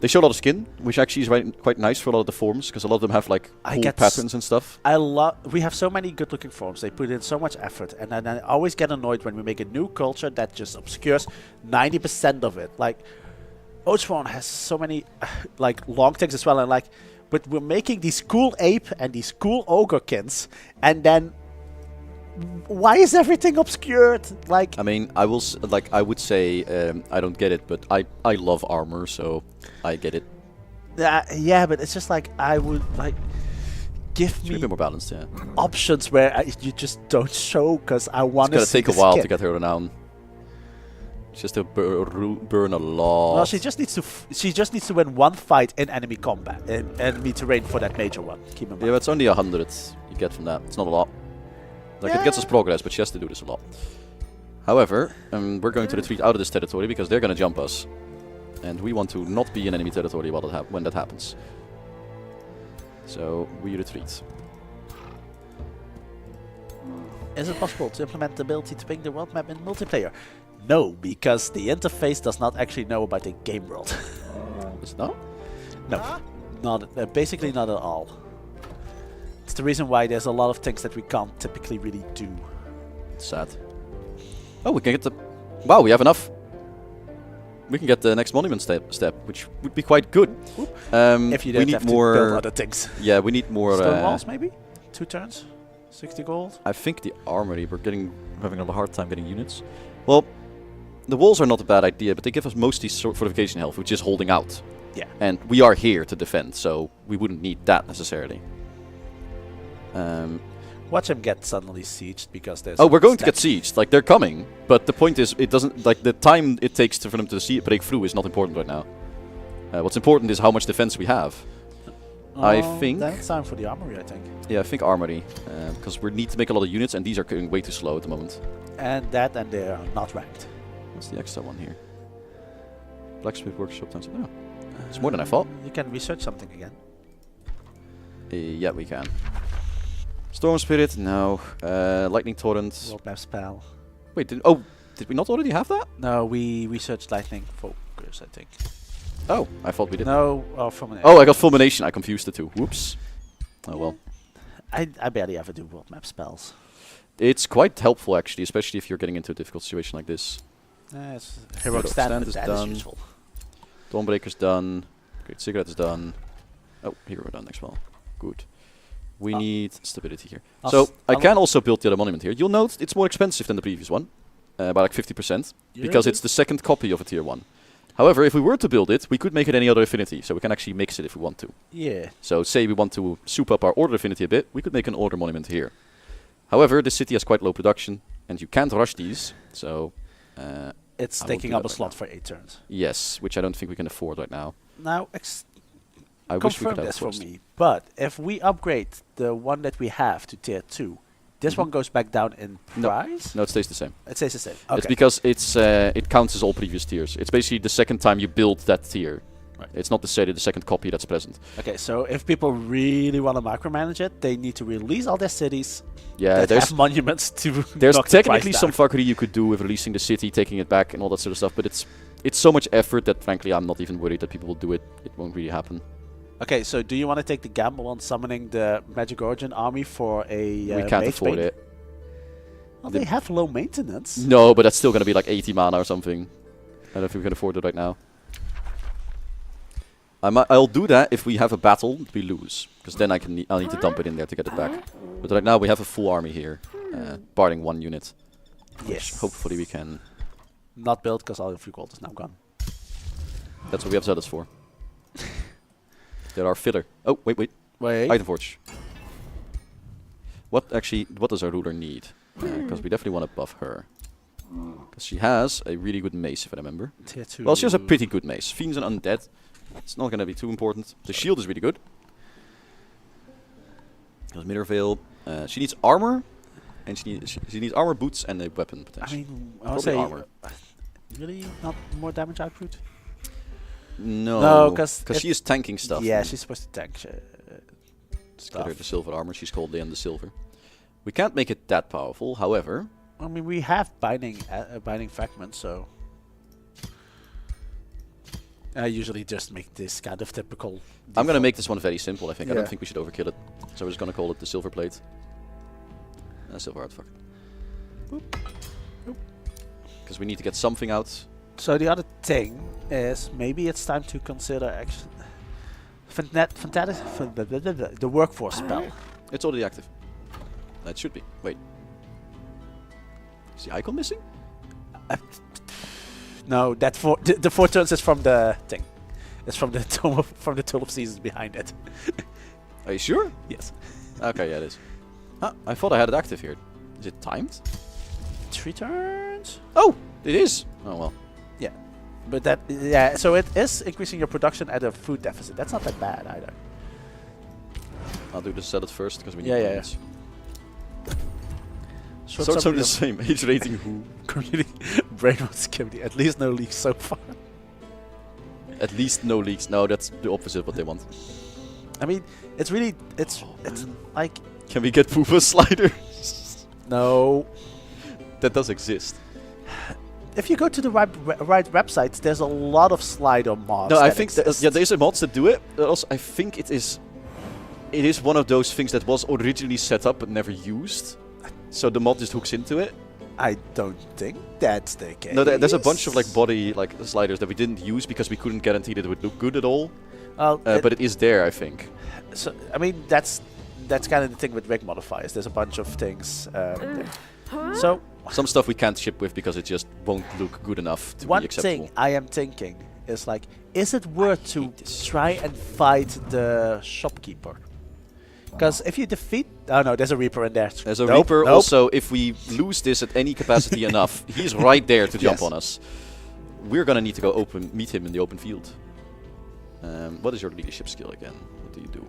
they show a lot of skin, which actually is quite nice for a lot of the forms, because a lot of them have like cool patterns and stuff. We have so many good looking forms. They put in so much effort, and then I always get annoyed when we make a new culture that just obscures 90% of it. Like Oathsworn has so many like long things as well, and like, but we're making these cool ape and these cool ogrekins, and then why is everything obscured? Like, I mean, I would say I don't get it, but I love armor, so I get it. Yeah, but it's just like I would like give me a bit more balanced, yeah. Options where you just don't show, because I want to. It's gonna take a while to get her renown. She has to burn a lot. Well, she just needs to win one fight in enemy combat, in enemy terrain for that major one. Keep in mind. Yeah, but it's only 100 you get from that. It's not a lot. Like, it gets us progress, but she has to do this a lot. However, we're going to retreat out of this territory because they're going to jump us. And we want to not be in enemy territory when that happens. So, we retreat. Is it possible to implement the ability to ping the world map in multiplayer? No, because the interface does not actually know about the game world. Is no? No, not basically not at all. It's the reason why there's a lot of things that we can't typically really do. It's sad. Oh, we can get the... Wow, we have enough. We can get the next monument step, which would be quite good. If you don't have to build other things. Yeah, we need more... Stone walls, maybe? 2 turns? 60 gold? I think the armory, we're having a hard time getting units. Well, the walls are not a bad idea, but they give us mostly fortification health, which is holding out. Yeah. And we are here to defend, so we wouldn't need that necessarily. Watch them get suddenly sieged because there's... Oh, we're going to get sieged. Like, they're coming. But the point is, it doesn't... Like, the time it takes for them to break through is not important right now. What's important is how much defense we have. I think... That's time for the armory, I think. Yeah, I think armory. Because we need to make a lot of units, and these are going way too slow at the moment. And they are not ranked. What's the extra one here? Blacksmith workshop times... Oh, it's more than I thought. You can research something again. Yeah, we can. Storm Spirit, no. Lightning Torrent. World map spell. Wait, did we not already have that? No, we researched lightning focus, I think. Oh, I thought we did. No, fulmination. Oh, I got fulmination. I confused the two. Whoops. Oh well. I barely ever do world map spells. It's quite helpful actually, especially if you're getting into a difficult situation like this. Heroic stand is done. useful. Dawnbreaker's done. Great Cigarette is done. Oh, here we're done next well. Good. We need stability here. So I can also build the other monument here. You'll note it's more expensive than the previous one, by like 50%, because it's the second copy of a tier 1. However, if we were to build it, we could make it any other affinity, so we can actually mix it if we want to. Yeah. So say we want to soup up our order affinity a bit, we could make an order monument here. However, this city has quite low production, and you can't rush these, so... it's taking up a slot for 8 turns. Yes, which I don't think we can afford right now. Now, I wish we confirm could have this it for first. me. But if we upgrade the one that we have to tier 2, this one goes back down in price? No, it stays the same. It stays the same. Okay. It's because it counts as all previous tiers. It's basically the second time you build that tier. Right. It's not necessarily the second copy that's present. Okay, so if people really want to micromanage it, they need to release all their cities Yeah, that there's have monuments to there's knock the price technically some down. fuckery you could do with releasing the city, taking it back, and all that sort of stuff. But it's so much effort that frankly I'm not even worried that people will do it. It won't really happen. Okay, so do you want to take the gamble on summoning the Magic Origin army for a We can't mage afford bane? it. Well, they have low maintenance. No, but that's still going to be like 80 mana or something. I don't think we can afford it right now. I'll do that if we have a battle we lose, because then I'll need to dump it in there to get it back. But right now we have a full army here, barring one unit. Which Yes. hopefully we can. Not built because all of your gold is now gone. That's what we have Zealots for. There are filler. Oh, wait. Wait. Item Forge. What does our ruler need? Because we definitely want to buff her. Because she has a really good mace, if I remember. Tier 2. Well, she has a pretty good mace. Fiends and Undead. It's not going to be too important. The shield is really good. Because Mirror Veil. She needs armor. And she needs armor, boots, and a weapon, I potentially. mean, I Probably would say armor. really not more damage output. No, because she is tanking stuff. Yeah, and she's supposed to tank let's get stuff. her the silver armor. She's called Leanne the Silver. We can't make it that powerful, however. I mean, we have binding fragments, so I usually just make this kind of typical. I'm going to make this one very simple, I think. I Yeah. don't think we should overkill it. So we're just going to call it the Silver Plate. Silver Artifact. Because we need to get something out. So the other thing is maybe it's time to consider action. The workforce spell. It's already active. It should be. Wait. Is the icon missing? No, that the 4 turns is from the thing. It's from the from the Tulip Seasons behind it. Are you sure? Yes. Okay, yeah, it is. I thought I had it active here. Is it timed? 3 turns. Oh, it is. Oh well. Yeah, but so it is increasing your production at a food deficit. That's not that bad either. I'll do the salad first because we need Yeah. points. Short Swords are summary the of same. Age rating who? community brainwash community. At least no leaks so far. At least no leaks. No, that's the opposite of what they want. I mean, it's really it's like Can we get Poopa Slider? No. That does exist. If you go to the right websites, there's a lot of slider mods. No, I that think exist. yeah, there's a mods that do it. Also, I think it is one of those things that was originally set up but never used. So the mod just hooks into it. I don't think that's the case. No, there's a bunch of like body sliders that we didn't use because we couldn't guarantee that it would look good at all. But it is there, I think. So I mean, that's kind of the thing with rig modifiers. There's a bunch of things. So some stuff we can't ship with because it just won't look good enough to be one acceptable. thing I am thinking is like, is it worth to try and fight the shopkeeper? Because if you defeat... Oh no, there's a Reaper in there. There's a Reaper. Also, if we lose this at any capacity enough, he's right there to jump on us. We're gonna need to go meet him in the open field. What is your leadership skill again? What do you do?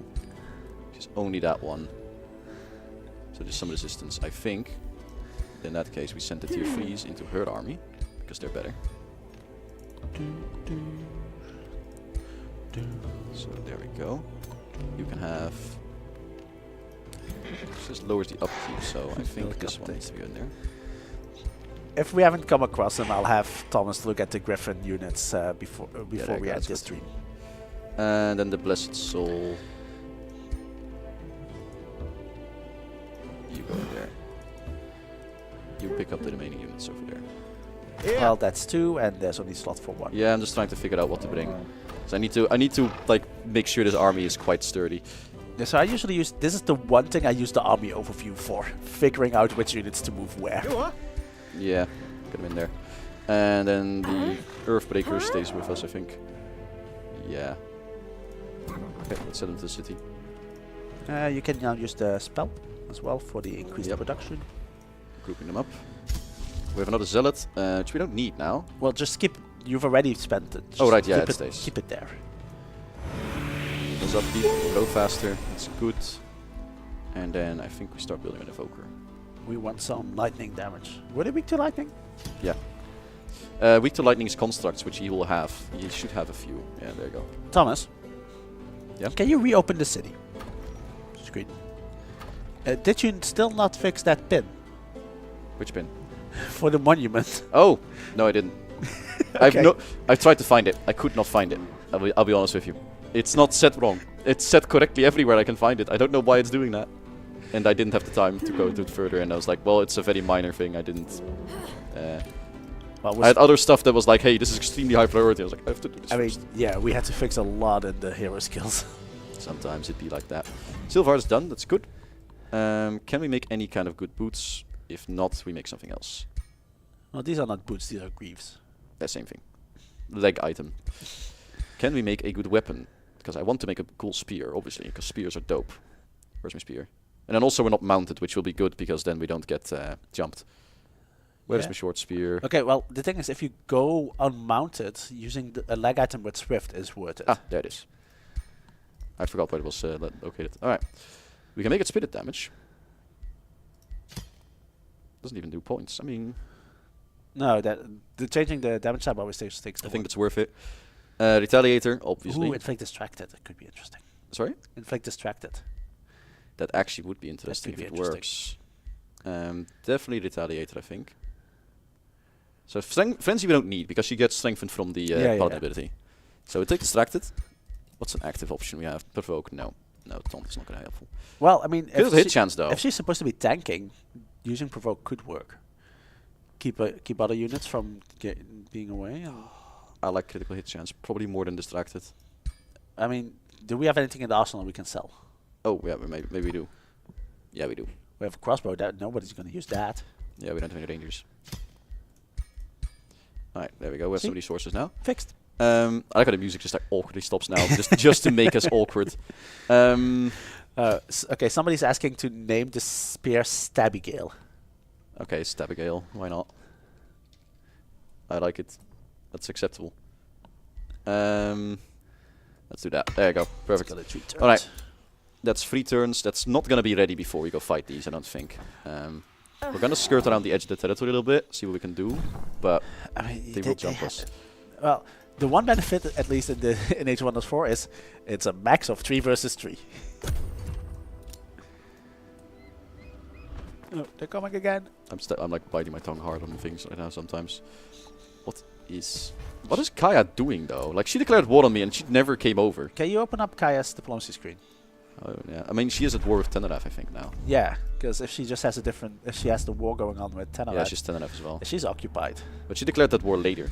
Just only that one. So there's some resistance, I think. In that case, we send the tier 3s into her army because they're better. So there we go. You can have. It just lowers the upkeep, so I think this one needs to be in there. If we haven't come across them, I'll have Thomas look at the Griffin units before we end this stream. And then the Blessed Soul. You go in there. You pick up the remaining units over there. Yeah. Well, that's 2, and there's only slot for 1. Yeah, I'm just trying to figure out what to bring. So I need to like make sure this army is quite sturdy. Yeah, so I usually use... This is the one thing I use the army overview for. Figuring out which units to move where. Yeah, get them in there. And then the Earthbreaker stays with us, I think. Yeah. Okay, let's send them to the city. You can now use the spell as well for the increased production. Grouping them up. We have another Zealot, which we don't need now. Well, just keep... You've already spent it. Oh, right, yeah, it stays. Keep it there. Goes up deep, go faster, that's good. And then I think we start building an Evoker. We want some lightning damage. Would it be to lightning? Yeah. Weak to lightning is constructs, which he will have. He should have a few. Yeah, there you go. Thomas? Yeah? Can you reopen the city? Screen. Did you still not fix that pin? Which pin? For the monument. Oh! No, I didn't. Okay. I've tried to find it. I could not find it. I'll be honest with you. It's not set wrong. It's set correctly everywhere I can find it. I don't know why it's doing that. And I didn't have the time to go it further, and I was like, well, it's a very minor thing. I didn't... I had other stuff that was like, hey, this is extremely high priority. I was like, I have to do this first. mean, yeah, we had to fix a lot in the hero skills. Sometimes it'd be like that. Silvar is done. That's good. Can we make any kind of good boots? If not, we make something else. Well, these are not boots. These are greaves. The same thing. Leg item. Can we make a good weapon? Because I want to make a cool spear, obviously, because spears are dope. Where's my spear? And then also we're not mounted, which will be good, because then we don't get jumped. Where's my short spear? Okay, well, the thing is, if you go unmounted, using a leg item with Swift is worth it. Ah, there it is. I forgot where it was located. Alright. We can make it spirit damage. Doesn't even do points. I mean... No, changing the damage type always takes I think that's worth it. Retaliator, obviously. Ooh, Inflict Distracted. That could be interesting. Sorry? Inflict Distracted. That actually would be interesting if it works. Definitely Retaliator, I think. So Frenzy we don't need, because she gets strengthened from the paladin ability. So we take Distracted. What's an active option we have? Provoke? No. No, Tom's not going to be helpful. Well, I mean... Good hit chance, though. If she's supposed to be tanking, using Provoke could work. Keep other units from being away. I like critical hit chance, probably more than Distracted. I mean, do we have anything in the arsenal we can sell? Oh, yeah, maybe we do. Yeah, we do. We have a crossbow. Nobody's going to use that. Yeah, we don't have any rangers. Alright, there we go. We have some resources now. Fixed. I like how the music just like awkwardly stops now, just to make us awkward. Okay, somebody's asking to name the spear Stabigale. Okay, Stabigale. Why not? I like it. That's acceptable. Let's do that. There you go. Perfect. Alright. That's 3 turns. That's not going to be ready before we go fight these, I don't think. We're going to skirt around the edge of the territory a little bit, see what we can do. But I mean, they will jump us. Well, the one benefit, at least in H1.4, is it's a max of 3 versus 3. Oh, they're coming again. I'm like biting my tongue hard on things right now sometimes. What is Kaya doing though? Like she declared war on me and she never came over. Can you open up Kaya's diplomacy screen? Oh yeah. I mean she is at war with Tenerife I think now. Yeah, because if she just has if she has the war going on with Tenerife. Yeah, she's Tenerife as well. She's occupied. But she declared that war later.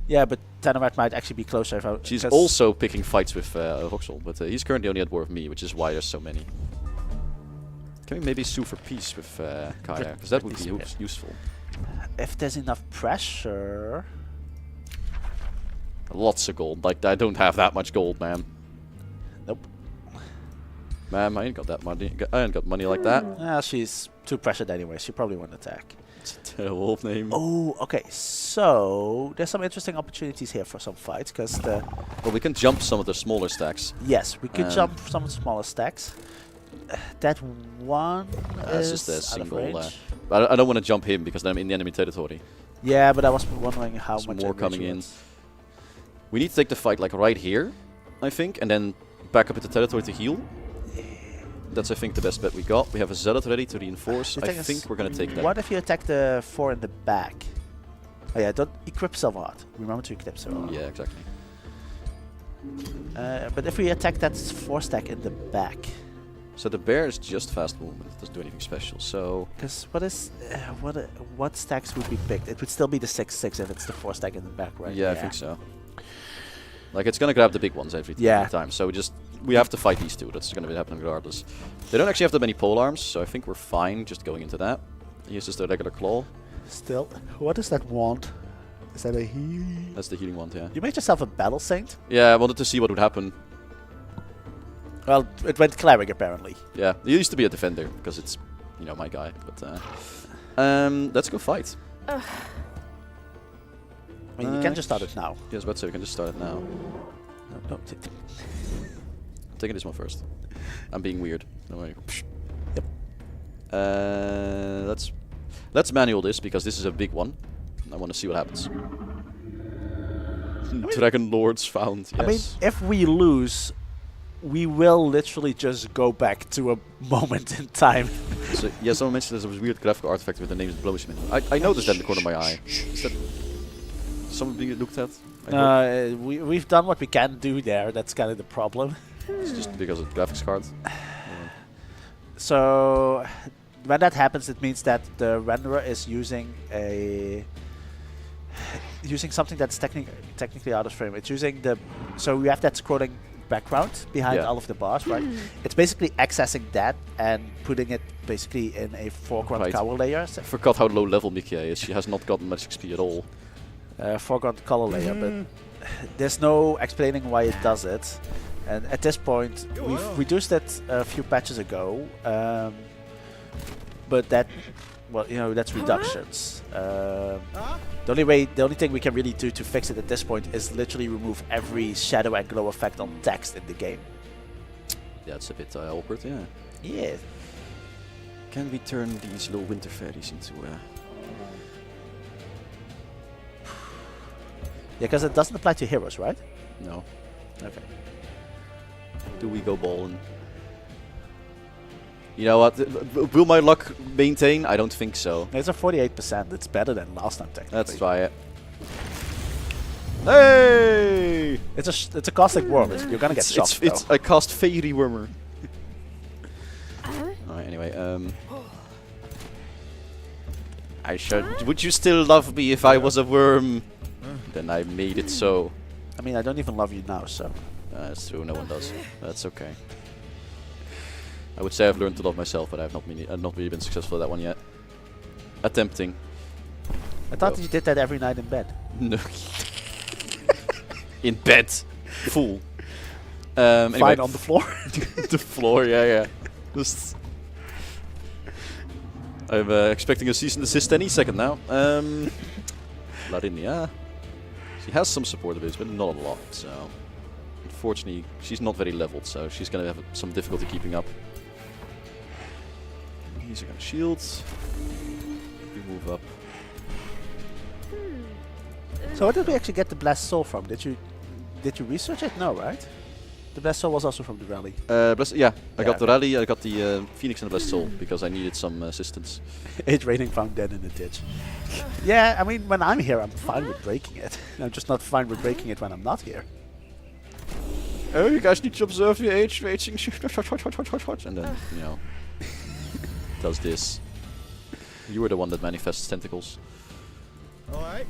Yeah, but Tenerife might actually be closer. She's also picking fights with Voxel, but he's currently only at war with me, which is why there's so many. Can we maybe sue for peace with Kaya? Because that would be useful. If there's enough pressure... Lots of gold. Like, I don't have that much gold, man. Nope. Ma'am, I ain't got that money. I ain't got money like that. She's too pressured anyway. She probably won't attack. It's a terrible name. Oh, okay. So, there's some interesting opportunities here for some fights, because the... Well, we can jump some of the smaller stacks. Yes, we could jump some of the smaller stacks. That one is just a single. out of range. But I don't want to jump him because I'm in the enemy territory. Yeah, but I was wondering how There's much more coming in. We need to take the fight like right here, I think, and then back up into territory to heal. That's I think the best bet we got. We have a zealot ready to reinforce. I think we're gonna take that. What if you attack the 4 in the back? Oh yeah, don't equip Silver Heart. Remember to equip Silver Heart. Yeah, exactly. But if we attack that 4 stack in the back. So the bear is just fast movement. It doesn't do anything special. So. Because what stacks would be picked? It would still be the 6/6 if it's the 4 stack in the back, right? Yeah, I think so. Like it's gonna grab the big ones every time. So we have to fight these two. That's gonna be happening regardless. They don't actually have that many pole arms, so I think we're fine just going into that. He uses the regular claw. Still, what is that wand? Is that a heal? That's the healing wand, yeah. You made yourself a battle saint? Yeah, I wanted to see what would happen. Well, it went cleric apparently. Yeah, he used to be a defender because it's, you know, my guy. But let's go fight. I mean, you can just start it now. Yes, but so we can just start it now. No, I'm taking this one first. I'm being weird. Don't worry. Yep. Let's manual this because this is a big one. I want to see what happens. Dragon Lords found. Yes. I mean, if we lose, we will literally just go back to a moment in time. So, yeah, someone mentioned there's a weird graphical artifact with the name Blowsman. I noticed that in the corner of my eye. Is that something being looked at? We've done what we can do there. That's kind of the problem. It's just because of the graphics card. So when that happens, it means that the renderer is using something that's technically out of frame. It's using so we have that scrolling background behind all of the bars, right? It's basically accessing that and putting it basically in a foreground color layer. I forgot how low level Mikia is. She has not gotten much XP at all. Foreground color layer, but there's no explaining why it does it. And at this point, we've reduced it a few patches ago, but that, well, you know, that's reductions. The only thing we can really do to fix it at this point is literally remove every shadow and glow effect on text in the game. Yeah, it's a bit awkward, yeah. Yeah. Can we turn these little winter fairies into Yeah, because it doesn't apply to heroes, right? No. Okay. Do we go balling? You know what? Will my luck maintain? I don't think so. It's a 48%. It's better than last time, technically. Let's try it. Hey! It's a caustic worm. You're gonna get shocked. It's I cast Fairy Wormer. Alright, anyway, I should. Would you still love me if I was a worm? Then I made it so. I mean, I don't even love you now, so. That's true. No one does. That's okay. I would say I've learned to love myself, but I've not really been successful at that one yet. Attempting. I thought you did that every night in bed. No. In bed. Fool. Fine, anyway, on the floor. The floor, yeah. Just. I'm expecting a cease and desist any second now. Larinia. She has some support abilities, but not a lot, so. Unfortunately, she's not very leveled, so she's gonna have some difficulty keeping up. He's gonna shield. We move up. So where did we actually get the blessed soul from? Did you research it? No, right? The Blessed Soul was also from the rally. I got the rally, I got the Phoenix and the Blessed Soul because I needed some assistance. 8 rating found dead in the ditch. Yeah, I mean, when I'm here, I'm fine with breaking it. I'm just not fine with breaking it when I'm not here. Oh, you guys need to observe your age rating. And then, you know, does this. You were the one that manifests tentacles. Alright.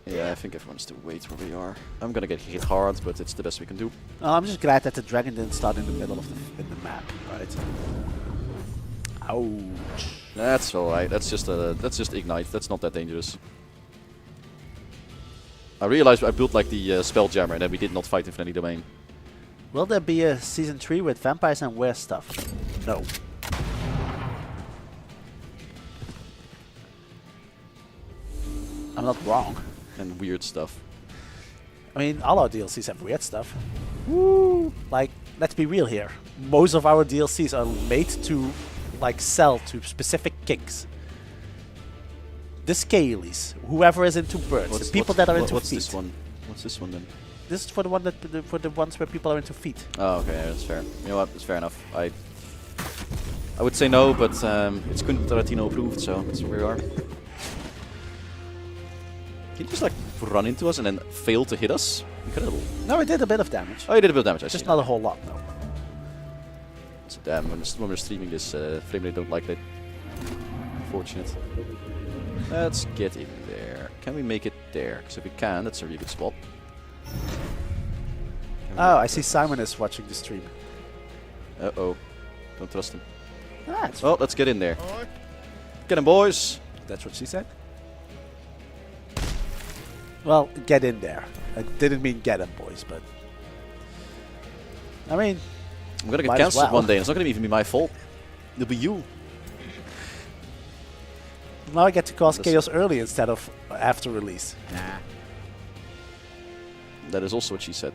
Yeah, I think everyone's to wait where we are. I'm gonna get hit hard, but it's the best we can do. I'm just glad that the dragon didn't start in the middle of the map, right? Ouch. That's alright. That's just ignite. That's not that dangerous. I realized I built like the spell jammer, and then we did not fight in friendly domain. Will there be a season 3 with vampires and weird stuff? No. I'm not wrong. And weird stuff. I mean, all our DLCs have weird stuff. Woo! Like, let's be real here. Most of our DLCs are made to, like, sell to specific kings. The Scalies, whoever is into birds, the people that are into feet. What's this one? What's this one then? This is for the one that for the ones where people are into feet. Oh, okay, that's fair. You know what? It's fair enough. I would say no, but it's Quentin Tarantino approved, so that's where we are. He just like run into us and then fail to hit us? Incredible. No, it did a bit of damage. Oh, he did a bit of damage. Just not a whole lot, no. So damn, when we're streaming this, frame rate don't like that. Unfortunate. Let's get in there. Can we make it there? Because if we can, that's a really good spot. Oh, I see Simon is watching the stream. Uh-oh. Don't trust him. Ah, Well, let's get in there. Alright. Get him, boys! that's what she said. Well, get in there. I didn't mean get him, boys, but... I mean... I'm gonna get might as cancelled well. one day, and it's not gonna even be my fault. It'll be you. Now I get to cause Listen. chaos early instead of after release. Nah. That is also what she said.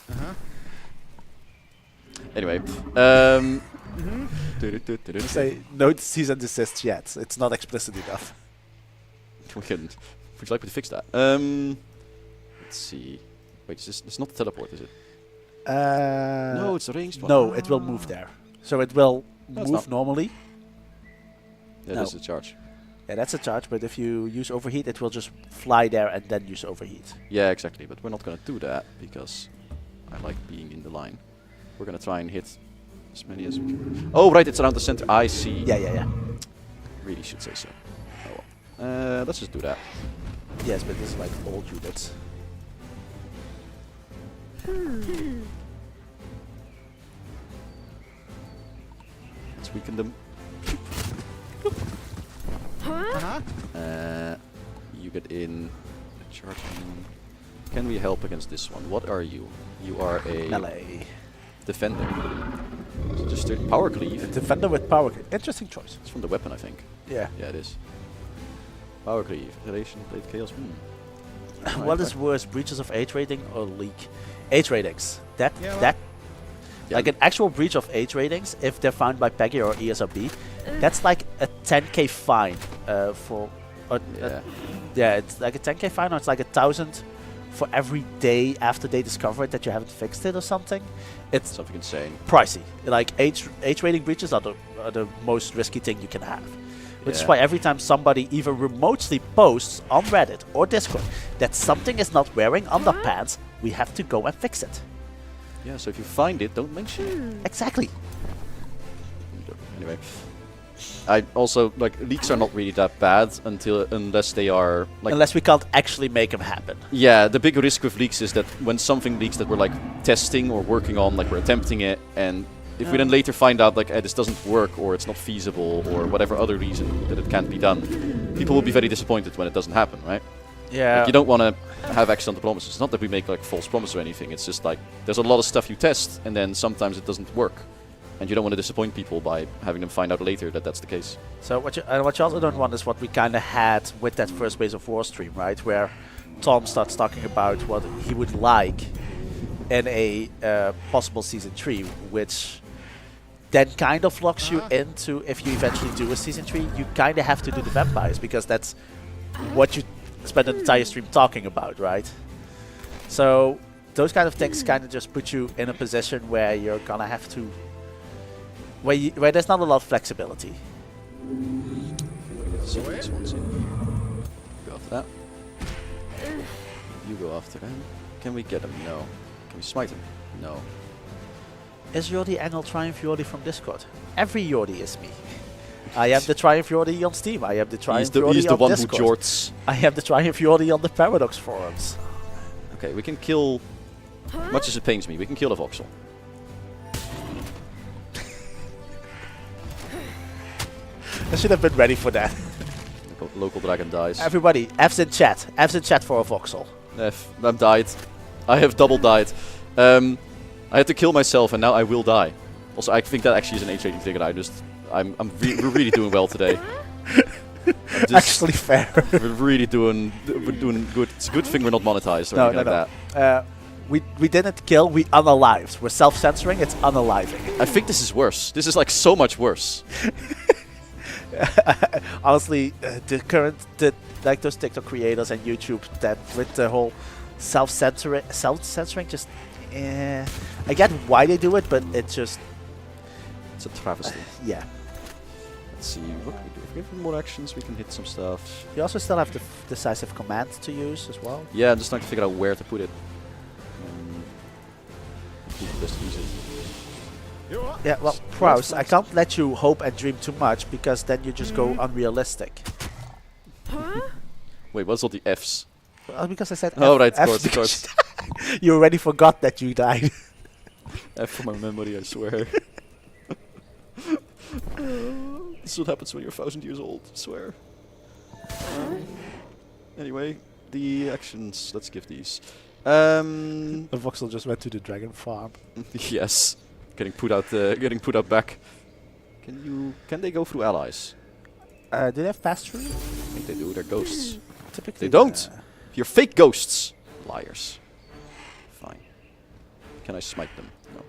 Uh-huh. Anyway, Say no cease and desist yet. It's not explicit enough. we couldn't. Would you like me to fix that? Let's see. Wait, is this? It's not the teleport, is it? No, it's a ranged one. No, it will move there. So it will No, it's move not. normally. Yeah, No. this is a charge. Yeah, that's a charge, but if you use overheat, it will just fly there and then use overheat. Yeah, exactly. But we're not gonna do that because I like being in the line. We're gonna try and hit as many as we can. Oh, right, it's around the center. I see. Yeah. Really should say so. Oh well. Let's just do that. Yes, but this is like old units. Let's weaken them. Uh-huh. You get in. Charge in. Can we help against this one? What are you? You are a Melee. defender. So just a power cleave. Defender with power. Interesting choice. It's from the weapon, I think. Yeah. Yeah, it is. Power cleave. Relation, blade, chaos. What is worse, breaches of 8 rating or leak? 8 ratings. That Yeah, well- that Yeah. like an actual breach of 8 ratings, if they're found by PEGI or ESRB, that's like a 10k fine for. Yeah. It's like a 10k fine, or it's like 1,000 for every day after they discover it that you haven't fixed it or something. It's Something insane. pricey. Like 8 rating breaches are the most risky thing you can have. Which is Yeah. why every time somebody even remotely posts on Reddit or Discord that something is not wearing underpants, we have to go and fix it. Yeah, so if you find it, don't mention it. Exactly. Anyway. I also, like, leaks are not really that bad unless they are, like... Unless we can't actually make them happen. Yeah, the big risk with leaks is that when something leaks that we're, like, testing or working on, like, we're attempting it, and if we then later find out, like, this doesn't work, or it's not feasible, or whatever other reason that it can't be done, people will be very disappointed when it doesn't happen, right? Yeah. Like, you don't want to have accidental promises. It's not that we make, like, false promises or anything. It's just, like, there's a lot of stuff you test, and then sometimes it doesn't work. And you don't want to disappoint people by having them find out later that that's the case. So what you also don't want is what we kind of had with that first Ways of War stream, right? Where Tom starts talking about what he would like in a possible season 3, which then kind of locks you into, if you eventually do a season 3, you kind of have to do the vampires, because that's what you spent an entire stream talking about, right? So those kind of things kind of just put you in a position where you're gonna have to, where there's not a lot of flexibility. So these ones in. Go after that. You go after them. Can we get him? No. Can we smite him? No. Is Jordi Engel Triumph Jordi from Discord? Every Jordi is me. I am the Triumph Jordi on Steam. I am the Triumph Jordi he's the on one Discord. who jorts. I am the Triumph Jordi on the Paradox forums. Okay, we can kill. Much as it pains me, we can kill a voxel. I should have been ready for that. Local dragon dies. Everybody, F's in chat. F's in chat for a voxel. F, I'm died. I have double died. I had to kill myself and now I will die. Also, I think that actually is an H-rating thing and we're really doing well today. Actually fair. We're really doing good. It's a good thing we're not monetized or anything like that. We didn't kill, we unalived. We're self-censoring, it's unaliving. I think this is worse. This is like so much worse. Honestly, like those TikTok creators and YouTube that with the whole self-censoring just, I get why they do it, but it's just, It's a travesty. yeah. Let's see, what can we do? If we give him more actions, we can hit some stuff. You also still have the decisive command to use as well. Yeah, I'm just trying to figure out where to put it. Just use it. Yeah, well, Prouse, I can't let you hope and dream too much because then you just go unrealistic. Wait, what's all the Fs? Well, because I said Oh, F, right, F of course. You already forgot that you died. F for my memory, I swear. This is what happens when you're 1,000 years old, I swear. Anyway, the actions, let's give these. The voxel just went to the dragon farm. Yes, getting put out back. Can they go through allies? Do they have pass-through? I think they do, they're ghosts. Typically They don't! You're fake ghosts! Liars. Fine. Can I smite them? No.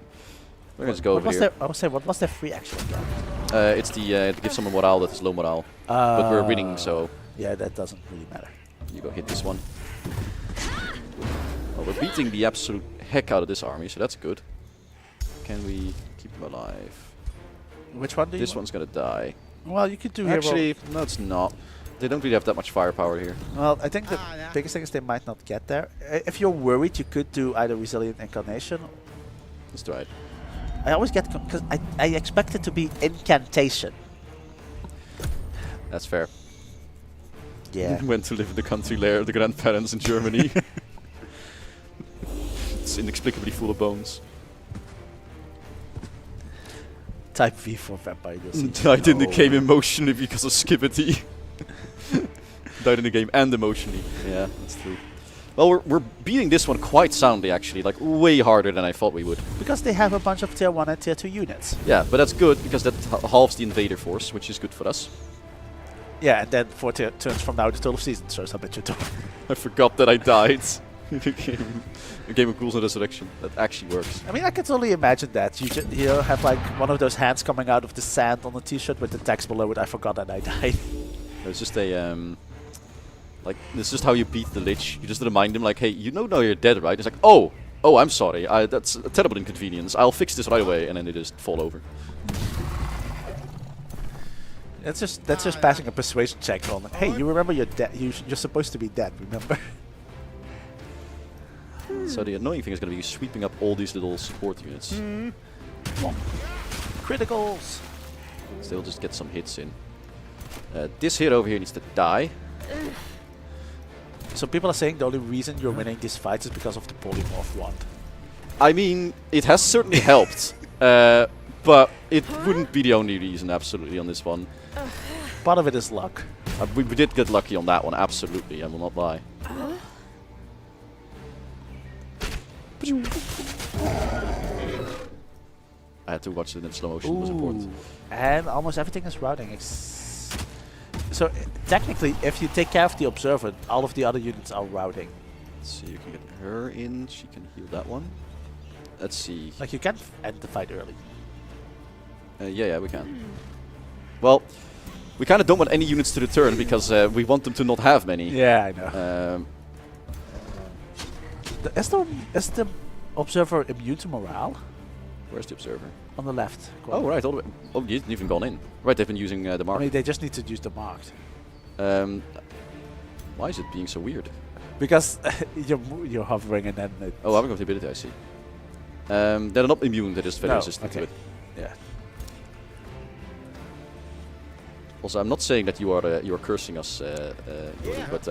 We're gonna just go over here. I would say, what was their free action again? It's the to give someone morale that is low morale. But we're winning, so Yeah, that doesn't really matter. you go hit this one. Well, we're beating the absolute heck out of this army, so that's good. Can we keep him alive? Which one do you This want? one's gonna die. Well, you could do hero. Actually, no, it's not. They don't really have that much firepower here. Well, I think the biggest thing is they might not get there. If you're worried, you could do either Resilient Incarnation. Let's try it. I always get because I expect it to be Incantation. That's fair. Yeah. Went to live in the country lair of the grandparents in Germany. It's inexplicably full of bones. Type V for Vampire. Died in the game emotionally because of Skibbity. Died in the game and emotionally. Yeah, that's true. Well, we're beating this one quite soundly, actually. Like, way harder than I thought we would. Because they have a bunch of tier 1 and tier 2 units. Yeah, but that's good, because that halves the invader force, which is good for us. Yeah, and then 4 turns from now, the total season shows up at your door. I forgot that I died in the game of Ghouls and Resurrection. That actually works. I mean, I can totally imagine that. You have like one of those hands coming out of the sand on a t-shirt with the text below it, I forgot that I died. It's just a, like, this is just how you beat the Lich. You just remind him, like, hey, you know now you're dead, right? It's like, oh, I'm sorry. That's a terrible inconvenience. I'll fix this right away, and then they just fall over. That's just passing a persuasion check on. Hey, you remember you're dead? You're supposed to be dead. Remember? So the annoying thing is going to be sweeping up all these little support units. Criticals. So they'll just get some hits in. This hit over here needs to die. So people are saying the only reason you're winning these fights is because of the polymorph wand. I mean, it has certainly helped, but it wouldn't be the only reason, absolutely, on this one. Part of it is luck. We did get lucky on that one, absolutely, I will not lie. I had to watch it in slow motion, it was important. And almost everything is routing. So technically, if you take care of the observer, all of the other units are routing. Let's see, you can get her in, she can heal that one. Let's see. Like you can end the fight early. Yeah, we can. Well, We kind of don't want any units to return because we want them to not have many. Yeah, I know. Is the observer immune to morale? Where's the observer? On the left. Oh, right. All the way. Oh, you didn't even gone in. Right, they've been using the mark. I mean, they just need to use the marked. Why is it being so weird? Because you're hovering and then it... Oh, I haven't got the ability, I see. They're not immune, they're just very resistant to it. Yeah. Also, I'm not saying that you are cursing us, Jordi, but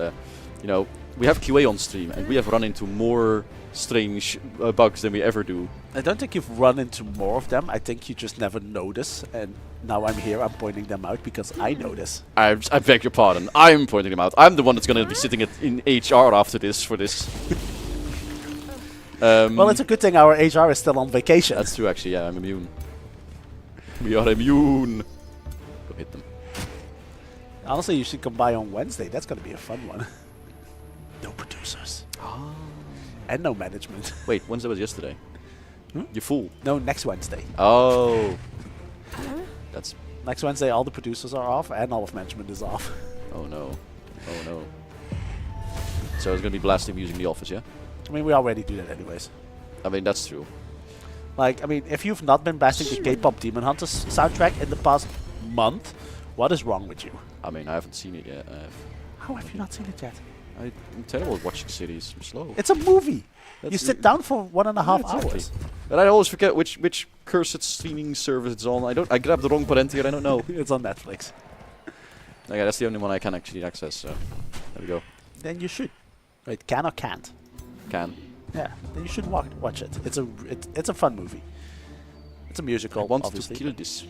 you know, we have QA on stream and we have run into more strange bugs than we ever do. I don't think you've run into more of them. I think you just never notice. And now I'm here, I'm pointing them out because I notice. I beg your pardon. I'm pointing them out. I'm the one that's going to be sitting in HR after this for this. Well, it's a good thing our HR is still on vacation. That's true, actually. Yeah, I'm immune. We are immune. Go hit them. Honestly, you should come by on Wednesday. That's going to be a fun one. No producers. And no management. Wait, Wednesday was yesterday. You fool. No, next Wednesday. Oh. That's... Next Wednesday, all the producers are off and all of management is off. Oh no. Oh no. So it's going to be blasting music in the office, yeah? I mean, we already do that anyways. I mean, that's true. Like, I mean, if you've not been blasting the K-pop Demon Hunters soundtrack in the past month, what is wrong with you? I mean, I haven't seen it yet. How have you not seen it yet? I'm terrible at watching series. I'm slow. It's a movie. That's you sit down for 1.5 exactly. hours. But I always forget which cursed streaming service it's on. I grabbed the wrong parent here. I don't know. It's on Netflix. Okay, that's the only one I can actually access. So there we go. Then you should. Wait, can or can't? Can. Yeah. Then you should watch it. It's a fun movie. It's a musical. I want obviously. to kill this.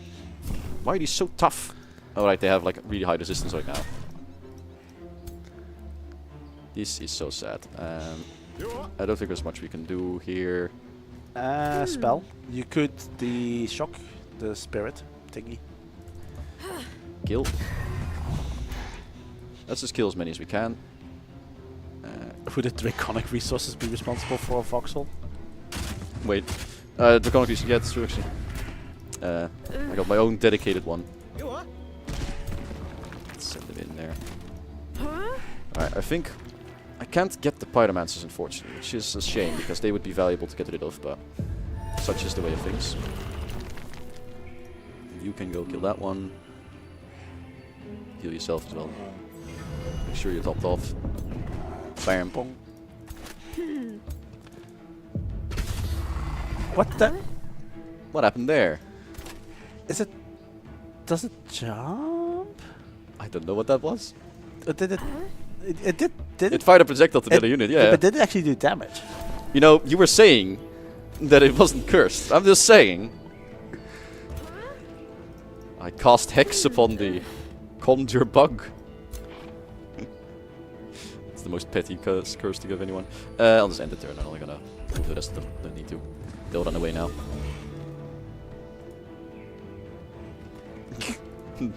Why are these so tough? Oh right, they have like really high resistance right now. This is so sad. I don't think there's much we can do here. Spell. You could the shock, the spirit thingy. Kill. Let's just kill as many as we can. Would the draconic resources be responsible for a voxel? Wait. Draconic resources. Yeah, that's true actually. I got my own dedicated one. Let's send it in there. Alright, I think I can't get the pyromancers unfortunately, which is a shame because they would be valuable to get rid of, but such is the way of things. You can go kill that one. Heal yourself as well. Make sure you're topped off. Bam. Boom. What the? What happened there? Is it? Does it jump? I don't know what that was. Did it? It did. Did It fired a projectile to the other unit, yeah. But did it actually do damage? You know, you were saying that it wasn't cursed. I'm just saying. I cast Hex upon the conjure bug. It's the most petty curse to give anyone. I'll just end the turn. I'm only gonna move the rest of them. Don't need to. They'll run away now.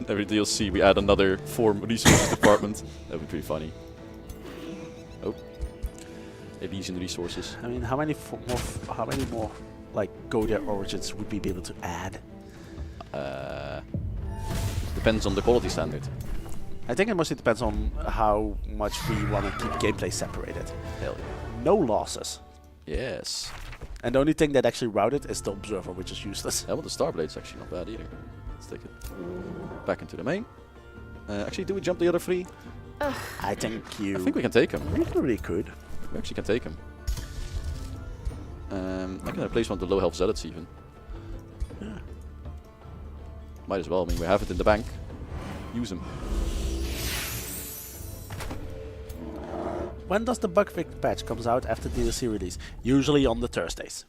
Every DLC we add another form resources department. That would be pretty funny. Oh. Elysian resources. I mean, how many more like Godia origins would we be able to add? Depends on the quality standard. I think it mostly depends on how much we want to keep gameplay separated. Hell yeah. No losses. Yes. And the only thing that actually routed is the Observer, which is useless. Yeah, well, the Starblade's actually not bad either. Let's take it back into the main. Actually, do we jump the other three? I think I think we can take him. We really could. We actually can take him. I can replace one of the low health zealots even. Yeah. Might as well. I mean, we have it in the bank. Use them. When does the bug fix patch comes out after DLC release? Usually on the Thursdays.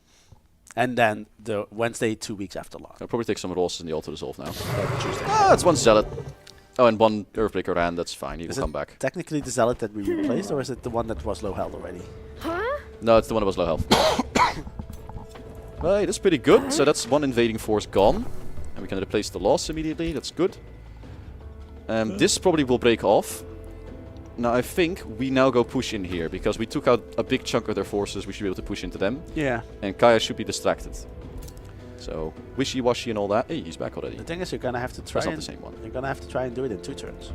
And then the Wednesday 2 weeks after launch. I'll probably take some Rosses in the auto resolve now. Tuesday. Ah, it's one zealot. Oh, and one Earthbreaker ran. That's fine. He will come back. Technically the Zealot that we replaced, or is it the one that was low health already? No, it's the one that was low health. Right, that's pretty good. So that's one invading force gone. And we can replace the loss immediately. That's good. This probably will break off. Now I think we now go push in here, because we took out a big chunk of their forces. We should be able to push into them. Yeah. And Kaya should be distracted. So wishy-washy and all that. Hey, he's back already. The thing is, you're gonna have to try. That's not the same one. You're gonna have to try and do it in 2 turns.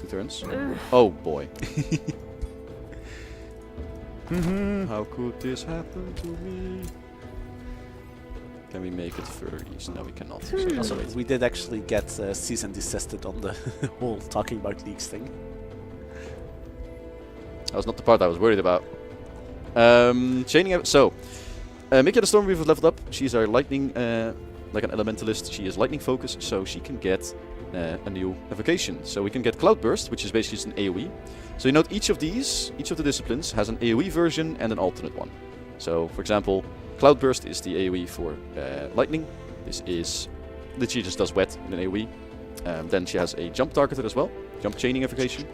2 turns. Oh boy. How could this happen to me? Can we make it 30s? No, we cannot. So we Also, wait. we did actually get cease and desisted on the whole talking about leaks thing. That was not the part I was worried about. Chaining. So, Mikia the Stormweaver leveled up. She's our lightning, like an elementalist. She is lightning focused, so she can get a new evocation. So we can get Cloudburst, which is basically just an AoE. So you note each of the disciplines has an AoE version and an alternate one. So, for example, Cloudburst is the AoE for lightning. This is literally just does wet in an AoE. Then she has a jump targeted as well, jump chaining evocation.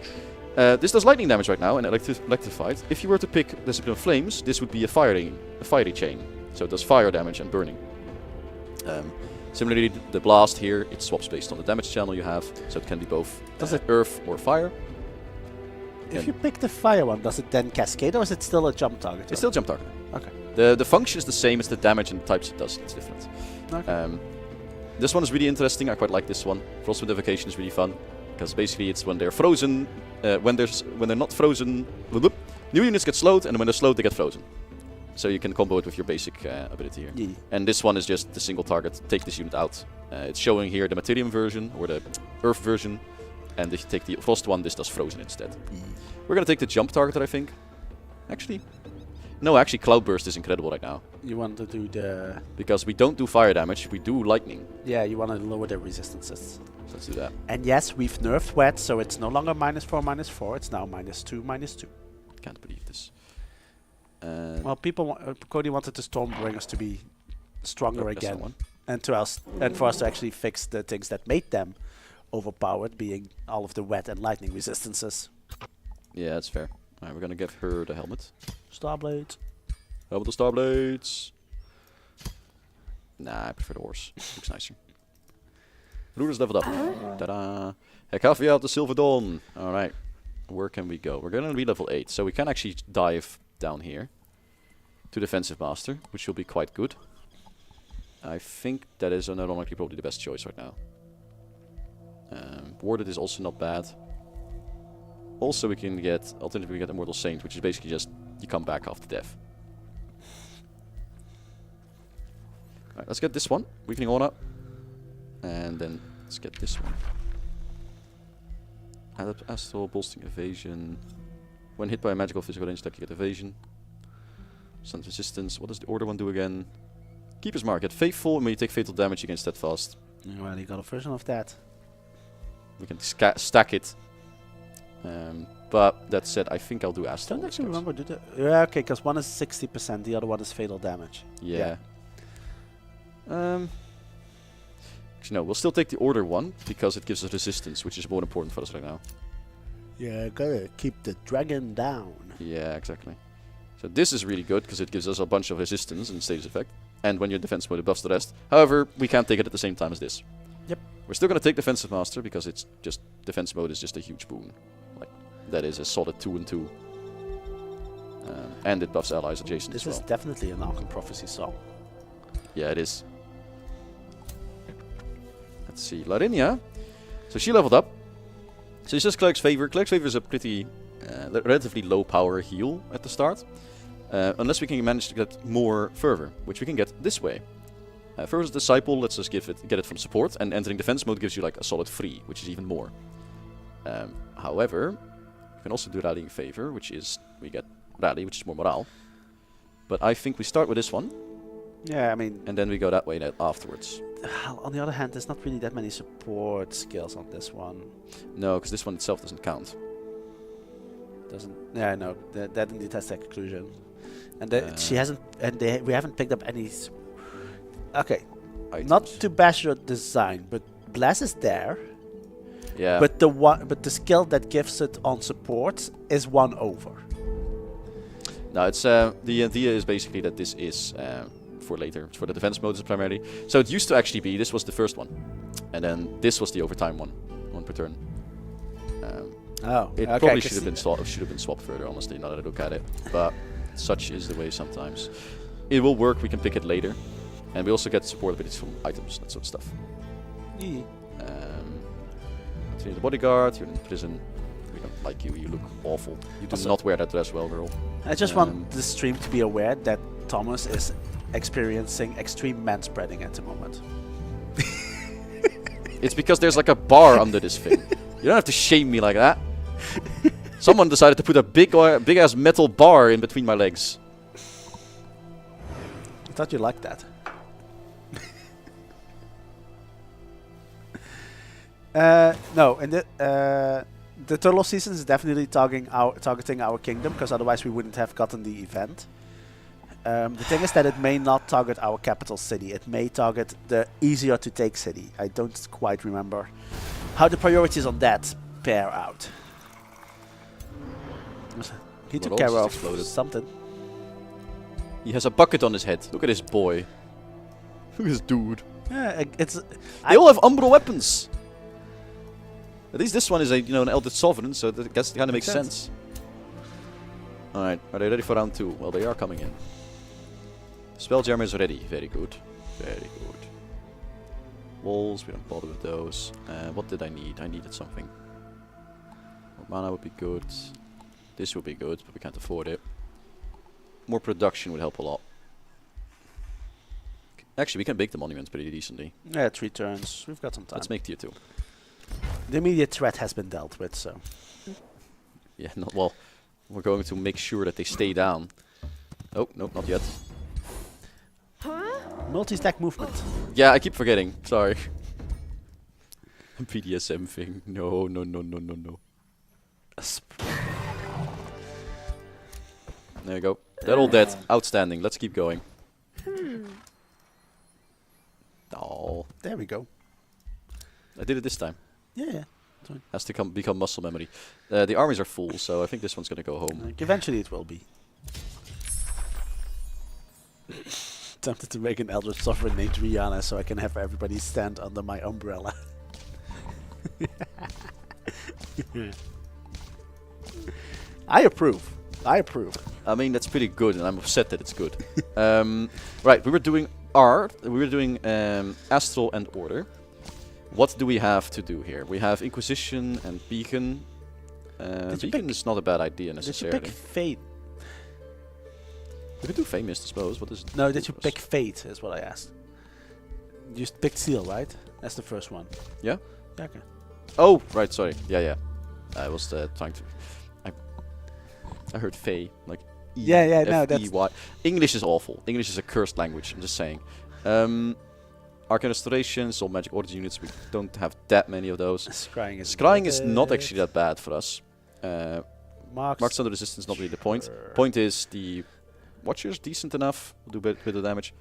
This does lightning damage right now and electrified. If you were to pick Discipline of Flames, this would be a fiery chain. So it does fire damage and burning. Similarly, the blast here, it swaps based on the damage channel you have, so it can be both earth or fire. If you pick the fire one, does it then cascade, or is it still a jump target? It's still jump target. Okay. The function is the same as the damage and the types it does. It's different. Okay. This one is really interesting. I quite like this one. Frostwind Evocation is really fun because basically it's when they're frozen. When they're not frozen, new units get slowed, and when they're slowed, they get frozen. So you can combo it with your basic ability here. Yeah. And this one is just the single target. Take this unit out. It's showing here the Materium version or the Earth version. And if you take the Frost one, this does Frozen instead. We're gonna take the jump target, I think. Actually, Cloudburst is incredible right now. You want to do the... Because we don't do fire damage, we do lightning. Yeah, you want to lower the resistances. So let's do that. And yes, we've nerfed wet, so it's no longer -4/-4. It's now -2/-2. Can't believe this. Well, Cody wanted the Stormbringers to be stronger that's again, not one. and for us to actually fix the things that made them overpowered, being all of the wet and lightning resistances. Yeah, that's fair. Alright, we're gonna give her the helmet. Starblade. Helmet of Starblades. Nah, I prefer the horse. Looks nicer. Ruder's leveled up. Ta-da! Hekafia of the Silver Dawn. Alright. Where can we go? We're gonna be level 8, so we can actually dive down here to Defensive Master, which will be quite good. I think that is ironically probably the best choice right now. Warded is also not bad. Also, we can get, alternatively, we get Immortal Saint, which is basically just you come back after death. Alright, let's get this one. Weakening Aura. And then let's get this one. Astral, Bolstering Evasion. When hit by a magical physical range attack, you get Evasion. Stunt Resistance. What does the Order one do again? Keeper's Mark. Get Faithful, and when you take fatal damage, you gain Steadfast. Well, you got a version of that. We can stack it. But that said, I think I'll do Astral. Don't actually remember. Yeah, okay, because one is 60%, the other one is fatal damage. Yeah. Actually, no, we'll still take the Order one, because it gives us resistance, which is more important for us right now. Yeah, gotta keep the dragon down. Yeah, exactly. So this is really good, because it gives us a bunch of resistance and status effect. And when you're in defense mode, it buffs the rest. However, we can't take it at the same time as this. Yep. We're still going to take Defensive Master, because it's just defense mode is just a huge boon. Like, that is a solid 2 and 2. And it buffs allies adjacent This as well. is definitely an Archon Prophecy song. Yeah, it is. Let's see, Larinia. So she leveled up. So it's just Cleric's Favor. Cleric's Favor is a pretty relatively low power heal at the start. Unless we can manage to get more fervor, which we can get this way. Fervor's Disciple lets us get it from support, and entering defense mode gives you like a solid 3, which is even more. However, we can also do Rallying Favor, which is we get Rally, which is more morale. But I think we start with this one. Yeah, I mean... And then we go that way afterwards. On the other hand, there's not really that many support skills on this one. No, because this one itself doesn't count. Doesn't... Yeah, no, that indeed has that conclusion. And she hasn't... And we haven't picked up any... Okay, Items. not to bash your design, but Bless is there. Yeah. But the skill that gives it on support is 1 over. No, it's the idea is basically that this is for later, for the defense modes primarily. So it used to actually be this was the first one, and then this was the overtime one per turn. It probably should have been swapped further, honestly, now that I look at it. But such is the way sometimes. It will work. We can pick it later And we also get support abilities from items, that sort of stuff. Yeah. So you're the bodyguard, you're in prison. We don't like you, you look awful. You do Also- not wear that dress well, girl. I just want the stream to be aware that Thomas is experiencing extreme manspreading at the moment. It's because there's like a bar under this thing. You don't have to shame me like that. Someone decided to put a big ass metal bar in between my legs. I thought you liked that. No, and the turtle season is definitely targeting our kingdom, because otherwise we wouldn't have gotten the event. The thing is that it may not target our capital city. It may target the easier to take city. I don't quite remember how the priorities on that pair out. He took Well, care just of exploded. something. He has a bucket on his head. Look at this boy. Look at this dude. Yeah, it's. They all have umbral weapons. At least this one is an Eldritch Sovereign, so that guess kind of makes sense. Alright, are they ready for round 2? Well, they are coming in. Spelljammer is ready. Very good. Very good. Walls, we don't bother with those. What did I need? I needed something. More mana would be good. This would be good, but we can't afford it. More production would help a lot. Actually, we can bake the monuments pretty decently. Yeah, 3 turns. We've got some time. Let's make tier 2. The immediate threat has been dealt with, so. Yeah, not well. We're going to make sure that they stay down. Oh, no, not yet. Multi-stack movement. Yeah, I keep forgetting. Sorry. BDSM thing. No. There you go. They're all dead. Outstanding. Let's keep going. Oh, There we go. I did it this time. Yeah. Has to become muscle memory. The armies are full, so I think this one's gonna go home. Like, eventually it will be. Tempted to make an Eldritch Sovereign named Rihanna so I can have everybody stand under my umbrella. I approve. I mean, that's pretty good, and I'm upset that it's good. Right, we were doing art. We were doing Astral and Order. What do we have to do here? We have Inquisition and Beacon. Beacon is not a bad idea Did you necessarily. pick Fate? We could do Famous, I suppose. What is it? No, did you pick Fate is what I asked. You just picked Seal, right? That's the first one. Yeah? Yeah, okay. Oh, right, sorry. Yeah. I was trying to... I heard Fae, like E. Yeah, no, that's... F-E-Y. English is awful. English is a cursed language, I'm just saying. Arcane Restoration, Soul Magic Order units, we don't have that many of those. Scrying is not actually that bad for us. Marks under resistance, not really the point. Point is the Watchers, decent enough, will do a bit of damage.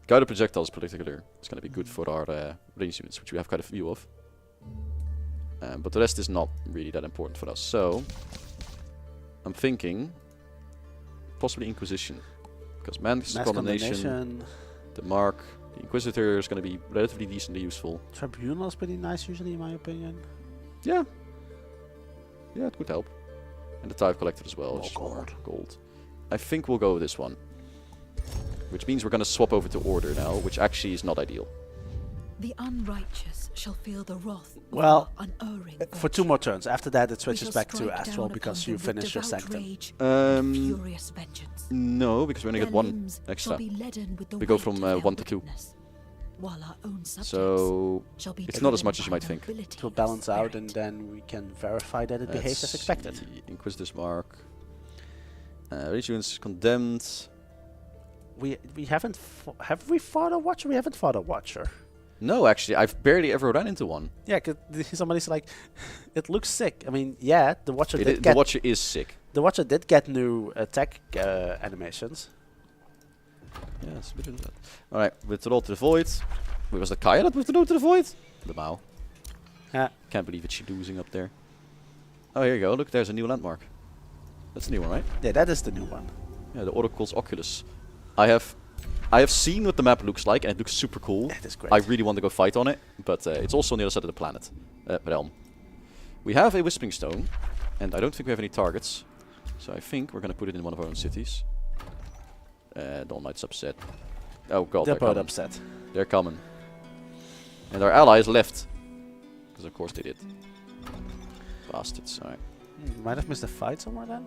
Guided Projectiles in particular, it's going to be good for our range units, which we have quite a few of. But the rest is not really that important for us. So, I'm thinking possibly Inquisition. Because Mass Condemnation, the Mark, the Inquisitor is going to be relatively decently useful. Tribunal is pretty nice usually in my opinion. Yeah. Yeah, it could help. And the Tithe Collector as well. More which is more gold. gold. I think we'll go with this one. Which means we're going to swap over to Order now, which actually is not ideal. The unrighteous shall feel the wrath of Well, our unerring For 2 more turns. After that it We switches shall back to strike Astral down because upon you them with finished your devout Sanctum. rage and Um, furious vengeance. no, because we only Their get 1 limbs extra. shall be leaden with the We go weight from, of their 1 to 2. wickedness, while our own subjects So, shall be it's not as driven much as you by might think. nobility It will of balance out spirit. and then we can verify that it behaves as expected. see. Inquisitor's Mark. Regions Condemned. We haven't have we fought a Watcher? We haven't fought a Watcher. No, actually, I've barely ever run into one. Yeah, 'cause somebody's like, it looks sick. I mean, yeah, the Watcher did The get Watcher is sick. new attack animations. Yeah, it's a bit of that. Alright, Withdraw to the Void. Wait, was that Kaya that withdrew to the Void? The Mao. Yeah. Can't believe it's she losing up there. Oh, here you go. Look, there's a new landmark. That's a new one, right? Yeah, that is the new one. Yeah, the Oracle's Oculus. I have seen what the map looks like, and it looks super cool. That is great. I really want to go fight on it, but it's also on the other side of the planet, realm. We have a Whispering Stone, and I don't think we have any targets, so I think we're going to put it in one of our own cities. Dawn Knight's upset. Oh god, They're they're both coming. upset. They're coming. And our allies left. Because of course they did. Bastards, alright. Might have missed a fight somewhere then.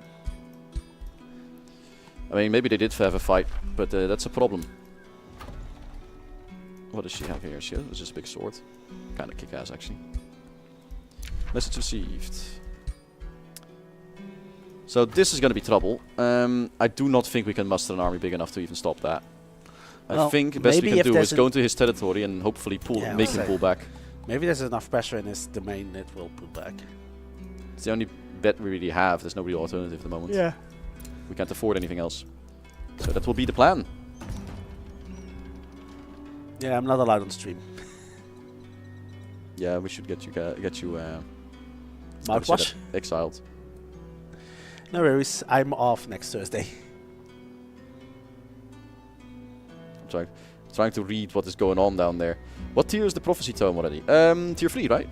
I mean, maybe they did have a fight, but that's a problem. What does she have here? She has just a big sword. Kind of kick-ass, actually. Message received. So this is going to be trouble. I do not think we can muster an army big enough to even stop that. I Well, think the best we maybe can if do is there's go into his territory and hopefully pull, Yeah, make I him would pull back. Maybe there's enough pressure in his domain that will pull back. It's the only bet we really have. There's no real alternative at the moment. Yeah. We can't afford anything else. So that will be the plan. Yeah, I'm not allowed on stream. Yeah, we should get you Mouthwash? exiled. No worries. I'm off next Thursday. I'm trying to read what is going on down there. What tier is the prophecy tome already? Tier 3, right?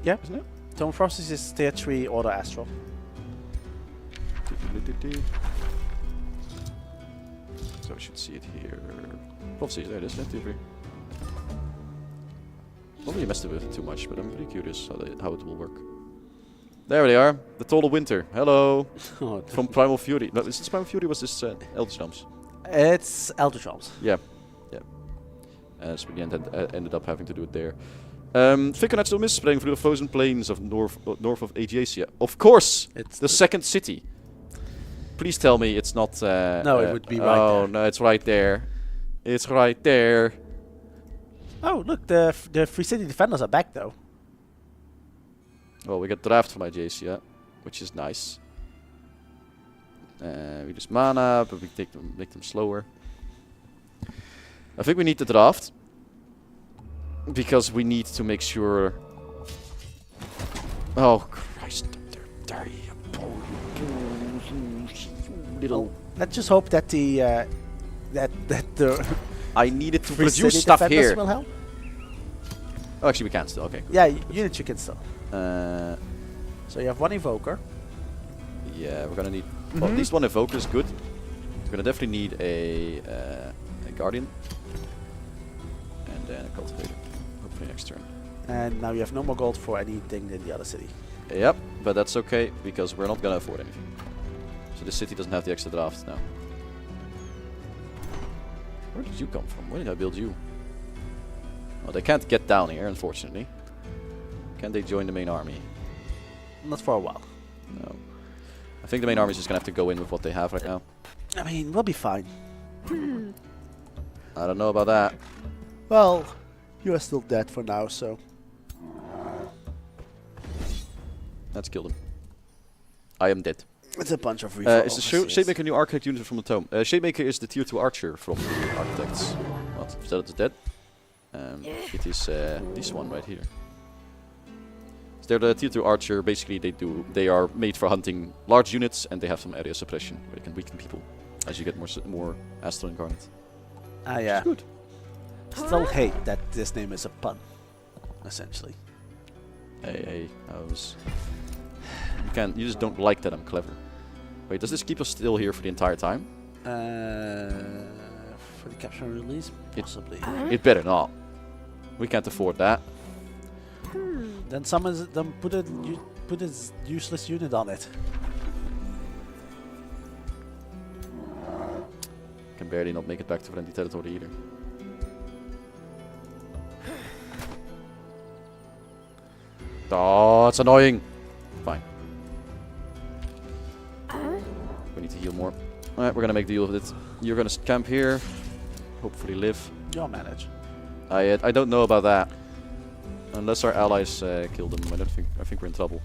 Yeah. Isn't it? Tome Prophecies is tier 3 Order Astral. So we should see it here. Prophecies, there it is, tier 3. Not really messed with it too much, but I'm pretty curious how it will work. There they are, the Total Winter. Hello, Oh, from Primal Fury. No, is this Primal Fury? Was this Eldritch Realms? it's Eldritch Realms. Yeah, yeah. So we ended up having to do it there. Thicker natural mist spreading through the frozen plains of north of Aegacia. Of course, It's the second city. Please tell me it's not. No, it would be right Oh there. no, it's right there. It's right there. Oh, look, the Free City Defenders are back though. Well, we got draft from Aegacia, which is nice. We just mana, but we make them slower. I think we need the draft because we need to make sure. Oh Christ! Little. Let's just hope that the I needed to Free produce City stuff Defenders here. will help. Oh, actually, we can still. Okay. Good. Yeah, units you can still. So you have one Evoker. yeah, we're gonna need well, at least one evoker is good. We're gonna definitely need a guardian and then a cultivator. Hopefully next turn. And now you have no more gold for anything in the other city. Yep, but that's okay because we're not gonna afford anything. So the city doesn't have the extra draft now. Where did you come from? Where did I build you? Oh, they can't get down here, unfortunately. Can they join the main army? Not for a while. No. I think the main army is just gonna have to go in with what they have right now. I mean, we'll be fine. I don't know about that. Well, you are still dead for now, so. Let's kill them. I am dead. It's a bunch of Is the Shapemaker new architect unit from the tome? Shapemaker is the tier 2 archer from the architects. What? That is dead? It is this one right here. So they're the tier 2 archer. Basically, they are made for hunting large units, and they have some area suppression where they can weaken people as you get more Astral Incarnate. Ah, yeah. Good. Still hate that this name is a pun, essentially. Hey, you just don't like that I'm clever. Wait, does this keep us still here for the entire time? For the capture and release, possibly. It better not. We can't afford that. Then put a useless unit on it. Can barely not make it back to friendly territory either. Oh, it's annoying. Fine. We need to heal more. Alright, we're gonna make the deal with it. You're gonna camp here. Hopefully live. You'll manage. I don't know about that. Unless our allies kill them, I think we're in trouble.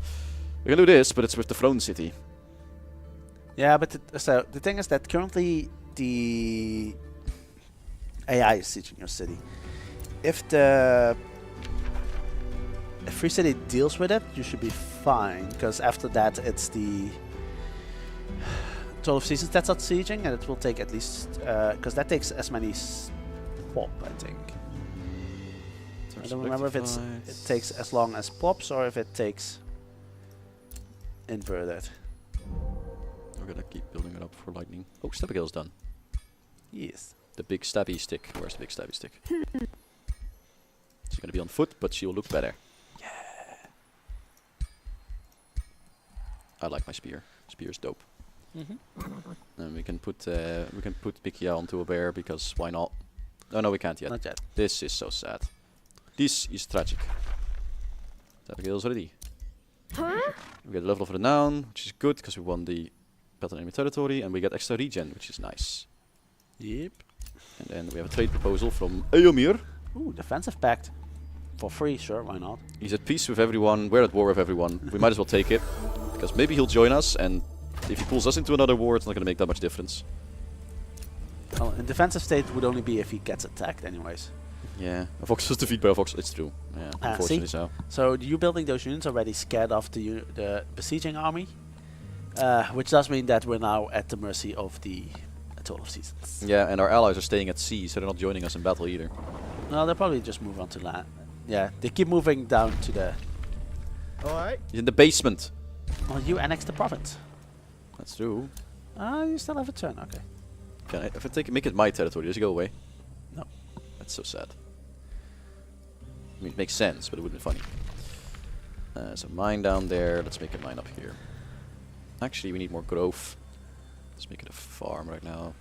We can do this, but it's with the Throne City. Yeah, but so the thing is that currently the AI is sieging your city. If the Free City deals with it, you should be fine, because after that it's the 12 seasons that's not sieging, and it will take at least because that takes as many pop, I think. I don't remember if it takes as long as pops or if it takes inverted. We're gonna keep building it up for lightning. Oh, Stepagale's done. Yes. The big stabby stick. Where's the big stabby stick? She's gonna be on foot, but she'll look better. Yeah. I like my spear. Spear's dope. And we can put Pikia onto a bear because why not? Oh no, we can't yet. Not yet. This is so sad. This is tragic. That kills already. We get a level of renown, which is good because we won the battle enemy territory, and we get extra regen, which is nice. Yep. And then we have a trade proposal from Eomir. Ooh, defensive pact. For free, sure, why not? He's at peace with everyone, we're at war with everyone. We might as well take it, because maybe he'll join us, and if he pulls us into another war, it's not going to make that much difference. Well, in defensive state would only be if he gets attacked anyways. Yeah, a Vox was defeated by a Vox, it's true. Yeah, unfortunately so. So you building those units already scared off the besieging army, which does mean that we're now at the mercy of the Toll of Seasons. Yeah, and our allies are staying at sea, so they're not joining us in battle either. No, they'll probably just move on to land. Yeah, they keep moving down to the... Alright. He's in the basement. Well, you annexed the province. That's true. You still have a turn, okay. Can I, if I make it my territory, does he go away? No. That's so sad. I mean, it makes sense, but it wouldn't be funny. So mine down there. Let's make a mine up here. Actually, we need more growth. Let's make it a farm right now.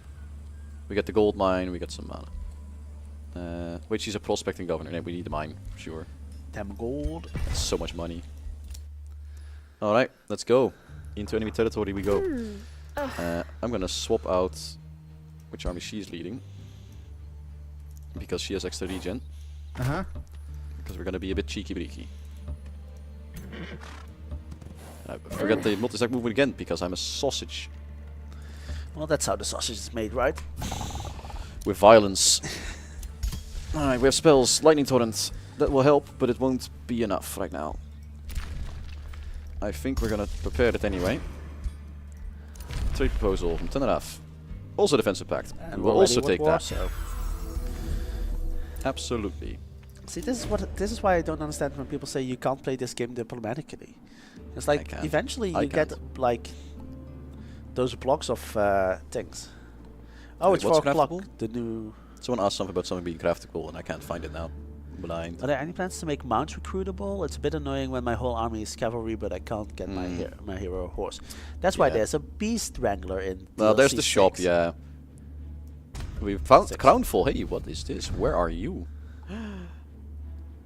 We got the gold mine. We got some mana. Wait, she's a prospecting governor. Yeah, we need the mine, sure. Damn gold. That's so much money. All right, let's go. Into enemy territory we go. I'm gonna swap out which army she's leading, because she has extra regen. Because we're gonna be a bit cheeky breeky. I forget the multi-stack movement again because I'm a sausage. Well, that's how the sausage is made, right? With violence. Alright, we have spells. Lightning Torrent. That will help, but it won't be enough right now. I think we're gonna prepare it anyway. Trade proposal from Tenerife. Also defensive pact. And we will also take war, that. so. Absolutely. See, this is why I don't understand when people say you can't play this game diplomatically. It's like can. eventually you I get can't. like those blocks of things. Oh, Wait, it's what's 4 o'clock. craftable? The new. Someone asked something about something being craftable, and I can't find it now. Blind. Are there any plans to make mounts recruitable? It's a bit annoying when my whole army is cavalry, but I can't get my hero horse. That's why Yeah. there's a beast wrangler in. Well, there's DLC the shop, 6. yeah. We found 6. Crownful. Hey, what is this? Where are you?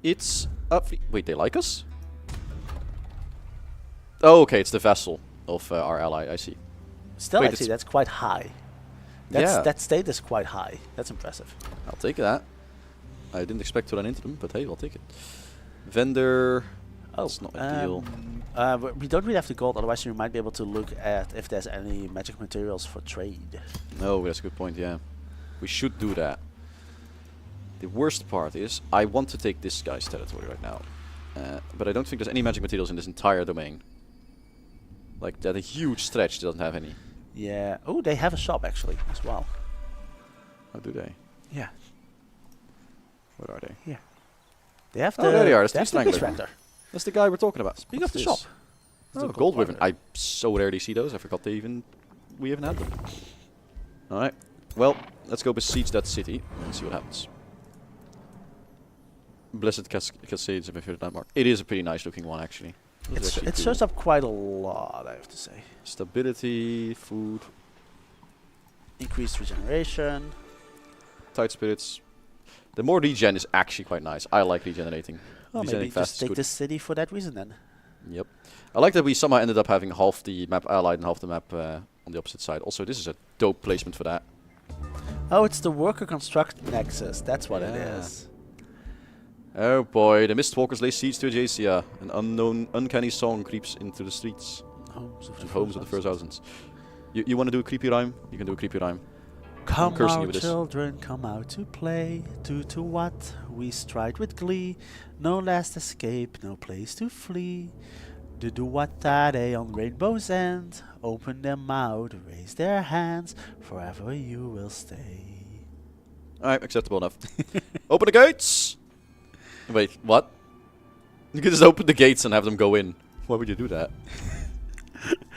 It's up. Wait, they like us? Oh, okay, it's the vassal of our ally. I see. Still, Wait, actually, it's- that's quite high. Yeah. That state is quite high. That's impressive. I'll take that. I didn't expect to run into them, but hey, I'll take it. Vendor. That's not ideal. We don't really have the gold, otherwise we might be able to look at if there's any magic materials for trade. No, that's a good point, yeah. We should do that. The worst part is, I want to take this guy's territory right now. But I don't think there's any magic materials in this entire domain. Like, that a huge stretch doesn't have any. Yeah. Oh, they have a shop actually as well. How do they? Yeah. Where are they? Here. They have Oh, the. there they are, it's They the have the Beast beast Wrangler. wrangler. That's the guy we're talking about. Speaking of What's the this? shop. Oh, gold wyvern. I so rarely see those. I forgot we even had them. Alright. Well, let's go besiege that city and see what happens. Blessed Cascades of my favorite landmark. It is a pretty nice looking one, actually. It shows up quite a lot, I have to say. Stability, food, Increased regeneration. tight spirits. The more regen is actually quite nice. I like regenerating. Well, maybe Regenerating fast just is take good. this city for that reason then. Yep. I like that we somehow ended up having half the map allied and half the map on the opposite side. Also, this is a dope placement for that. Oh, it's the worker construct nexus. That's what it Yeah. is. Oh boy, the Mistwalkers lay siege to Ajacia. An unknown, uncanny song creeps into the streets and homes of the first thousands. You want to do a creepy rhyme? You can do a creepy rhyme. Come cursing you out, with this. children, come out to play. Due to what we stride with glee. No last escape, no place to flee. Do what they on rainbow's end. Open their mouth, raise their hands. Forever you will stay. Alright, acceptable enough. Open the gates! Wait, what? You can just open the gates and have them go in. Why would you do that?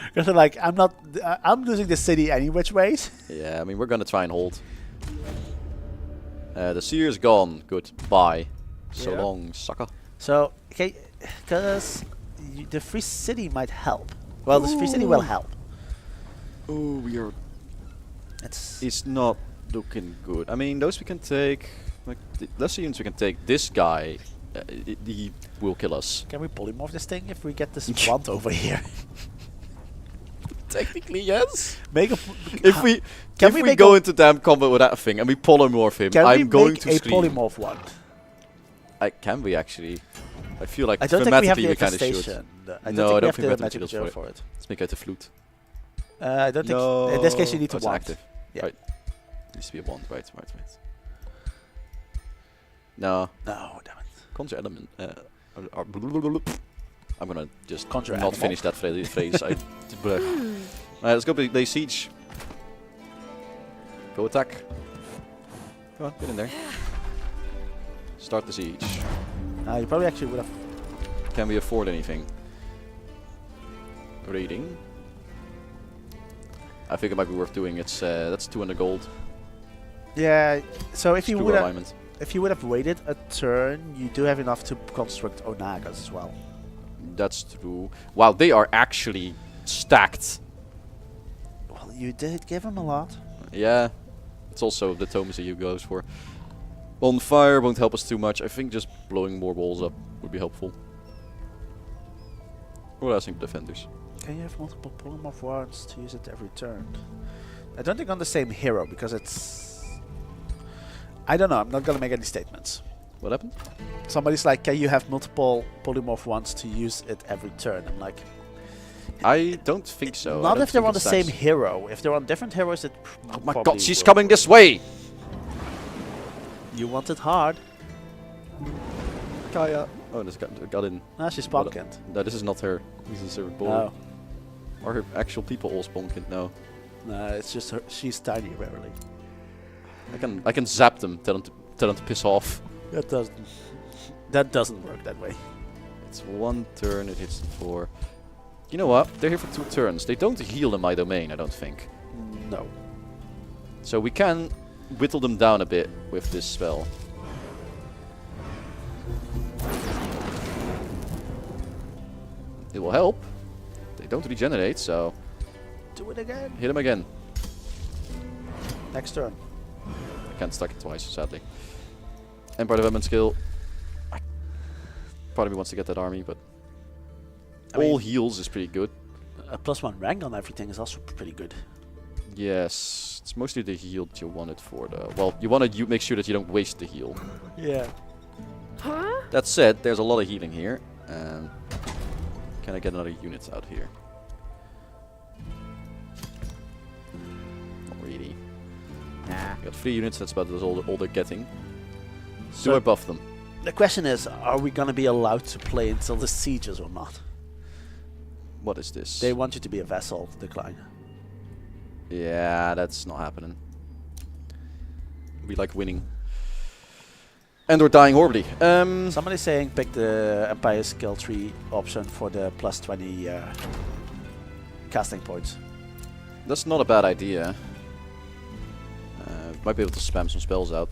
Because they're like, I'm losing the city any which ways. Yeah, I mean, we're gonna try and hold. The seer is gone. Goodbye. So Yeah. long, sucker. So, okay, because the free city might help. Well, the free city will help. Oh, we are. It's It's not looking good. I mean, those we can take. Like the lesser units we can take. This guy, he will kill us. Can we polymorph this thing if we get this wand over here? Technically, yes. Make a If we Can we if we make go a- into damn combat with that thing and we polymorph him, Can we I'm going make to a scream. polymorph wand? Can we actually? I feel like I don't think we have thematically the we kind of should. infestation. I No, I don't don't think think we we have the have magic the materials material for for it. Let's make out a flute. I don't think. No. In this case, you need Oh, to it's wand. active. Yeah. Right. Needs to be a wand. Right. No. No, damn it. Conjure element. I'm gonna just Conjure not animal. finish that phrase. Alright, let's go play siege. Go attack. Come on, get in there. Start the siege. You probably actually would have. Can we afford anything? Raiding. I think it might be worth doing. It's that's 200 gold. Yeah. So if you Screw would have, alignment. if you would have waited a turn, you do have enough to construct Onagas as well. That's true. Wow, they are actually stacked. Well, you did give him a lot. Yeah. It's also the diplomacy you goes for. On fire won't help us too much. I think just blowing more walls up would be helpful. What else? I think defenders. Can you have multiple polymorph wands to use it every turn? I don't think on the same hero because it's. I don't know. I'm not gonna make any statements. What happened? Somebody's like, can you have multiple polymorph wands to use it every turn? I'm like, I don't think so. I not don't if they're think on the it same stacks. hero. If they're on different heroes, it. Oh my probably god, she's will coming work. this way! You want it hard. Kaya. Oh, this got in. Ah, she's What a- spawned. No, this is not her. This is her boy. No, Are her actual people all spawned? No. no, it's just her. She's tiny, rarely. I can zap them. Tell them to piss off. That doesn't work that way. It's one turn. It hits 4. You know what? They're here for 2 turns. They don't heal in my domain. I don't think. No. So we can whittle them down a bit with this spell. It will help. They don't regenerate, so Do it again. hit them again. Next turn. I can't stack it twice, sadly. Empire Development skill. Part of me wants to get that army, but I mean- all heals is pretty good. A +1 rank on everything is also pretty good. Yes, it's mostly the heal that you want it for. Well, you want to make sure that you don't waste the heal. Yeah. That said, there's a lot of healing here. Can I get another unit out here? Not really. Nah. Got 3 units. That's about all they're getting. So Do I buff them? the question is, are we gonna be allowed to play until the sieges or not? What is this? They want you to be a vassal. Decline. Yeah, that's not happening. We like winning. And we're dying horribly. Somebody's saying pick the Empire skill tree option for the +20 casting points. That's not a bad idea. Might be able to spam some spells out.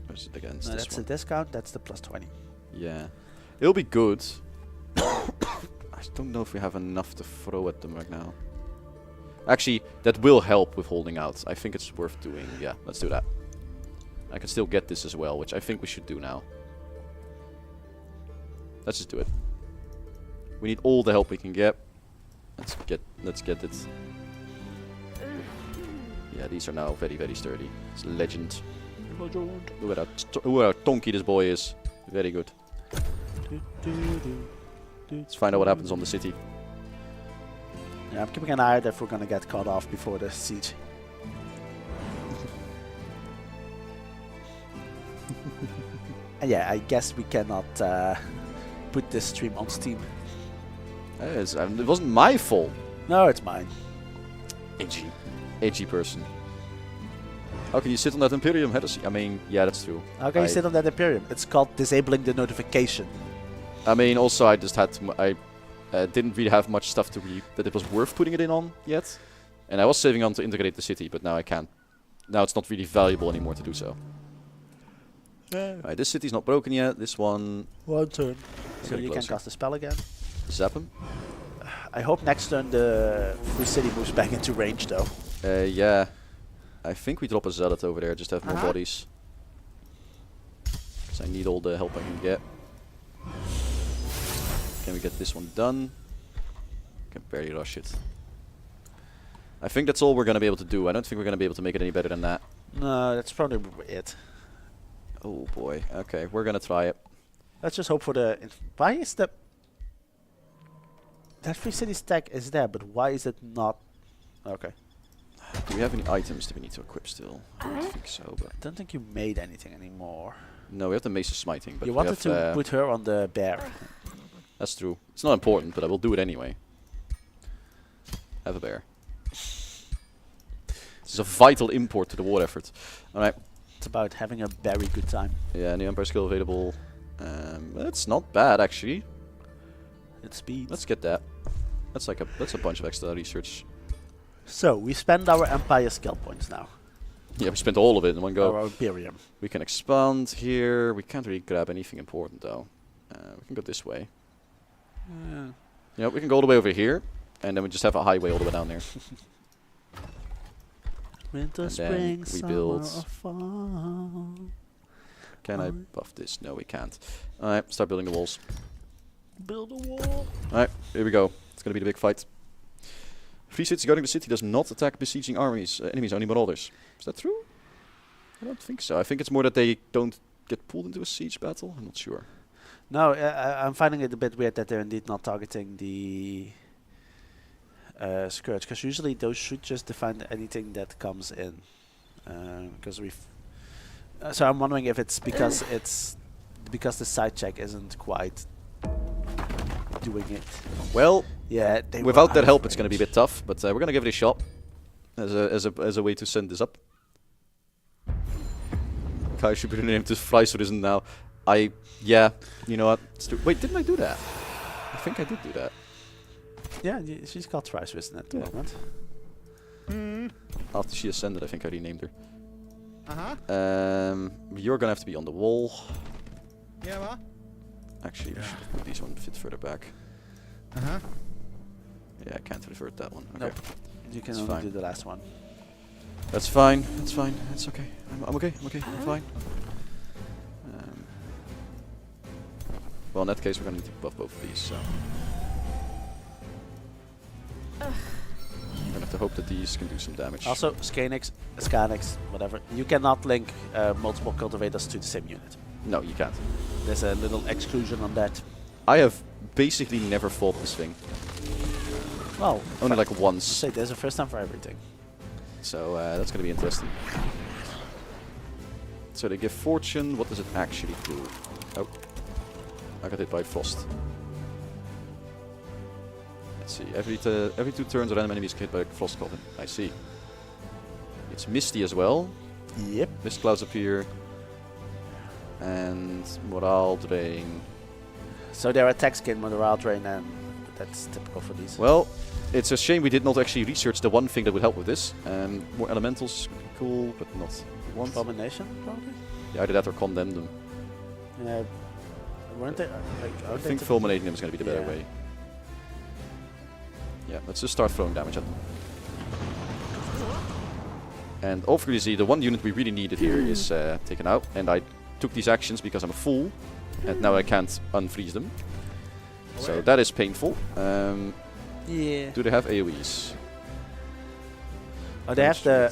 Or is it against No, this that's a one? discount. That's the +20. Yeah. It'll be good. I don't know if we have enough to throw at them right now. Actually, that will help with holding out. I think it's worth doing. Yeah, let's do that. I can still get this as well, which I think we should do now. Let's just do it. We need all the help we can get. Let's get it. Yeah, these are now very, very sturdy. It's a legend. Look at how tonky this boy is. Very good. Let's find out what happens on the city. Yeah, I'm keeping an eye out if we're gonna get caught off before the siege. And yeah, I guess we cannot put this stream on Steam. It wasn't my fault. No, it's mine. Edgy person. How can you sit on that Imperium heresy? I mean, yeah, that's true. How can you sit on that Imperium? It's called disabling the notification. I mean, also I just had to. I didn't really have much stuff to read that it was worth putting it in on yet, and I was saving on to integrate the city, but now I can't. Now it's not really valuable anymore to do so. Alright, this city's not broken yet. This one, One turn. So Getting you can closer. cast the spell again. zap him. I hope next turn the free city moves back into range though. Yeah. I think we drop a zealot over there, just to have more Uh-huh. bodies. So I need all the help I can get. Can we get this one done? Can barely rush it. I think that's all we're gonna be able to do. I don't think we're gonna be able to make it any better than that. No, that's probably it. Oh boy. Okay, we're gonna try it. Let's just hope for the. Why is the. That free city stack is there, but why is it not? Okay. Do we have any items that we need to equip still? I don't think so, but I don't think you made anything anymore. no, we have the Mace of Smiting. But You we wanted have, to put her on the bear. That's true. It's not important, but I will do it anyway. Have a bear. This is a vital import to the war effort. Alright. It's about having a very good time. Yeah, new Empire skill available. That's not bad actually. It's speed. Let's get that. That's like that's a bunch of extra research. So we spend our empire skill points now. Yeah, we spent all of it in one go. Our imperium. We can expand here. We can't really grab anything important though. We can go this way. Yeah, we can go all the way over here, and then we just have a highway all the way down there. Winter, And then spring, we summer, build- or fall. Can I buff this? No, we can't. Alright, start building the walls. Build a wall. Alright, here we go. It's gonna be the big fight. Free cities guarding the city does not attack besieging armies, enemies, only marauders. Is that true? I don't think so. I think it's more that they don't get pulled into a siege battle. I'm not sure. No, I'm finding it a bit weird that they're indeed not targeting the Scourge, because usually those should just define anything that comes in. Because we've. So I'm wondering if it's because the side check isn't quite doing it. Well, Yeah, they were without out that of help, it's gonna be a range. bit tough. But we're gonna give it a shot as a way to send this up. Kai should be renamed to Freisur isn't now. Yeah, you know what? Wait, didn't I do that? I think I did do that. Yeah, she's got thrice written at the Yeah. moment. After she ascended, I think I renamed her. Uh-huh. You're gonna have to be on the wall. Yeah, what? Actually, we should have put these one a bit further back. Uh-huh. Yeah, I can't revert that one. Okay. Nope. You can It's only fine. do the last one. That's fine. That's fine. It's okay. I'm okay. I'm okay. I'm fine. Well, in that case, we're gonna need to buff both of these. So I'm gonna have to hope that these can do some damage. Also, Scanix, whatever. You cannot link multiple cultivators to the same unit. No, you can't. There's a little exclusion on that. I have basically never fought this thing. Well, Only like once. say there's a first time for everything. So that's gonna be interesting. So they give fortune. What does it actually do? Oh, I got hit by frost. Let's see. Every 2 turns, random enemies get hit by frost goblin. I see. It's misty as well. Yep. Mist clouds appear. And morale drain. So their attack skin, morale drain, and that's typical for these. Well, it's a shame we did not actually research the one thing that would help with this. More elementals would be cool, but not what we want. Abomination, probably. Yeah, either that or condemn them. Yeah. Weren't they? I think fulminating them is going to be the better Yeah. way. Yeah, let's just start throwing damage at them. And obviously the one unit we really needed here is taken out. And I took these actions because I'm a fool. And now I can't unfreeze them. So that is painful. Yeah. Do they have AoEs? Oh, they have the.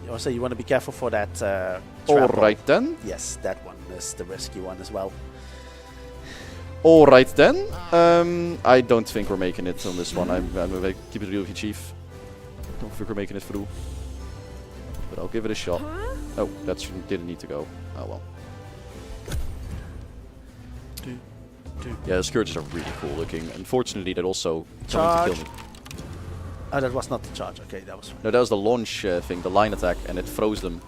Also, you want to be careful for that. trample. Alright then. Yes, that one is the risky one as well. Alright then. I don't think we're making it on this one. I'm going to keep it real with you, Chief. Don't think we're making it through. But I'll give it a shot. Oh, that didn't need to go. Oh well. Yeah, the Scourges are really cool looking. Unfortunately, that also trying to kill me. Oh, that was not the charge. Okay, that was. No, that was the launch thing, the line attack, and it froze them.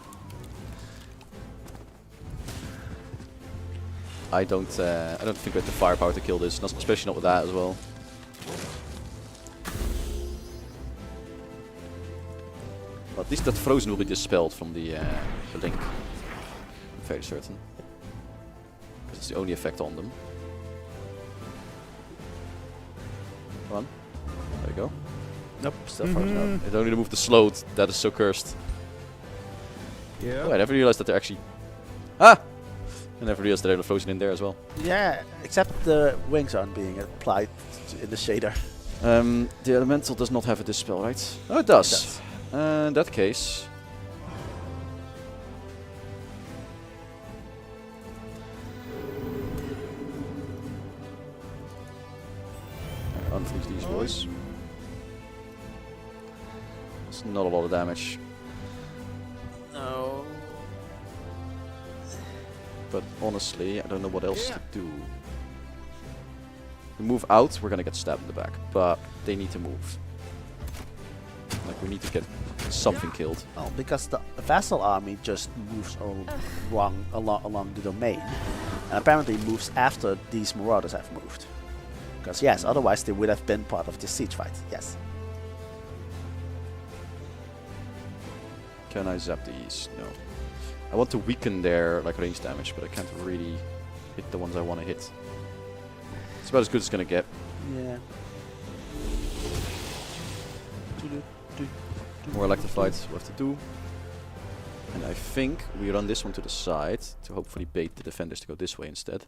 I don't think we have the firepower to kill this, especially not with that as well. But at least that frozen will be dispelled from the link. fairly certain. Because it's the only effect on them. Come on. There you go. Nope, still frozen out. It only removed the sloat. That is so cursed. Yeah. Oh, I never realized that they're actually... Ah! I never realized that they were frozen in there as well. Yeah, except the wings aren't being applied in the shader. The elemental does not have a dispel, right? Oh, it does. In that case... Unfreeze these boys. It's not a lot of damage. No. But honestly, I don't know what else to do. We move out, we're gonna get stabbed in the back. But they need to move. Like, we need to get something killed. Well, because the vassal army just moves along the domain. And apparently moves after these marauders have moved. Because yes, otherwise they would have been part of the siege fight. Yes. Can I zap these? No. I want to weaken their like range damage, but I can't really hit the ones I want to hit. It's about as good as it's gonna get. Yeah. More electrified we'll have to do. And I think we run this one to the side to hopefully bait the defenders to go this way instead.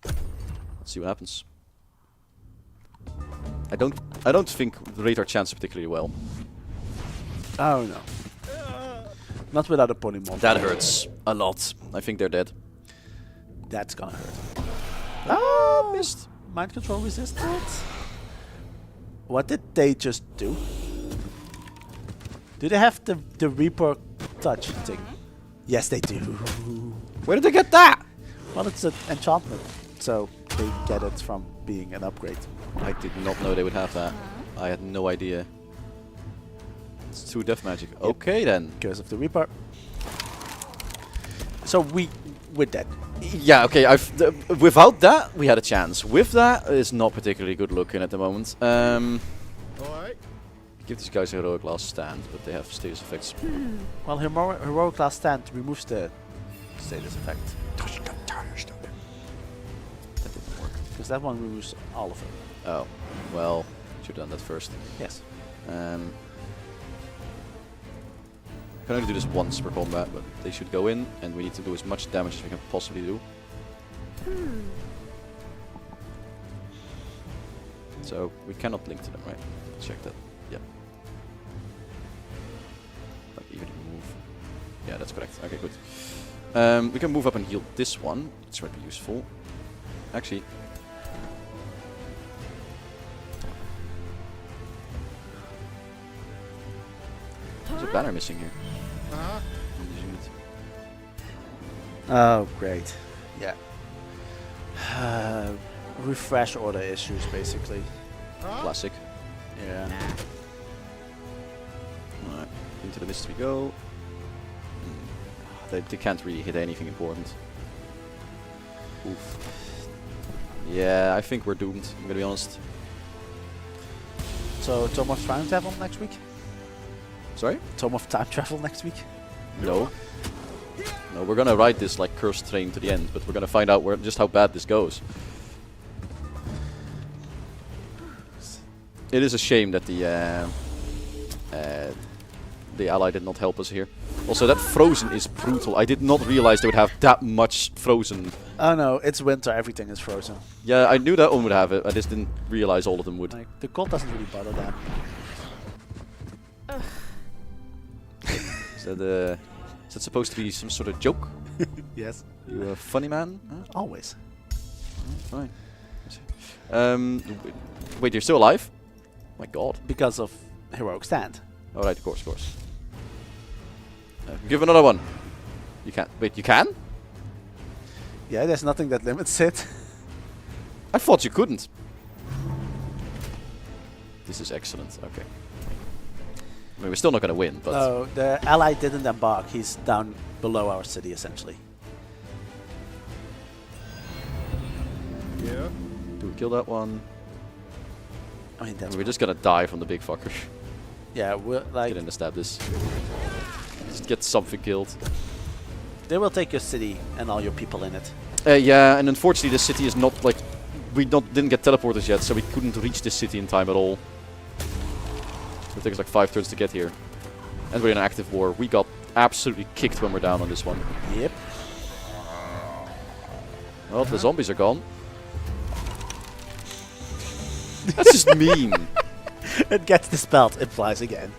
Let's see what happens. I don't think we rate our chances particularly well. Oh no. Not without a polymorph. That hurts a lot. I think they're dead. That's gonna hurt. Ah, missed. Mind control resisted. What did they just do? Do they have the Reaper touch thing? Yes, they do. Where did they get that? Well, it's an enchantment, so they get it from being an upgrade. I did not know they would have that. I had no idea. It's 2 death magic. Yep. Okay then. Curse of the Reaper. So we're dead. Yeah, okay. Without that, we had a chance. With that, it's not particularly good looking at the moment. Alright. Give these guys a heroic last stand, but they have status effects. Well, heroic last stand removes the status effect. That didn't work. Because that one removes all of them. Oh, well, should have done that first. Yes. I can only do this once per combat, but they should go in, and we need to do as much damage as we can possibly do. So we cannot link to them, right? Check that. Yep. Like even move. Yeah, that's correct. Okay, good. We can move up and heal this one, which might be useful. Actually. There's a banner missing here. Uh-huh. Oh, great. Yeah. Refresh order issues, basically. Huh? Classic. Yeah. Alright, into the mist we go. They can't really hit anything important. Oof. Yeah, I think we're doomed, I'm gonna be honest. So, Tome of Time Travel next week? Sorry? Tome of Time Travel next week? No. No, we're gonna ride this like cursed train to the end, but we're gonna find out just how bad this goes. It is a shame that the ally did not help us here. Also, that frozen is brutal. I did not realize they would have that much frozen. Oh no, it's winter, everything is frozen. Yeah, I knew that one would have it. I just didn't realize all of them would. Like, the cold doesn't really bother them. Is that supposed to be some sort of joke? Yes. You a funny man? Huh? Always. Fine. Wait, you're still alive? My god. Because of Heroic Stand. Alright, of course. Give another one. You can't. Wait, you can? Yeah, there's nothing that limits it. I thought you couldn't. This is excellent. Okay. I mean, we're still not gonna win, but... No, the ally didn't embark. He's down below our city, essentially. Yeah. Do we kill that one? I mean, that's... We're just gonna die from the big fucker. Yeah, we're like... Get in to stab this. Just get something killed. They will take your city and all your people in it. Yeah, and unfortunately this city is not like... didn't get teleporters yet, so we couldn't reach this city in time at all. It takes like 5 turns to get here. And we're in an active war. We got absolutely kicked when we're down on this one. Yep. Well, the zombies are gone. That's just mean. It gets dispelled. It flies again.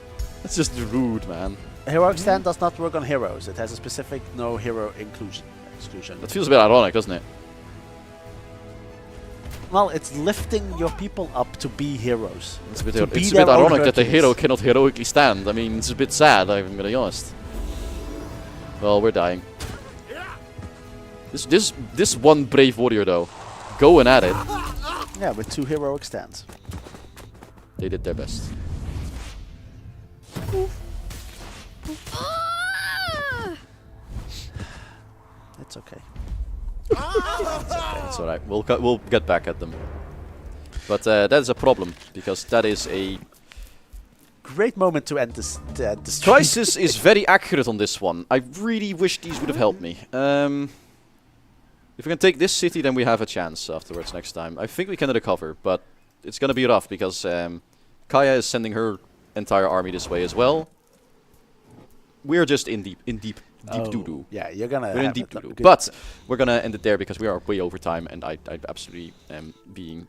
That's just rude, man. Heroic stand does not work on heroes. It has a specific no hero exclusion. That feels a bit ironic, doesn't it? Well, it's lifting your people up to be heroes. It's a bit, To be it's a bit their own ironic that the Hercules. hero cannot heroically stand. I mean, it's a bit sad, I'm gonna be honest. Well, we're dying. This one brave warrior, though, going at it. Yeah, with 2 heroic stands. They did their best. It's okay. It's alright. We'll get back at them. But that is a problem because that is a Great moment to end this. Stream. Crisis is very accurate on this one. I really wish these would have helped me. If we can take this city, then we have a chance afterwards next time. I think we can recover, but it's gonna be rough because Kaya is sending her entire army this way as well. We're just in deep doo-doo. Yeah, you're gonna. We're in have deep it, doo-doo. good. But we're gonna end it there because we are way over time, and I absolutely am being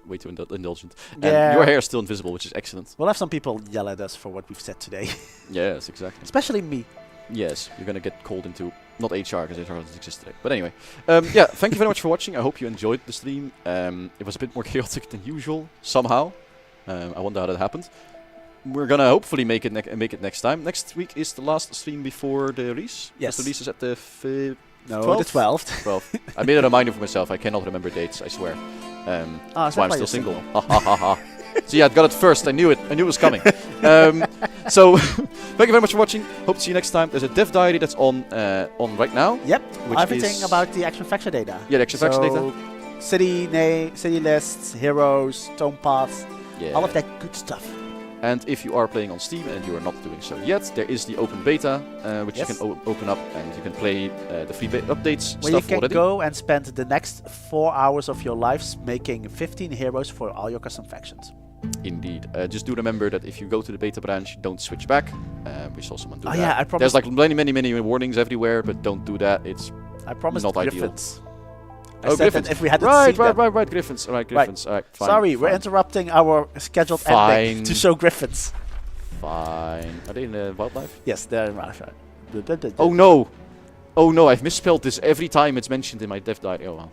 way too indulgent. Yeah. And your hair is still invisible, which is excellent. We'll have some people yell at us for what we've said today, Yes, exactly. especially me. Yes, you're gonna get called into not HR because HR doesn't exist today. But anyway, yeah. Thank you very much for watching. I hope you enjoyed the stream. It was a bit more chaotic than usual somehow. I wonder how that happened. We're gonna hopefully make it next time. Next week is the last stream before the release. Yes. The release is at the 12th. 12th. I made a reminder for myself. I cannot remember dates. I swear. That's why I'm still single. Ha ha ha ha. So yeah, I got it first. I knew it. I knew it was coming. So thank you very much for watching. Hope to see you next time. There's a dev diary that's on right now. Yep. Which Everything is about the action faction data. Yeah, the action faction So, data. City name, city lists, heroes, tome paths, Yeah. all of that good stuff. And if you are playing on Steam and you are not doing so yet, there is the open beta, which Yes. you can open up and you can play the free updates Where you stuff can already. go and spend the next 4 hours of your lives making 15 heroes for all your custom factions. Indeed. Just do remember that if you go to the beta branch, don't switch back. We saw someone do Oh that. yeah, I promised. There's like many warnings everywhere, but don't do that. It's I promised not ideal. Griffins. I Oh, said Griffins. that if we hadn't right, seen them. right, Griffins. Alright, Griffins. Alright, fine. Sorry, we're fine. interrupting our scheduled ending Fine. to show Griffins. Fine. Are they in wildlife? Yes, they're in wildlife. Oh no! Oh no, I've misspelled this every time it's mentioned in my dev diary. Oh well.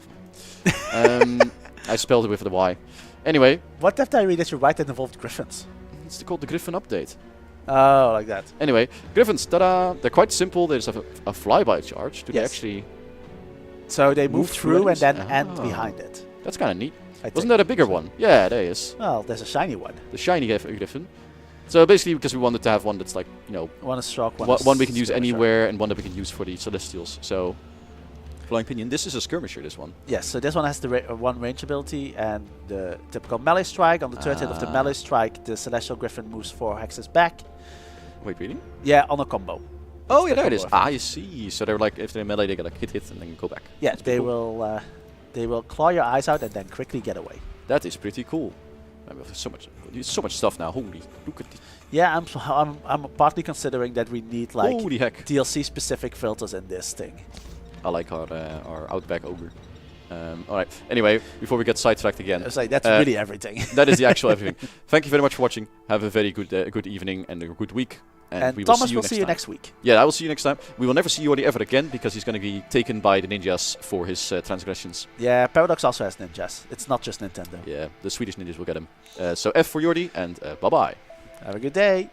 I spelled it with the Y. Anyway, What dev diary did you write that involved Griffins? it's called the Griffin update. Oh, like that. Anyway, Griffins, ta-da! They're quite simple. There's a flyby charge. Do they Yes. actually... So they move Move through through and then enemies? end Ah. behind it. That's kind of neat. I Wasn't think. that a bigger one? Yeah, there is. Well, there's a shiny one. The shiny Griffin. So basically, because we wanted to have one that's like, you know, One is shock, one is one we can use skirmisher. anywhere and one that we can use for the Celestials. So, Flying Pinion, this is a skirmisher, this one. Yes, so this one has the one range ability and the typical melee strike. On the third hit of the Ah. melee strike, the Celestial Griffin moves 4 hexes back. Wait, really? Yeah, on a combo. Oh, yeah, the there it is. combo Ah, I see. So they're like, if they're melee, they get like hit, and then go back. Yeah, That's pretty they will claw your eyes out and then quickly get away. That is pretty cool. I mean, there's so much stuff now. Holy, look at this. Yeah, I'm partly considering that we need like Holy heck. DLC specific filters in this thing. I like our Outback Ogre. Alright, anyway, before we get sidetracked again, It's like that's Uh, really everything. that is the actual everything. Thank you very much for watching. Have a very good evening and a good week. And we Thomas will will see you time. next week. Yeah, I will see you next time. We will never see Jordi ever again because he's going to be taken by the ninjas for his transgressions. Yeah, Paradox also has ninjas. It's not just Nintendo. Yeah, the Swedish ninjas will get him. So F for Jordi and bye-bye. Have a good day.